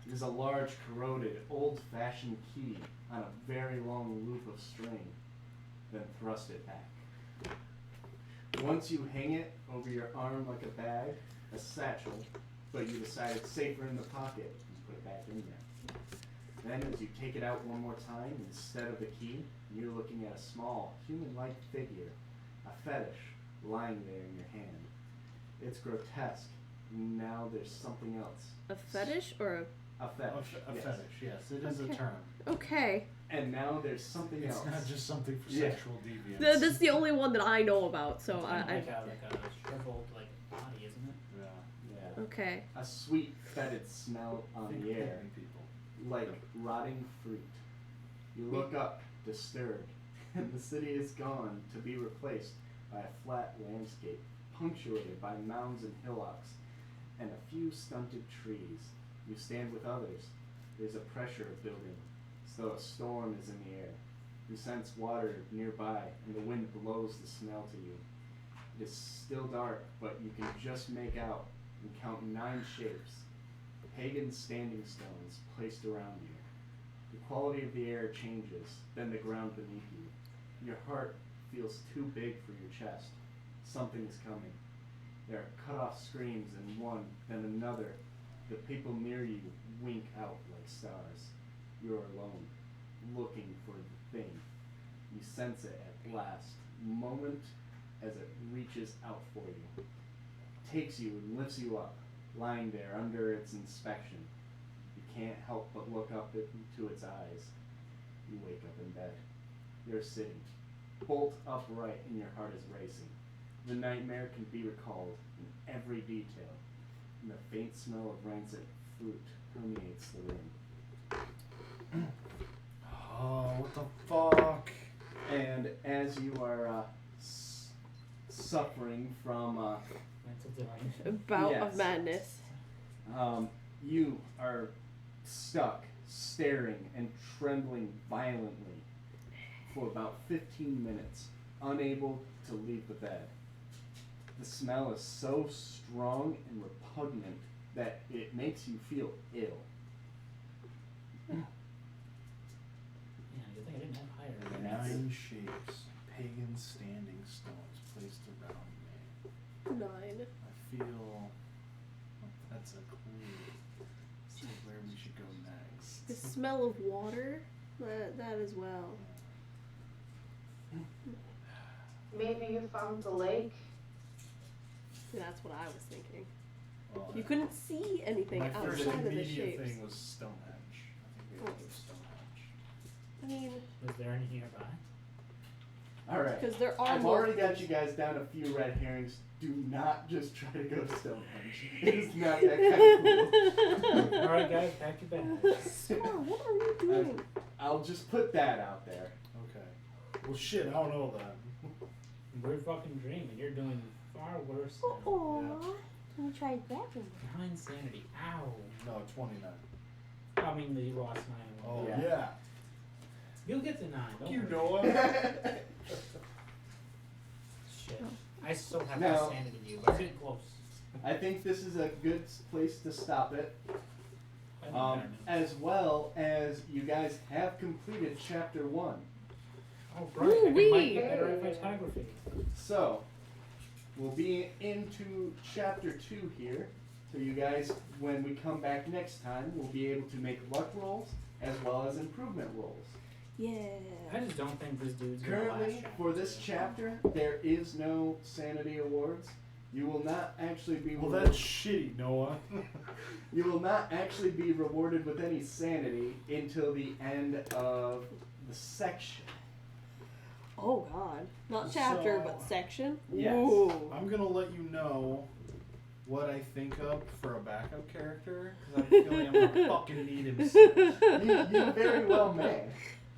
It is a large, corroded, old-fashioned key on a very long loop of string. Then thrust it back. Once you hang it over your arm like a bag, a satchel, but you decide it's safer in the pocket, you put it back in there. Then as you take it out one more time, instead of the key, you're looking at a small, human-like figure, a fetish, lying there in your hand. It's grotesque. Now there's something else. A fetish or A fetish. a yes. fetish, yes. It is Okay. a term. a. Okay. And now there's something It's else. not just something for Yeah. sexual deviance. That's the only one that I know about, so It's I. like a shriveled body, isn't it? Yeah. Yeah. Okay. A sweet, fetid smell on Think the air, hippie people. like rotting fruit. You look up, disturbed, and the city is gone to be replaced by a flat landscape, punctuated by mounds and hillocks, and a few stunted trees. You stand with others. There's a pressure building, as though a storm is in the air. You sense water nearby, and the wind blows the smell to you. It is still dark, but you can just make out and count 9 shapes, pagan standing stones placed around you. The quality of the air changes, then the ground beneath you. Your heart feels too big for your chest. Something is coming. There are cut-off screams, and one, then another. The people near you wink out like stars. You're alone, looking for the thing. You sense it at last, moment as it reaches out for you. Takes you and lifts you up, lying there under its inspection. You can't help but look up into its eyes. You wake up in bed. You're sitting, bolt upright, and your heart is racing. The nightmare can be recalled in every detail, and the faint smell of rancid fruit permeates the room. Oh, what the fuck? And as you are suffering from Mental delay. A bout Yes. of madness. you are stuck, staring and trembling violently for about 15 minutes, unable to leave the bed. The smell is so strong and repugnant that it makes you feel ill. Yeah, you think I didn't have higher. And that's it. 9 shapes, pagan standing stones placed around me. 9. I feel that's a clue as to where we should go next. The smell of water? That as well. Maybe you found the lake. That's what I was thinking. Well, You couldn't see anything my first outside of the immediate shapes. thing was Stonehenge. I think we had to go to Stonehenge. I mean, Was there any nearby? Alright. because there are I've more. already got you guys down a few red herrings. Do not just try to go to Stonehenge. It is not that kind of cool. Alright, guys, pack your bags. Scar, what are you doing? I'll just put that out there. Okay. Well, shit, I don't know then. We're fucking dreaming. You're doing far worse Oh, than aw. Can you try grabbing? behind sanity. Ow. No, 29. I mean, you lost 9. Oh, Yeah. yeah. You'll get to 9. Don't You worry. Noah. Shit. I still have No. less sanity than you, but I'm getting close. I think this is a good place to stop it. I think I know. As well as you guys have completed chapter 1. Oh, right. I think I might Woo-wee. get better at photography. So, we'll be into chapter 2 here. So you guys, when we come back next time, will be able to make luck rolls as well as improvement rolls. Yeah. I just don't think this dude's gonna Currently, last for this chapter, there is no sanity awards. You will not actually be Well, rewarded. that's shitty, Noah. You will not actually be rewarded with any sanity until the end of the section. Oh God. Not chapter, So- but section. Yes. Ooh. I'm gonna let you know what I think of for a backup character, because I feel like I'm gonna fucking need him. You very well may.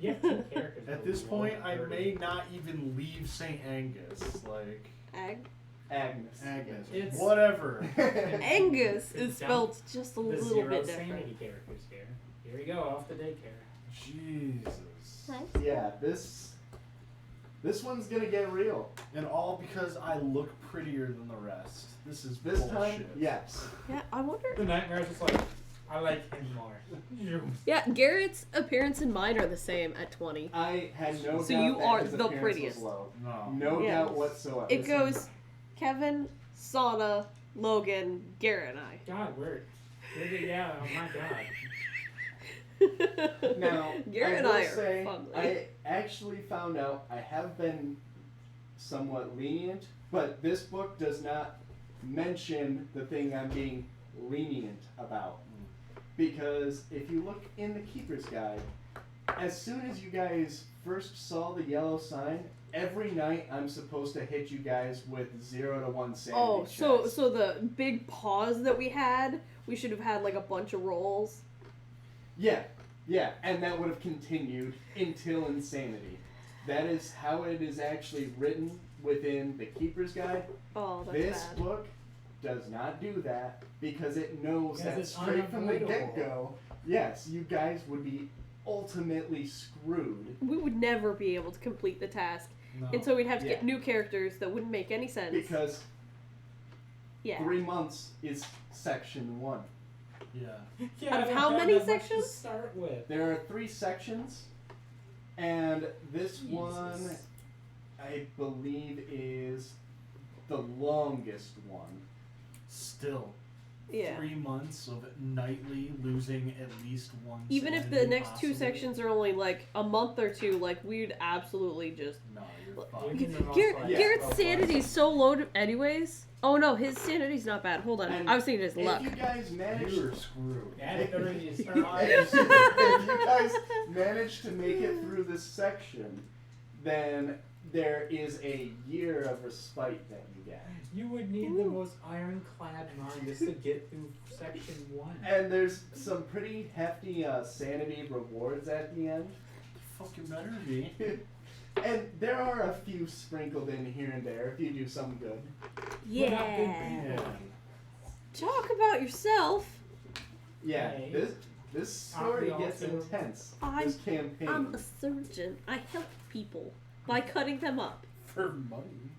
You have 2 characters. At that this will roll point, I 30. may not even leave St. Angus. Like, Agnes. Agnes. It's- Whatever. Angus It's is spelled just a The little 0 bit different. sanity characters here. Here we go, off the daycare. Jesus. Yeah, this one's gonna get real. And all because I look prettier than the rest. This is This bullshit. time, yes. Yeah, I wonder. The nightmare's just like, I like him more. Yeah, Garrett's appearance and mine are the same at 20. I had no So doubt you that are his the appearance prettiest. was low. No. No Yeah. doubt whatsoever. It goes Kevin, Sana, Logan, Garrett, and I. God, we're yeah, oh my god. Now, Garrett I and will I are say, fugly. I actually found out I have been somewhat lenient, but this book does not mention the thing I'm being lenient about. Because if you look in the Keeper's Guide, as soon as you guys first saw the yellow sign, every night I'm supposed to hit you guys with 0 to 1 sanity Oh, so checks. so the big pause that we had, we should have had like a bunch of rolls. Yeah, and that would have continued until insanity. That is how it is actually written within the Keeper's Guide. Oh, that's This bad. book does not do that because it knows Because that it's straight from the unavoidable. get-go, yes, you guys would be ultimately screwed. We would never be able to complete the task, No. and so we'd have to Yeah. get new characters that wouldn't make any sense. Because yeah. 3 months is section 1. Yeah. Yeah, Out I of don't how have many that much to sections? start with. There are 3 sections, and this one, Jesus. I believe, is the longest one. Still, Yeah. 3 months of nightly losing at least one. Even if the sanity next two possibly? sections are only like a month or two, like we'd absolutely just. No, you're Look, fucked. Even the most, like, Garrett's robust- sanity's so low anyways. Oh no, his sanity's not bad. Hold on, And I was thinking his luck. If you guys manage, You're screwed. Add 30 to if start you guys manage to make it through this section, then there is a year of respite that you get. You would need the most ironclad mind just to get through section 1. And there's some pretty hefty sanity rewards at the end. Fucking better be. And there are a few sprinkled in here and there if you do some good. Yeah. Yeah. Talk about yourself. Yeah, Hey. this story Aren't we gets also- intense. I'm- This campaign. I'm a surgeon. I help people by cutting them up. For money.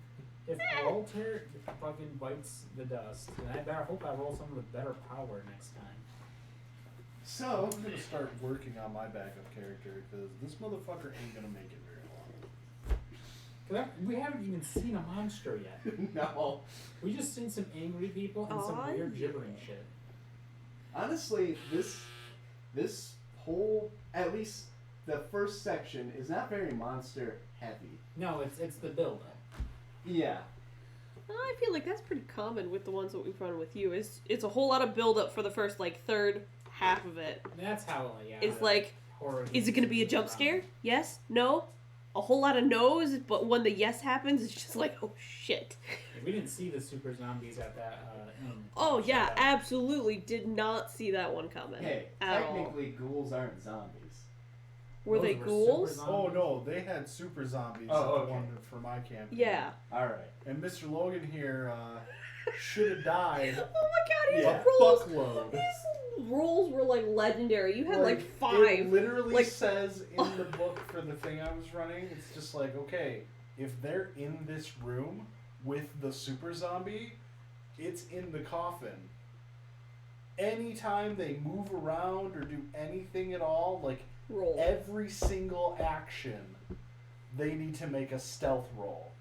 If Walter fucking bites the dust, then I better hope I roll someone with better power next time. So, I'm gonna start working on my backup character because this motherfucker ain't gonna make it very long. 'Cause we haven't even seen a monster yet. no. We just seen some angry people and some Aw, weird yeah. gibbering shit. Honestly, this whole, at least the first section, is not very monster heavy. No, it's the build-up. Yeah. I feel like that's pretty common with the ones that we've run with you. It's a whole lot of build up for the first like third half of it. That's how, yeah. It's the like, horror is it gonna be a games jump around. scare? Yes? No? A whole lot of no's, but when the yes happens, it's just like, oh shit. Yeah, we didn't see the super zombies at that inn. Oh yeah, So, absolutely did not see that one coming. Hey, at all. technically ghouls aren't zombies. Were Those they were ghouls? super Oh zombies. no, they had super zombies Oh, at the okay. one for my campaign. Yeah. Alright. And Mr. Logan here should have died. Oh my god, his Yeah, rolls. fuckload. His rolls were like legendary. You had like It 5. literally Like- says in the book for the thing I was running, it's just like, okay, if they're in this room with the super zombie, it's in the coffin. Anytime they move around or do anything at all, like Roll. every single action, they need to make a stealth roll.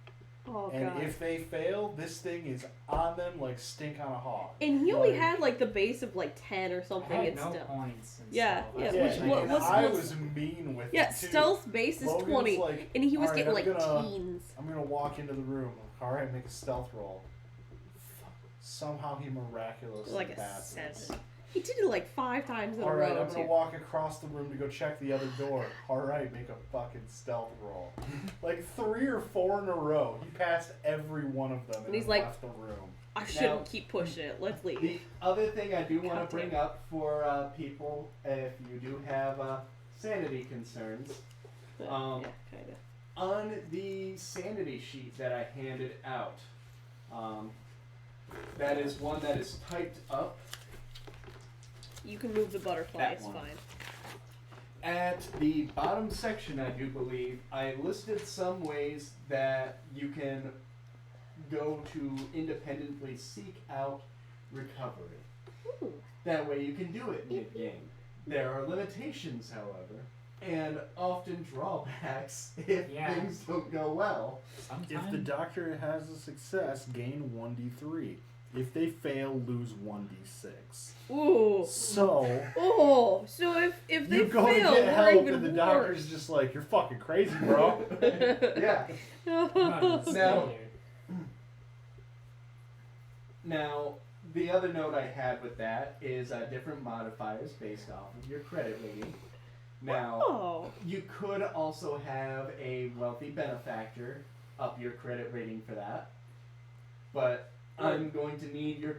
Oh And god. if they fail, this thing is on them like stink on a hog. And he only Like- had like the base of like 10 or I something. had It's no still. points. And Yeah, stuff. yeah, That's Yeah, which- what what- and what's- I what's- was mean with Yeah, it too. stealth base is Logan's 20, like, and he was "Alright, getting I'm like gonna- teens. I'm gonna walk into the room. All right, make a stealth roll. Somehow he miraculously Like a passes. 7. He did it like 5 times in All a right, row I'm gonna too. walk across the room to go check the other door. All right, make a fucking stealth roll. Like 3 or 4 in a row. He passed every one of them and he's then like- left the room. I shouldn't Now- keep pushing it. Let's leave. The other thing I do want God to bring damn. up for people, if you do have sanity concerns, But, um, yeah, kinda. on the sanity sheet that I handed out, that is one that is typed up. You can move the butterfly. That It's one. fine. At the bottom section, I do believe, I listed some ways that you can go to independently seek out recovery. Ooh. That way you can do it mid-game. There are limitations, however, and often drawbacks if Yeah. things don't go well. If the Sometimes doctor has a success, gain 1d3. If they fail, lose 1d6. Ooh. So Oh. So if they you go fail, to get we're help, even and the worse. doctor's just like, "You're fucking crazy, bro." Yeah. I'm not even Now- scared. Now, the other note I had with that is different modifiers based off of your credit rating. Now, Oh. you could also have a wealthy benefactor up your credit rating for that. But I'm going to need your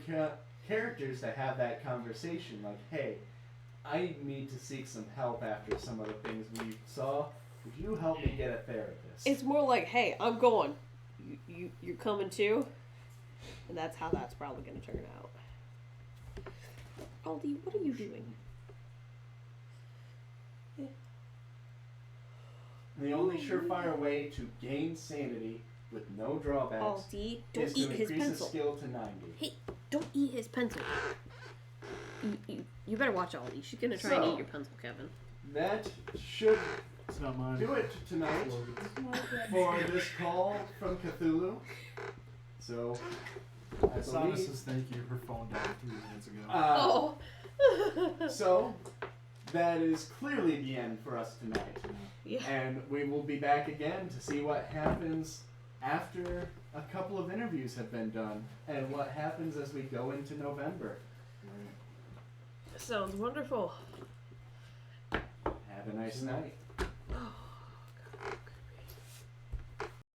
characters to have that conversation. Like, hey, I need to seek some help after some of the things we saw. Would you help me get a therapist? It's more like, hey, I'm going. You're coming too? And that's how that's probably going to turn out. Aldi, what are you doing? The only surefire way to gain sanity with no drawbacks Aldi, is don't to eat his increase a pencil. skill to 90. Hey, don't eat his pencil. You better watch Aldi. She's going to try and So- eat your pencil, Kevin. That should It's not mine. do it tonight for this call from Cthulhu. So, I Asana believe. says thank you. Her phone died 3 minutes ago. Oh. So, that is clearly the end for us tonight. Yeah. And we will be back again to see what happens after a couple of interviews have been done and what happens as we go into November. Sounds wonderful. Have a nice night.